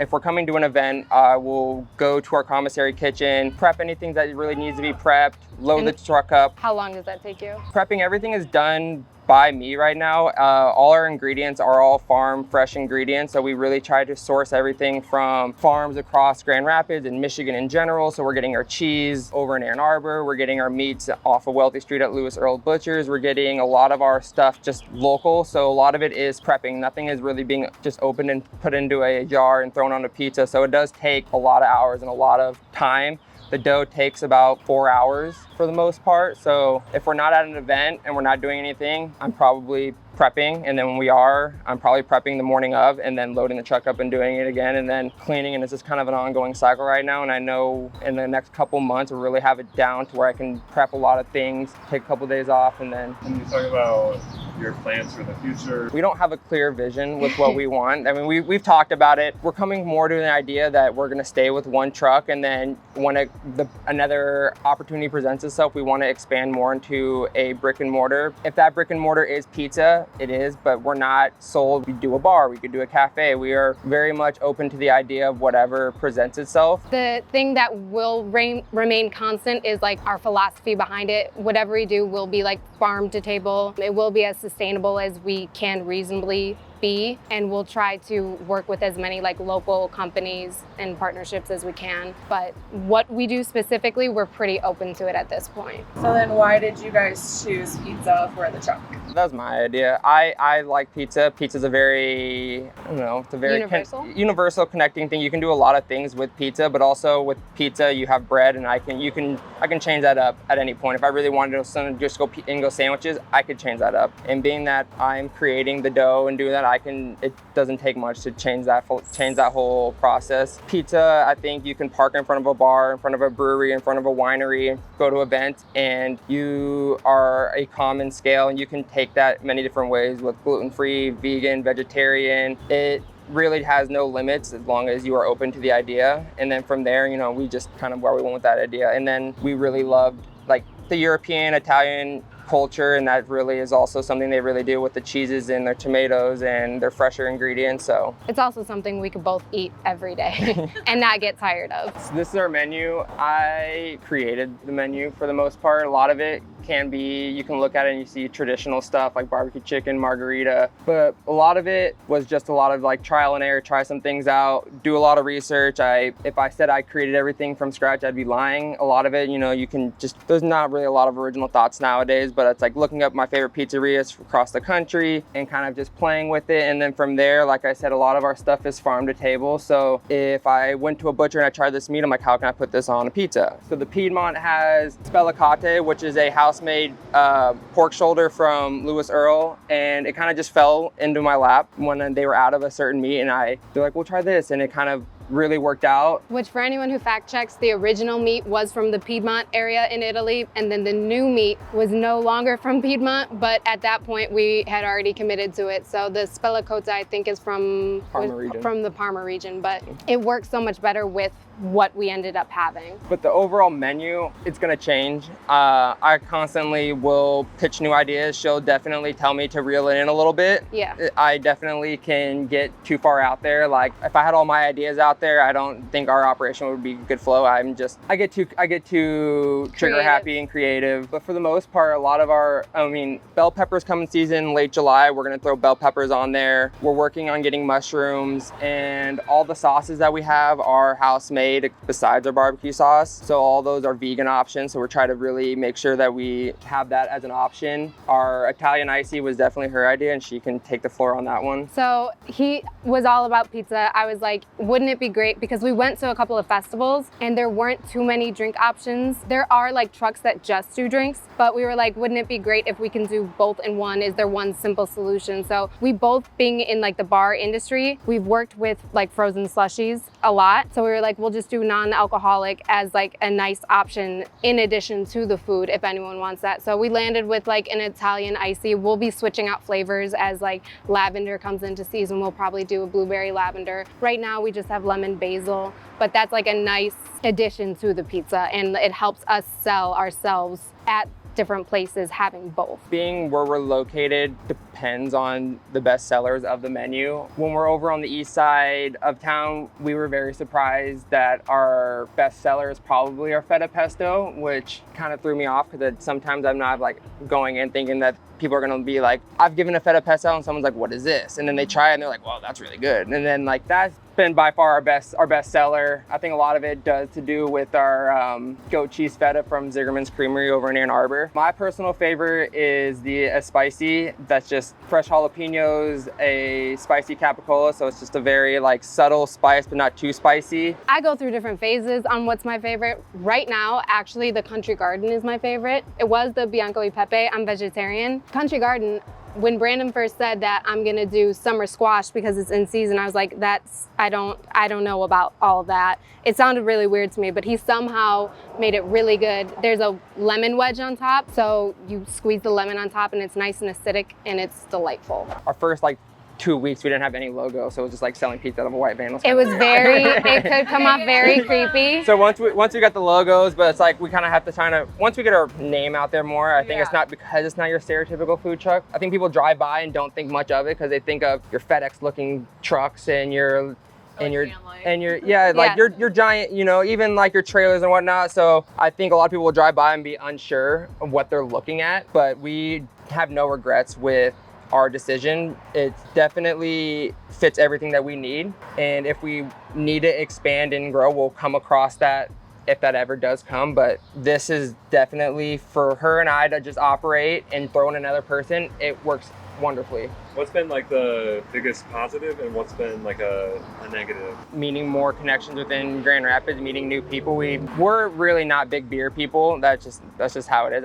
if we're coming to an event, we'll go to our commissary kitchen, prep anything that really needs to be prepped, load the truck up. How long does that take you? Prepping everything is done by me right now. All our ingredients are all farm fresh ingredients. So we really try to source everything from farms across Grand Rapids and Michigan in general. So we're getting our cheese over in Ann Arbor. We're getting our meats off of Wealthy Street at Lewis Earl Butchers. We're getting a lot of our stuff just local. So a lot of it is prepping. Nothing is really being just opened and put into a jar and thrown on a pizza. So it does take a lot of hours and a lot of time. The dough takes about 4 hours for the most part. So if we're not at an event and we're not doing anything, I'm probably prepping. And then when we are, I'm probably prepping the morning of and then loading the truck up and doing it again and then cleaning. And it's just kind of an ongoing cycle right now. And I know in the next couple months, we'll really have it down to where I can prep a lot of things, take a couple days off, and then. Can you talk about your plans for the future? We don't have a clear vision with what we want. I mean, we've talked about it. We're coming more to an idea that we're gonna stay with one truck, and then when another opportunity presents itself, we wanna expand more into a brick and mortar. If that brick and mortar is pizza, it is, but we're not sold. We do a bar, we could do a cafe. We are very much open to the idea of whatever presents itself. The thing that will remain constant is like our philosophy behind it. Whatever we do will be like farm to table. It will be as sustainable as we can reasonably be, and we'll try to work with as many like local companies and partnerships as we can. But what we do specifically, we're pretty open to it at this point. So then why did you guys choose pizza for the truck? That was my idea. I like pizza. Pizza's a very, it's a very universal connecting thing. You can do a lot of things with pizza, but also with pizza, you have bread, and I can change that up at any point. If I really wanted to just go sandwiches, I could change that up. And being that I'm creating the dough and doing that, it doesn't take much to change that whole process. Pizza, I think you can park in front of a bar, in front of a brewery, in front of a winery, go to an event, and you are a common scale, and you can take that many different ways with gluten-free, vegan, vegetarian. It really has no limits as long as you are open to the idea. And then from there, we just kind of where we went with that idea. And then we really loved like the European, Italian culture, and that really is also something they really do with the cheeses and their tomatoes and their fresher ingredients. So it's also something we could both eat every day and not get tired of. So this is our menu. I created the menu for the most part. A lot of it can be, you can look at it and you see traditional stuff like barbecue chicken, margarita, but a lot of it was just a lot of like trial and error, try some things out, do a lot of research. If I said I created everything from scratch, I'd be lying. A lot of it, you can just, there's not really a lot of original thoughts nowadays, but it's like looking up my favorite pizzerias across the country and kind of just playing with it. And then from there, like I said, a lot of our stuff is farm to table. So if I went to a butcher and I tried this meat, I'm like, how can I put this on a pizza? So the Piedmont has spellicate, which is a house-made pork shoulder from Lewis Earl, and it kind of just fell into my lap when they were out of a certain meat, and they're like, we'll try this, and it kind of really worked out. Which, for anyone who fact checks, the original meat was from the Piedmont area in Italy, and then the new meat was no longer from Piedmont, but at that point we had already committed to it. So the spellicate, I think, is from the Parma region, but it works so much better with what we ended up having. But the overall menu, it's gonna change. I constantly will pitch new ideas. She'll definitely tell me to reel it in a little bit. Yeah. I definitely can get too far out there. Like if I had all my ideas out there, I don't think our operation would be good flow. I get too trigger happy and creative. But for the most part, a lot of bell peppers come in season late July. We're gonna throw bell peppers on there. We're working on getting mushrooms, and all the sauces that we have are house made besides our barbecue sauce. So all those are vegan options. So we're trying to really make sure that we have that as an option. Our Italian icy was definitely her idea, and she can take the floor on that one. So he was all about pizza. I was like, wouldn't it be great? Because we went to a couple of festivals and there weren't too many drink options. There are like trucks that just do drinks, but we were like, wouldn't it be great if we can do both in one? Is there one simple solution? So we both, being in like the bar industry, we've worked with like frozen slushies a lot. So we were like, we'll just do non-alcoholic as like a nice option in addition to the food if anyone wants that. So we landed with like an Italian icy. We'll be switching out flavors as like lavender comes into season. We'll probably do a blueberry lavender. Right now we just have lemon basil, but that's like a nice addition to the pizza, and it helps us sell ourselves at different places having both. Being where we're located depends on the best sellers of the menu. When we're over on the east side of town, we were very surprised that our best seller is probably our feta pesto, which kind of threw me off because sometimes I'm not like going in thinking that people are gonna be like, I've given a feta pesto and someone's like, what is this? And then they try it and they're like, well, that's really good. And then like that's been by far our best seller. I think a lot of it does to do with our goat cheese feta from Zigerman's Creamery over in Ann Arbor. My personal favorite is the spicy. That's just fresh jalapenos, a spicy capicola. So it's just a very like subtle spice, but not too spicy. I go through different phases on what's my favorite. Right now, actually, the Country Garden is my favorite. It was the Bianco y Pepe. I'm vegetarian. Country Garden, when Brandon first said that I'm gonna do summer squash because it's in season, I was like, I don't know about all of that. It sounded really weird to me, but he somehow made it really good. There's a lemon wedge on top, so you squeeze the lemon on top and it's nice and acidic and it's delightful. Our first like 2 weeks we didn't have any logo, so it was just like selling pizza out of a white van. It was very, it could come off very creepy. So once we got the logos, but it's like we kind of have to once we get our name out there more, I think it's not because it's not your stereotypical food truck. I think people drive by and don't think much of it because they think of your FedEx looking trucks and your your giant, you know, even like your trailers and whatnot. So I think a lot of people will drive by and be unsure of what they're looking at, but we have no regrets with our decision. It definitely fits everything that we need. And if we need to expand and grow, we'll come across that if that ever does come. But this is definitely for her and I to just operate and throw in another person. It works wonderfully. What's been like the biggest positive and what's been like a negative? Meeting more connections within Grand Rapids, meeting new people. We're really not big beer people. That's just how it is.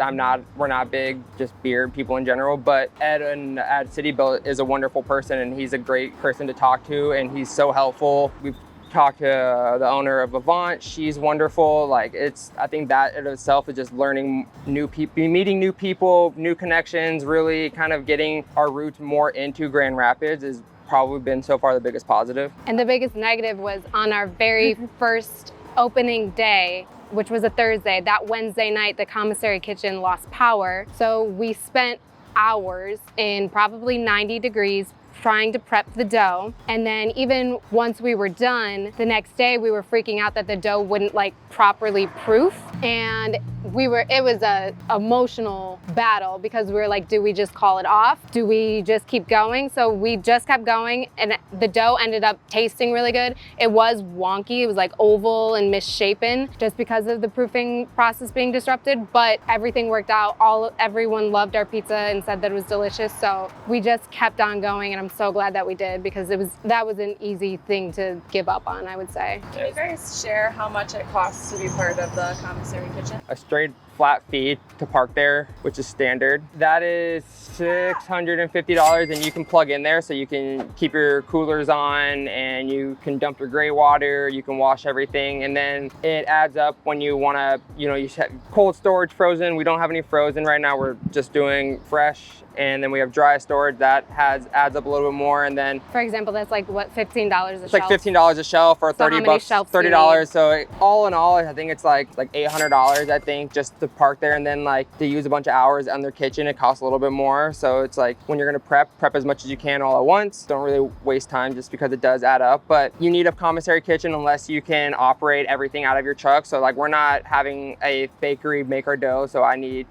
We're not big just beer people in general, but Ed at City Built is a wonderful person and he's a great person to talk to and he's so helpful. We've talked to the owner of Avant. She's wonderful. Like I think that in itself is just learning new people, meeting new people, new connections, really kind of getting our roots more into Grand Rapids has probably been so far the biggest positive. And the biggest negative was on our very first opening day, which was a Thursday. That Wednesday night, the commissary kitchen lost power. So we spent hours in probably 90 degrees trying to prep the dough. And then even once we were done, the next day we were freaking out that the dough wouldn't like properly proof. And it was a emotional battle because we were like, do we just call it off? Do we just keep going? So we just kept going and the dough ended up tasting really good. It was wonky, it was like oval and misshapen just because of the proofing process being disrupted, but everything worked out. Everyone loved our pizza and said that it was delicious. So we just kept on going and I'm so glad that we did because that was an easy thing to give up on, I would say. Can you guys share how much it costs to be part of the commissary kitchen? A straight flat fee to park there, which is standard. That is $650 and you can plug in there so you can keep your coolers on and you can dump your gray water, you can wash everything, and then it adds up when you want to, you have cold storage, frozen. We don't have any frozen right now. We're just doing fresh, and then we have dry storage that adds up a little bit more. And then, for example, that's like what, $15 a shelf? It's like $15 a shelf or 30 bucks, $30. So all in all, I think it's like $800, I think, just to park there. And then like to use a bunch of hours on their kitchen, it costs a little bit more. So it's like when you're gonna prep as much as you can all at once. Don't really waste time just because it does add up. But you need a commissary kitchen unless you can operate everything out of your truck. So like we're not having a bakery make our dough, so I need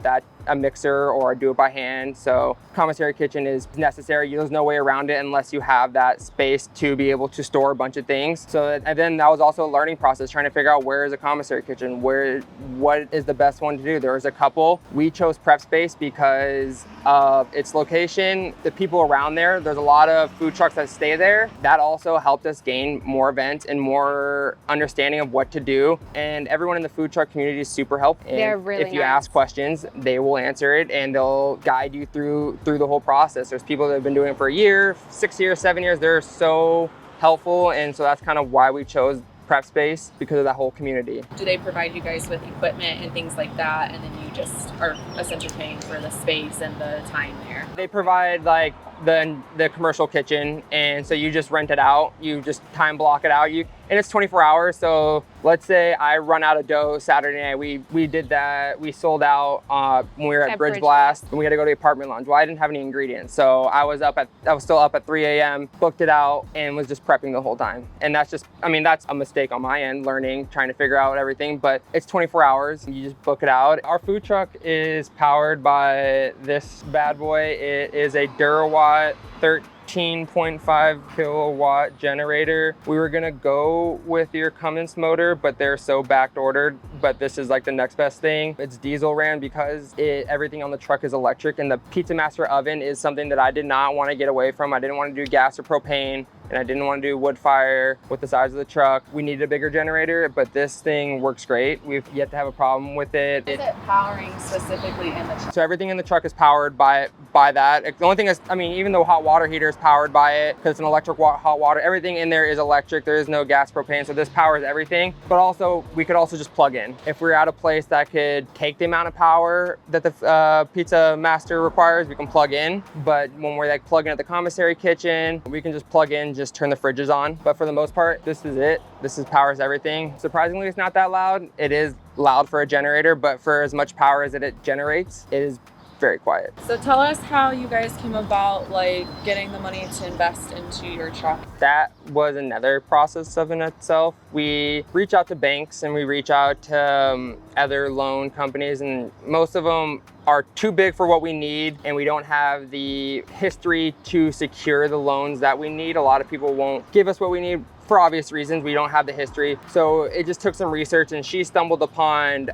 a mixer or do it by hand. So commissary kitchen is necessary. There's no way around it unless you have that space to be able to store a bunch of things. So, and then that was also a learning process, trying to figure out where is a commissary kitchen, what is the best one to do. There was a couple. We chose Prep Space because of its location, the people around there. There's a lot of food trucks that stay there. That also helped us gain more events and more understanding of what to do. And everyone in the food truck community is super helpful. They're really if you nice. ask questions, they will answer it and they'll guide you through the whole process. There's people that have been doing it for a year, 6 years, 7 years. They're so helpful, and so that's kind of why we chose prep space because of that whole community. Do they provide you guys with equipment and things like that, and then you just are essentially paying for the space and the time there? They provide like the commercial kitchen, and so you just rent it out. You just time block it out. And it's 24 hours. So let's say I run out of dough Saturday night. We did that. We sold out when we were at Bridge Blast, and we had to go to the apartment lounge. Well, I didn't have any ingredients, so I was still up at 3 a.m. booked it out and was just prepping the whole time. And that's just, I mean, that's a mistake on my end, learning, trying to figure out everything. But it's 24 hours. You just book it out. Our food truck is powered by this bad boy. It is a Durawatt 13.5 kilowatt generator. We were gonna go with your Cummins motor, but they're so back ordered, but this is like the next best thing. It's diesel ran because everything on the truck is electric, and the Pizza Master oven is something that I did not want to get away from. I didn't want to do gas or propane, and I didn't want to do wood fire with the size of the truck. We needed a bigger generator, but this thing works great. We've yet to have a problem with it. Is it powering specifically in the truck? So everything in the truck is powered by that. The only thing is, I mean, even the hot water heater is powered by it because it's an electric hot water. Everything in there is electric. There is no gas propane, so this powers everything. But also, we could also just plug in. If we're at a place that could take the amount of power that the Pizza Master requires, we can plug in. But when we're like plugging at the commissary kitchen, we can just plug in, just turn the fridges on. But for the most part, this is it. This powers everything. Surprisingly, it's not that loud. It is loud for a generator, but for as much power as it generates, it is very quiet. So tell us how you guys came about like getting the money to invest into your truck. That was another process of in itself. We reach out to banks and we reach out to other loan companies, and most of them are too big for what we need, and we don't have the history to secure the loans that we need. A lot of people won't give us what we need for obvious reasons. We don't have the history. So it just took some research, and she stumbled upon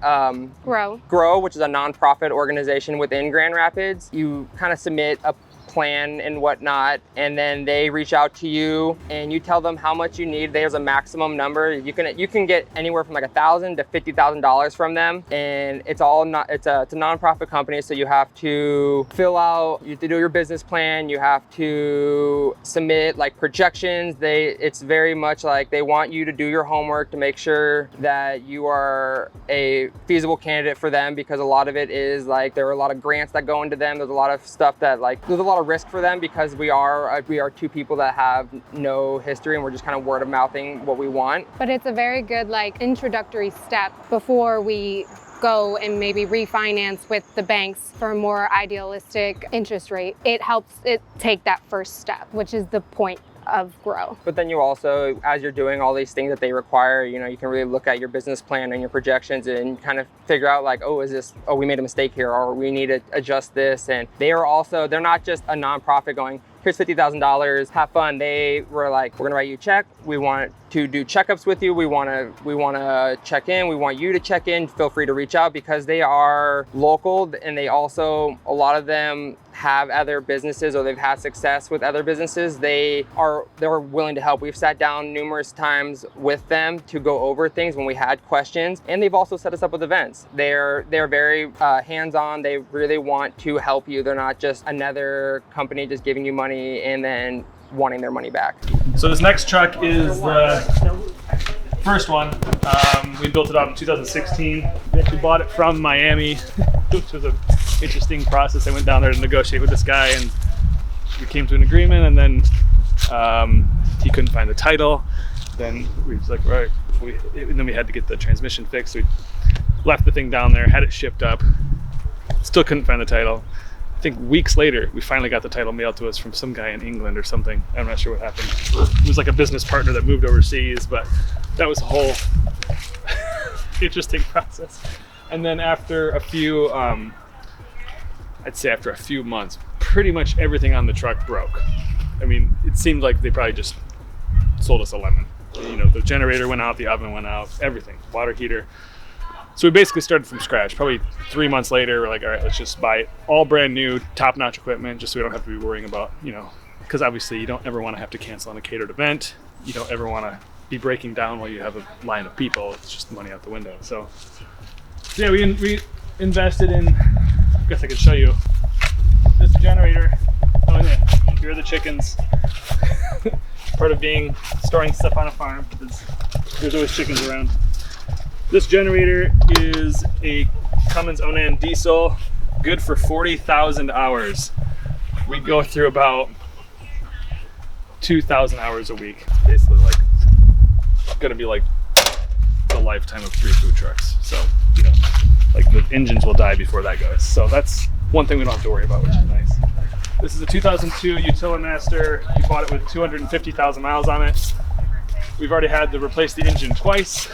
Grow, which is a nonprofit organization within Grand Rapids. You kind of submit a plan and whatnot, and then they reach out to you and you tell them how much you need. There's a maximum number. You can get anywhere from like $1,000 to $50,000 from them, and it's a nonprofit company, so you have to fill out, you have to do your business plan, you have to submit like projections. It's very much like they want you to do your homework to make sure that you are a feasible candidate for them, because a lot of it is like there are a lot of grants that go into them. There's a lot of stuff that there's a lot of risk for them, because we are two people that have no history and we're just kind of word of mouthing what we want. But it's a very good like introductory step before we go and maybe refinance with the banks for a more idealistic interest rate. It helps it take that first step, which is the point of Grow. But then you also, as you're doing all these things that they require, you can really look at your business plan and your projections and kind of figure out like, we made a mistake here, or we need to adjust this. And they're not just a nonprofit going, here's $50,000, have fun. They were like, we're gonna write you a check. We want to do checkups with you. We wanna check in. We want you to check in. Feel free to reach out, because they are local, and they also, a lot of them have other businesses, or they've had success with other businesses. They're willing to help. We've sat down numerous times with them to go over things when we had questions, and they've also set us up with events. They're very hands-on. They really want to help you. They're not just another company just giving you money and then wanting their money back. So this next truck is the first one. We built it out in 2016. We actually bought it from Miami, which was an interesting process. I went down there to negotiate with this guy, and we came to an agreement, and then he couldn't find the title. Then we was like, right, and then we had to get the transmission fixed. We left the thing down there, had it shipped up, still couldn't find the title. I think weeks later, we finally got the title mailed to us from some guy in England or something. I'm not sure what happened. It was like a business partner that moved overseas, but that was a whole interesting process. And then after a few, I'd say after a few months, pretty much everything on the truck broke. I mean, it seemed like they probably just sold us a lemon. The generator went out, the oven went out, everything, water heater. So we basically started from scratch. Probably 3 months later, we're like, all right, let's just buy it all brand new, top-notch equipment, just so we don't have to be worrying about, because obviously you don't ever want to have to cancel on a catered event. You don't ever want to be breaking down while you have a line of people. It's just money out the window. So yeah, we invested in, I guess I could show you this generator. Oh yeah, here are the chickens. Part of storing stuff on a farm is There's always chickens around. This generator is a Cummins Onan diesel, good for 40,000 hours. We go through about 2,000 hours a week. Basically, like, gonna be like the lifetime of 3 food trucks. So, you know, like the engines will die before that goes. So that's one thing we don't have to worry about, which is nice. This is a 2002 Utilimaster. We bought it with 250,000 miles on it. We've already had to replace the engine twice.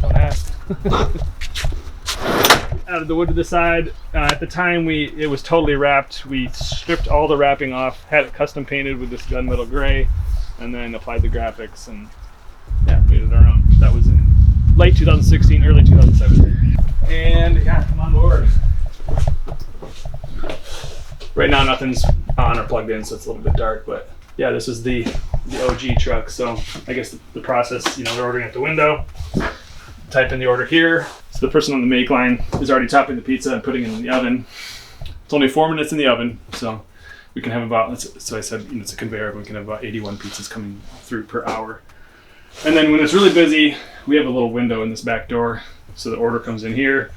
Don't ask. Added the wood to the side. At the time, it was totally wrapped. We stripped all the wrapping off, had it custom painted with this gunmetal gray, and then applied the graphics and yeah, made it our own. That was in late 2016, early 2017. And yeah, come on board. Right now, nothing's on or plugged in, so it's a little bit dark, but yeah, this is the OG truck. So I guess the process, you know, they're ordering at the window, type in the order here. So the person on the make line is already topping the pizza and putting it in the oven. It's only 4 minutes in the oven, so we can have about, so I said, you know, it's a conveyor, but we can have about 81 pizzas coming through per hour. And then when it's really busy, we have a little window in this back door. So the order comes in here,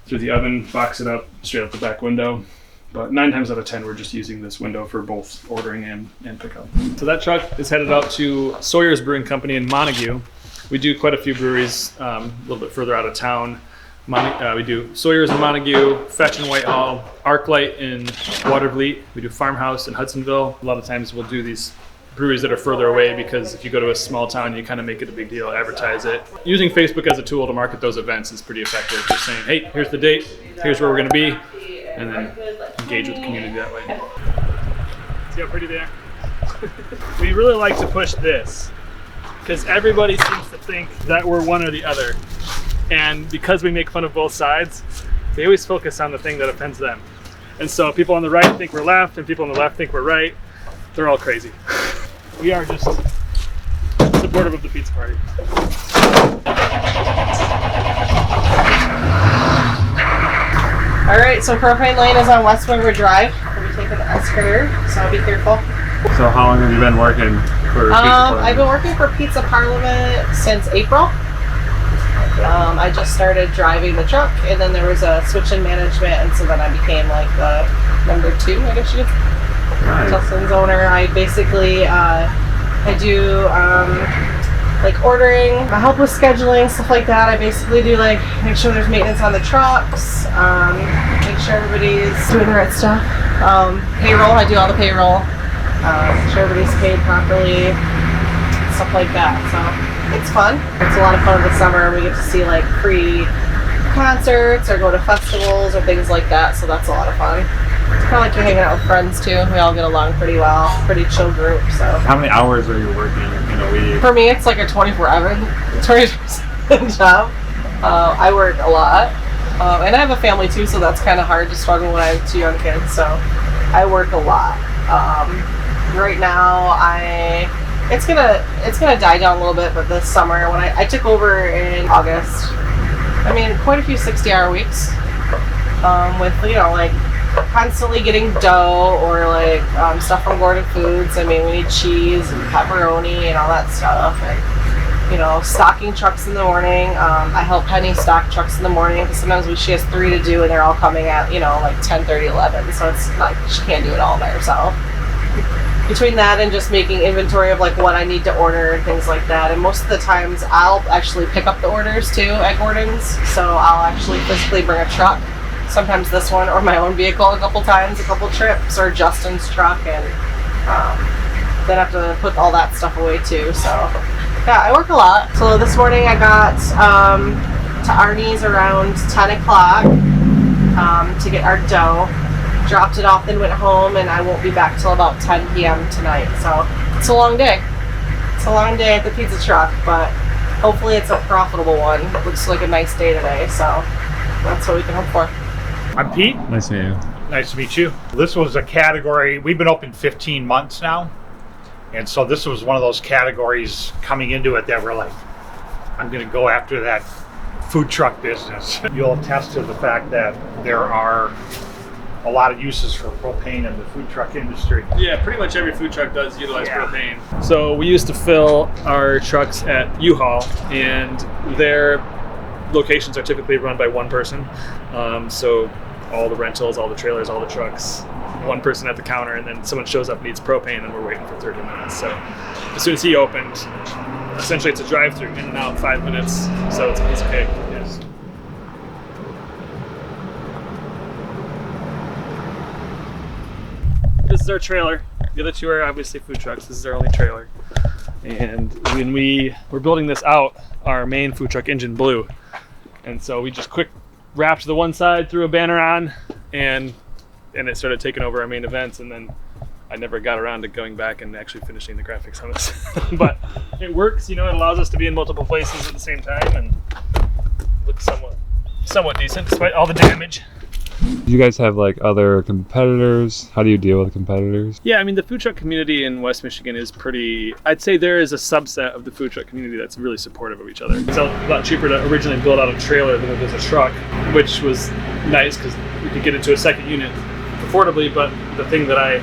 through the oven, box it up, straight out the back window. But 9 times out of 10, we're just using this window for both ordering and pickup. So that truck is headed out to Sawyer's Brewing Company in Montague. We do quite a few breweries a little bit further out of town. We do Sawyer's in Montague, Fetch in Whitehall, Arclight in Watervliet. We do Farmhouse in Hudsonville. A lot of times we'll do these breweries that are further away because if you go to a small town, you kind of make it a big deal, advertise it. Using Facebook as a tool to market those events is pretty effective. Just saying, hey, here's the date, here's where we're going to be, and then engage with the community that way. See how pretty they are? We really like to push this because everybody seems to think that we're one or the other. And because we make fun of both sides, they always focus on the thing that offends them. And so people on the right think we're left and people on the left think we're right. They're all crazy. We are just supportive of the pizza party. All right, so Propane Lane is on West River Drive. We'll be taking the escalator, so be careful. So how long have you been working for Pizza Parliament? I've been working for Pizza Parliament since April. I just started driving the truck, and then there was a switch in management, and so then I became like the number 2, I guess you could say. Justin's owner. I basically I do like ordering, I help with scheduling, stuff like that. I basically do like make sure there's maintenance on the trucks, make sure everybody's doing the right stuff. Payroll, I do all the payroll, make sure everybody's paid properly, stuff like that. So it's fun. It's a lot of fun in the summer. We get to see like free concerts or go to festivals or things like that. So that's a lot of fun. It's kind of like you're hanging out with friends too. We all get along pretty well. Pretty chill group. So. How many hours are you working in a week? For me, it's like a 24/7 job. I work a lot, and I have a family too, so that's kind of hard to struggle when I have 2 young kids. So I work a lot. Right now, it's gonna die down a little bit, but this summer when I took over in August, I mean quite a few 60-hour weeks with like constantly getting dough or like stuff from Gordon Foods. I mean, we need cheese and pepperoni and all that stuff, and stocking trucks in the morning. I help Penny stock trucks in the morning because sometimes she has 3 to do and they're all coming at like 10:30, 11, so it's like she can't do it all by herself. Between that and just making inventory of like what I need to order and things like that, and most of the times I'll actually pick up the orders too at Gordon's, so I'll actually physically bring a truck, sometimes this one or my own vehicle a couple times, a couple trips, or Justin's truck, and then I have to put all that stuff away too. So yeah, I work a lot. So this morning I got to Arnie's around 10 o'clock to get our dough. Dropped it off, then went home, and I won't be back till about 10 p.m. tonight. So it's a long day. It's a long day at the pizza truck, but hopefully it's a profitable one. It looks like a nice day today, so that's what we can hope for. I'm Pete. Nice to meet you. Nice to meet you. This was a category, we've been open 15 months now, and so this was one of those categories coming into it that we're like, I'm going to go after that food truck business. You'll attest to the fact that there are a lot of uses for propane in the food truck industry. Yeah, pretty much every food truck does utilize propane. So we used to fill our trucks at U-Haul, and their locations are typically run by one person. So all the rentals, all the trailers, all the trucks, one person at the counter, and then someone shows up, needs propane, and we're waiting for 30 minutes. So as soon as he opened, essentially it's a drive-through, in and out, 5 minutes. So it's a piece of cake. Yes. This is our trailer. The other two are obviously food trucks. This is our only trailer. And when we were building this out, our main food truck engine blew. And so we just quick wrapped the one side, threw a banner on, and it started taking over our main events. And then I never got around to going back and actually finishing the graphics on this. But it works, you know, it allows us to be in multiple places at the same time and looks somewhat decent despite all the damage. Do you guys have like other competitors? How do you deal with competitors? Yeah, I mean, the food truck community in West Michigan is pretty, I'd say there is a subset of the food truck community that's really supportive of each other. It's a lot cheaper to originally build out a trailer than it is a truck, which was nice because we could get into a second unit affordably, but the thing that I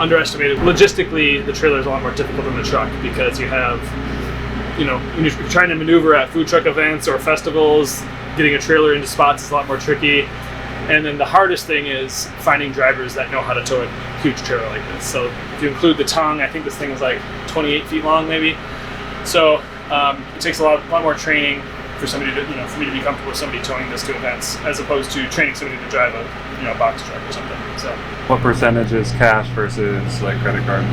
underestimated, logistically, the trailer is a lot more difficult than the truck because you have, you know, when you're trying to maneuver at food truck events or festivals, getting a trailer into spots is a lot more tricky. And then the hardest thing is finding drivers that know how to tow a huge trailer like this. So if you include the tongue, I think this thing is like 28 feet long maybe. So it takes a lot more training for somebody to, you know, for me to be comfortable with somebody towing this to events, as opposed to training somebody to drive a, you know, box truck or something. So what percentage is cash versus like credit card?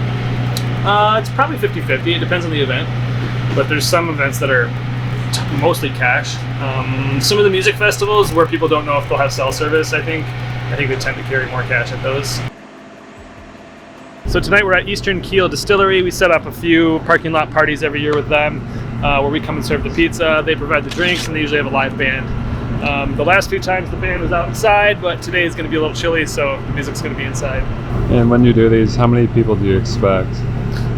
It's probably 50-50. It depends on the event, but there's some events that are mostly cash. Some of the music festivals where people don't know if they'll have cell service, I think they tend to carry more cash at those. So tonight we're at Eastern Keel Distillery. We set up a few parking lot parties every year with them, where we come and serve the pizza. They provide the drinks, and they usually have a live band. The last few times the band was outside, but today is going to be a little chilly, so the music's going to be inside. And when you do these, how many people do you expect?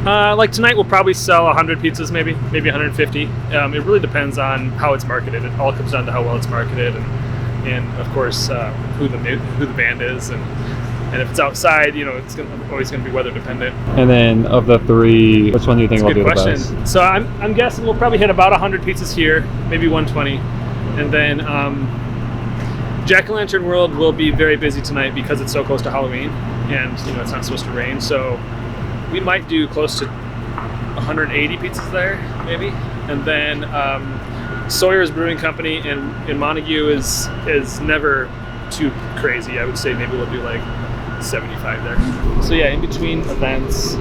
Like tonight we'll probably sell 100 pizzas, maybe 150. It really depends on how it's marketed. It all comes down to how well it's marketed, and of course who the band is, and if it's outside, you know, it's always going to be weather dependent. And then of the three, which one do you think will do the best? So I'm guessing we'll probably hit about 100 pizzas here, maybe 120, and then Jack-o'-lantern World will be very busy tonight because it's so close to Halloween, and you know it's not supposed to rain, so we might do close to 180 pizzas there, maybe. And then Sawyer's Brewing Company in Montague is never too crazy. I would say maybe we'll do like 75 there. So yeah, in between events,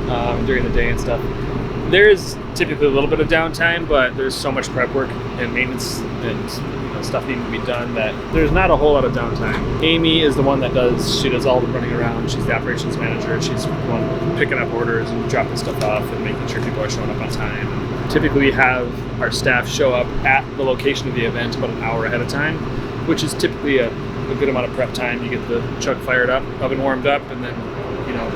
during the day and stuff, there is typically a little bit of downtime, but there's so much prep work and maintenance and stuff needing to be done that there's not a whole lot of downtime. Amy is the one that she does all the running around. She's the operations manager. She's the one picking up orders and dropping stuff off and making sure people are showing up on time. And typically we have our staff show up at the location of the event about an hour ahead of time, which is typically a good amount of prep time. You get the truck fired up, oven warmed up, and then, you know,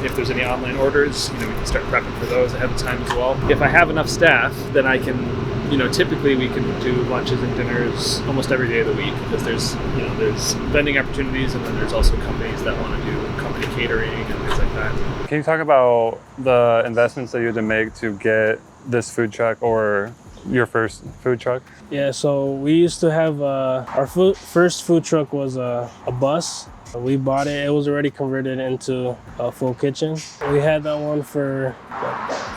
if there's any online orders, you know, we can start prepping for those ahead of time as well. If I have enough staff, then I can, you know, typically we can do lunches and dinners almost every day of the week because there's vending opportunities, and then there's also companies that want to do company catering and things like that. Can you talk about the investments that you had to make to get this food truck or your first food truck? Yeah, so we used to have our first food truck was a bus. We bought it. It was already converted into a full kitchen. We had that one for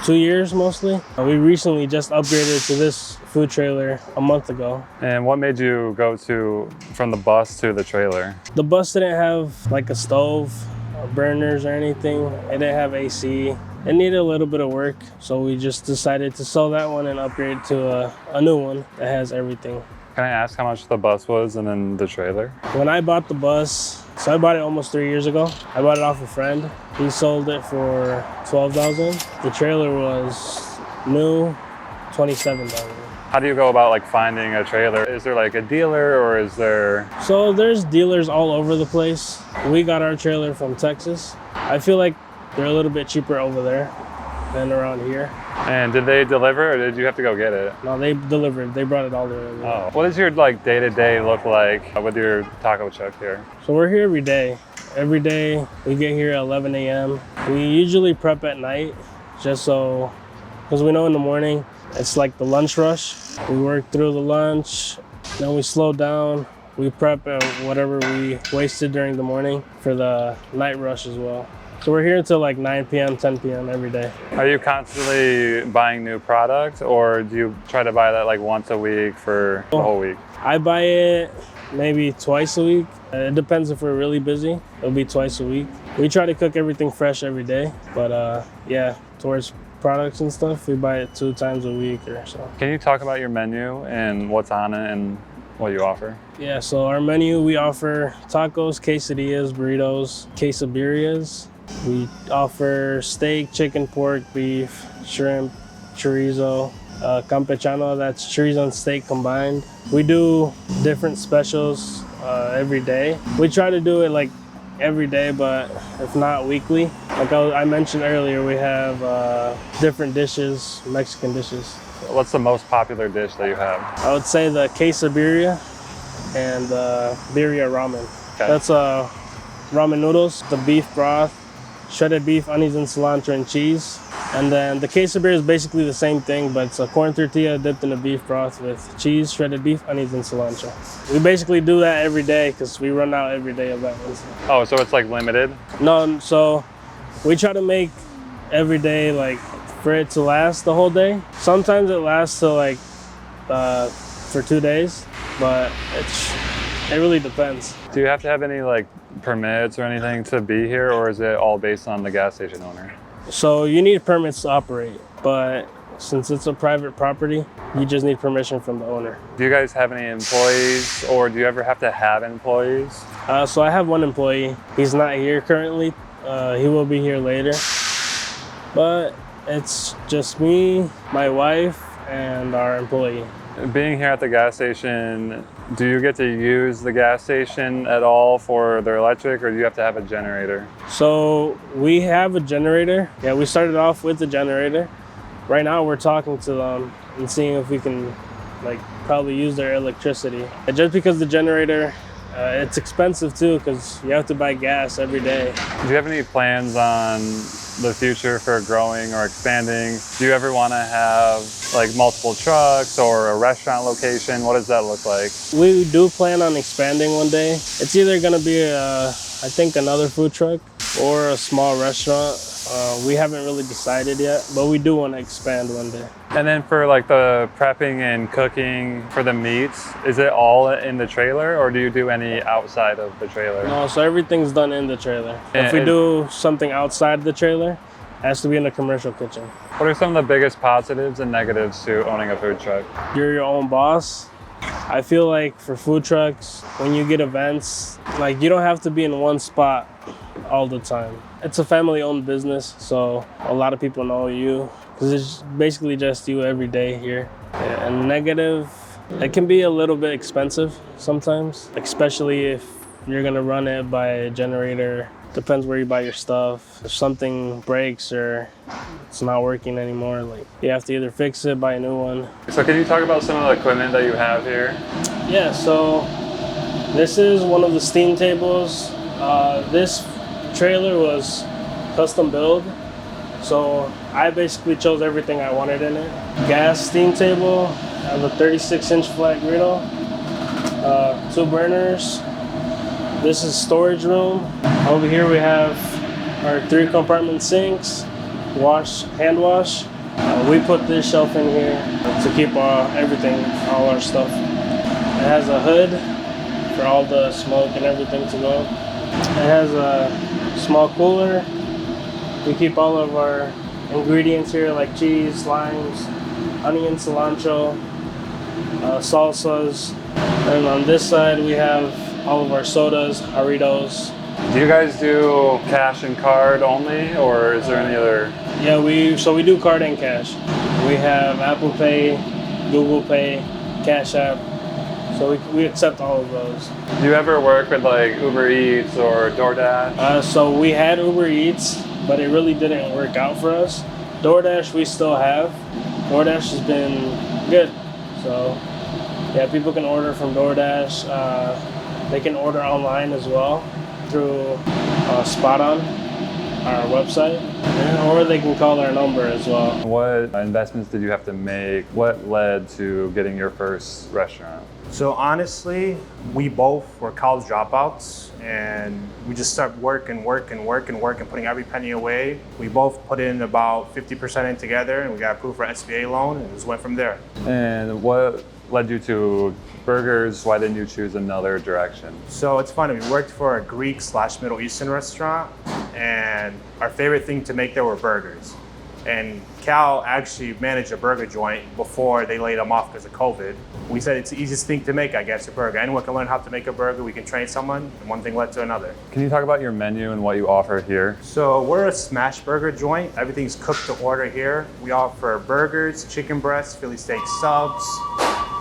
2 years mostly. We recently just upgraded to this food trailer a month ago. And what made you go from the bus to the trailer? The bus didn't have like a stove or burners or anything. It didn't have AC. It needed a little bit of work, so we just decided to sell that one and upgrade to a new one that has everything. Can I ask how much the bus was and then the trailer? When I bought the bus, so I bought it almost 3 years ago. I bought it off a friend. He sold it for $12,000. The trailer was new, $27,000. How do you go about like finding a trailer? Is there like a dealer or is there? So there's dealers all over the place. We got our trailer from Texas. I feel like they're a little bit cheaper over there. than around here. And did they deliver or did you have to go get it? No, they delivered. They brought it all the way over. Oh. What does your like day-to-day look like with your taco truck here? So we're here every day. Every day we get here at 11 a.m. We usually prep at night just so, because we know in the morning it's like the lunch rush. We work through the lunch, then we slow down. We prep whatever we wasted during the morning for the night rush as well. So we're here until like 9 p.m., 10 p.m. every day. Are you constantly buying new product or do you try to buy that like once a week for the whole week? I buy it maybe twice a week. It depends if we're really busy. It'll be twice a week. We try to cook everything fresh every day, but yeah, towards products and stuff, we buy it 2 times a week or so. Can you talk about your menu and what's on it and what you offer? Yeah, so our menu, we offer tacos, quesadillas, burritos, quesabirrias. We offer steak, chicken, pork, beef, shrimp, chorizo, campechano, that's chorizo and steak combined. We do different specials every day. We try to do it like every day, but if not weekly. Like I mentioned earlier, we have different dishes, Mexican dishes. What's the most popular dish that you have? I would say the quesabirria and birria ramen. Okay. That's ramen noodles, the beef broth, shredded beef, onions and cilantro and cheese. And then the quesabirria is basically the same thing, but it's a corn tortilla dipped in a beef broth with cheese, shredded beef, onions and cilantro. We basically do that every day because we run out every day of that one. Oh, so it's like limited? No, so we try to make every day like for it to last the whole day. Sometimes it lasts till like for 2 days, but it really depends. Do you have to have any like permits or anything to be here, or is it all based on the gas station owner? So you need permits to operate, but since it's a private property, you just need permission from the owner. Do you guys have any employees, or do you ever have to have employees? So I have one employee. He's not here currently. He will be here later. But it's just me, my wife, and our employee. Being here at the gas station, do you get to use the gas station at all for their electric, or do you have to have a generator? So we have a generator. Yeah, we started off with the generator. Right now we're talking to them and seeing if we can like probably use their electricity. And just because the generator, it's expensive too because you have to buy gas every day. Do you have any plans on the future for growing or expanding? Do you ever want to have like multiple trucks or a restaurant location? What does that look like? We do plan on expanding one day. It's either going to be, I think, another food truck or a small restaurant. We haven't really decided yet, but we do want to expand one day. And then for like the prepping and cooking for the meats, is it all in the trailer or do you do any outside of the trailer? No, so everything's done in the trailer. If we do something outside the trailer, it has to be in a commercial kitchen. What are some of the biggest positives and negatives to owning a food truck? You're your own boss. I feel like for food trucks, when you get events, like you don't have to be in one spot all the time. It's a family-owned business, so a lot of people know you because it's basically just you every day here. Yeah, and negative, it can be a little bit expensive sometimes, especially if you're gonna run it by a generator. Depends where you buy your stuff. If something breaks or it's not working anymore, like you have to either fix it, buy a new one. So can you talk about some of the equipment that you have here? Yeah, so this is one of the steam tables. This trailer was custom built, so I basically chose everything I wanted in it. Gas steam table, I have a 36-inch flat griddle, 2 burners. This is storage room. Over here we have our 3 compartment sinks, hand wash. We put this shelf in here to keep everything, all our stuff. It has a hood for all the smoke and everything to go. It has a small cooler. We keep all of our ingredients here like cheese, limes, onion, cilantro, salsas. And on this side we have all of our sodas, Jarritos. Do you guys do cash and card only, or is there any other? Yeah, we do card and cash. We have Apple Pay, Google Pay, Cash App. So we accept all of those. Do you ever work with like Uber Eats or DoorDash? So we had Uber Eats, but it really didn't work out for us. DoorDash we still have. DoorDash has been good. So yeah, people can order from DoorDash. They can order online as well through Spot On, our website, or they can call our number as well. What investments did you have to make? What led to getting your first restaurant? So honestly, we both were college dropouts, and we just started working, putting every penny away. We both put in about 50% in together, and we got approved for an SBA loan, and just went from there. And what led you to burgers? Why didn't you choose another direction? So it's funny, we worked for a Greek/Middle Eastern restaurant, and our favorite thing to make there were burgers. And Cal actually managed a burger joint before they laid him off because of COVID. We said it's the easiest thing to make, I guess, a burger. Anyone can learn how to make a burger. We can train someone, and one thing led to another. Can you talk about your menu and what you offer here? So we're a smash burger joint. Everything's cooked to order here. We offer burgers, chicken breasts, Philly steak subs,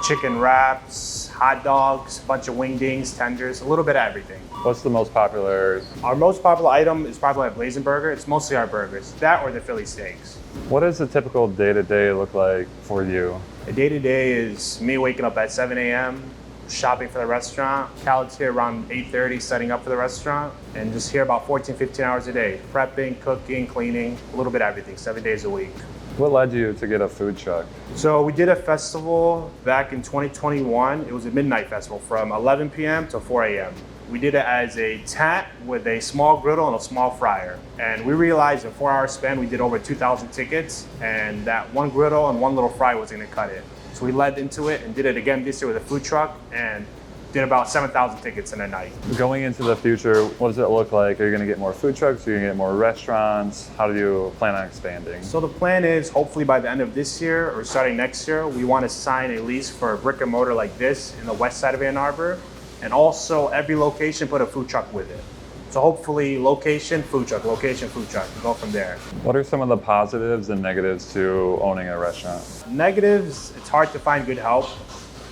chicken wraps, hot dogs, a bunch of wingdings, tenders, a little bit of everything. What's the most popular? Our most popular item is probably a blazing burger. It's mostly our burgers, that or the Philly steaks. What does a typical day-to-day look like for you? A day-to-day is me waking up at 7 a.m., shopping for the restaurant. Cal's here around 8:30, setting up for the restaurant, and just here about 14, 15 hours a day. Prepping, cooking, cleaning, a little bit of everything, 7 days a week. What led you to get a food truck? So we did a festival back in 2021. It was a midnight festival from 11 p.m. to 4 a.m. We did it as a tent with a small griddle and a small fryer. And we realized in a 4-hour span, we did over 2,000 tickets, and that one griddle and one little fry was gonna cut it. So we led into it and did it again this year with a food truck, and did about 7,000 tickets in a night. Going into the future, what does it look like? Are you gonna get more food trucks? Are you gonna get more restaurants? How do you plan on expanding? So the plan is hopefully by the end of this year or starting next year, we want to sign a lease for a brick and mortar like this in the west side of Ann Arbor. And also every location put a food truck with it. So hopefully location, food truck, location, food truck, and go from there. What are some of the positives and negatives to owning a restaurant? Negatives, it's hard to find good help.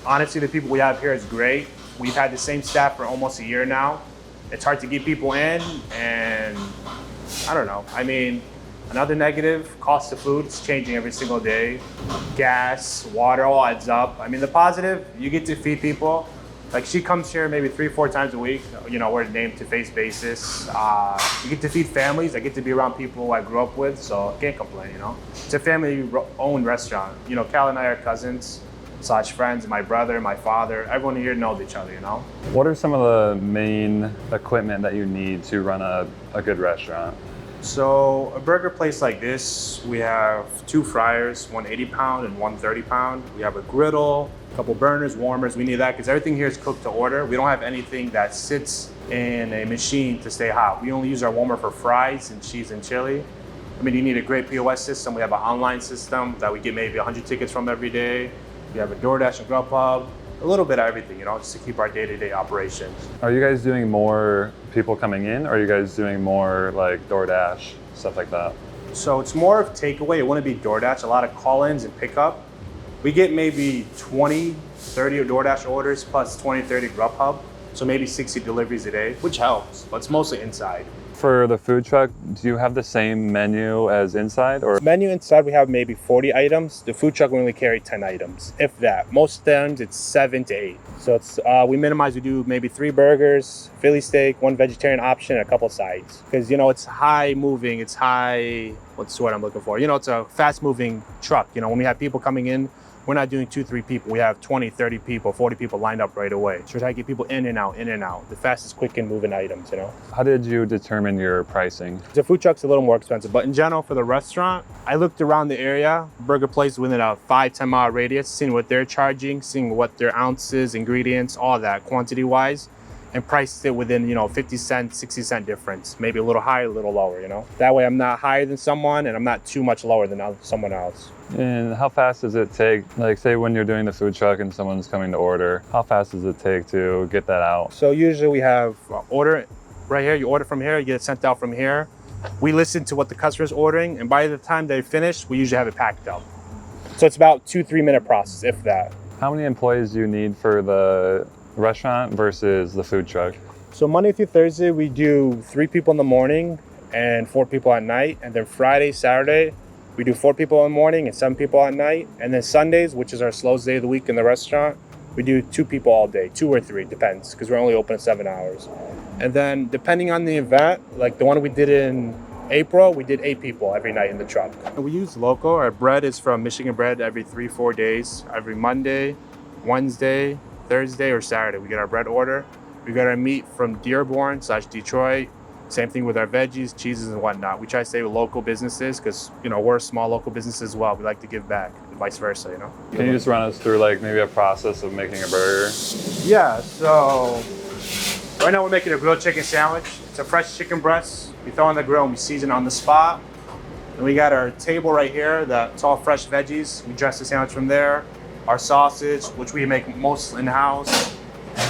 Honestly, the people we have here is great. We've had the same staff for almost a year now. It's hard to get people in, and I don't know. I mean, another negative, cost of food is changing every single day. Gas, water, all adds up. I mean, the positive, you get to feed people. Like she comes here maybe 3-4 times a week. You know, we're a name-to-face basis. You get to feed families. I get to be around people I grew up with, so I can't complain, you know. It's a family-owned restaurant. You know, Cal and I are cousins / friends, my brother, my father. Everyone here knows each other, you know. What are some of the main equipment that you need to run a good restaurant? So a burger place like this, we have 2 fryers, one 80-pound and one 30-pound. We have a griddle, a couple burners, warmers. We need that because everything here is cooked to order. We don't have anything that sits in a machine to stay hot. We only use our warmer for fries and cheese and chili. I mean, you need a great POS system. We have an online system that we get maybe 100 tickets from every day. We have a DoorDash and Grubhub, a little bit of everything, you know, just to keep our day-to-day operations. Are you guys doing more people coming in, or are you guys doing more like DoorDash, stuff like that? So it's more of takeaway. It wouldn't be DoorDash, a lot of call-ins and pickup. We get maybe 20, 30 DoorDash orders plus 20, 30 Grubhub. So maybe 60 deliveries a day, which helps, but it's mostly inside. For the food truck, do you have the same menu as inside, or? Menu inside, we have maybe 40 items. The food truck, we only carry 10 items, if that. Most times it's 7 to 8. So it's we minimize, we do maybe 3 burgers, Philly steak, 1 vegetarian option, and a couple sides. Because, you know, it's high moving, it's high, what's the word I'm looking for? You know, it's a fast moving truck. You know, when we have people coming in, we're not doing 2-3 people. We have 20, 30 people, 40 people lined up right away. So try to get people in and out, in and out. The fastest, quick and moving items, you know? How did you determine your pricing? The food truck's a little more expensive, but in general for the restaurant, I looked around the area, burger place within a 5-10 mile radius, seeing what they're charging, seeing what their ounces, ingredients, all that quantity wise, and priced it within, you know, 50 cent, 60 cent difference, maybe a little higher, a little lower, you know? That way I'm not higher than someone and I'm not too much lower than someone else. And how fast does it take, like say when you're doing the food truck and someone's coming to order, how fast does it take to get that out? So usually we have order right here, you order from here, you get it sent out from here. We listen to what the customer's ordering, and by the time they finish, we usually have it packed up. So it's about 2-3 minute process, if that. How many employees do you need for the restaurant versus the food truck? So Monday through Thursday, we do 3 people in the morning and 4 people at night. And then Friday, Saturday, We do 4 people in the morning and 7 people at night. And then Sundays, which is our slowest day of the week in the restaurant, we do 2 people all day, 2 or 3, depends, because we're only open 7 hours. And then depending on the event, like the one we did in April, we did 8 people every night in the truck. We use local. Our bread is from Michigan Bread every 3-4 days. Every Monday, Wednesday, Thursday, or Saturday, we get our bread order. We get our meat from Dearborn/Detroit. Same thing with our veggies, cheeses, and whatnot. We try to stay with local businesses because, you know, we're a small local business as well. We like to give back and vice versa, you know? Can you just run us through like maybe a process of making a burger? Yeah, so right now we're making a grilled chicken sandwich. It's a fresh chicken breast. We throw on the grill and we season on the spot. And we got our table right here that's all fresh veggies. We dress the sandwich from there. Our sausage, which we make most in-house.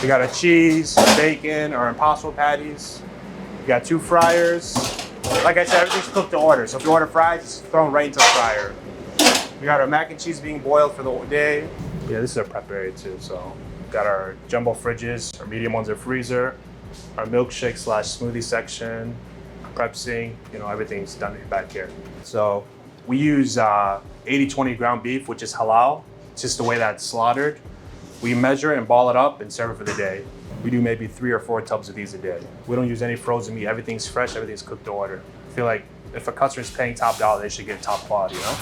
We got our cheese, bacon, our Impossible patties. We got 2 fryers. Like I said, everything's cooked to order. So if you order fries, it's thrown right into the fryer. We got our mac and cheese being boiled for the day. Yeah, this is our prep area too. So we got our jumbo fridges, our medium ones are freezer, our milkshake/smoothie section, prep sink, you know, everything's done back here. So we use 80/20 ground beef, which is halal. It's just the way that it's slaughtered. We measure it and ball it up and serve it for the day. We do maybe 3 or 4 tubs of these a day. We don't use any frozen meat. Everything's fresh, everything's cooked to order. I feel like if a customer's paying top dollar, they should get top quality, you know?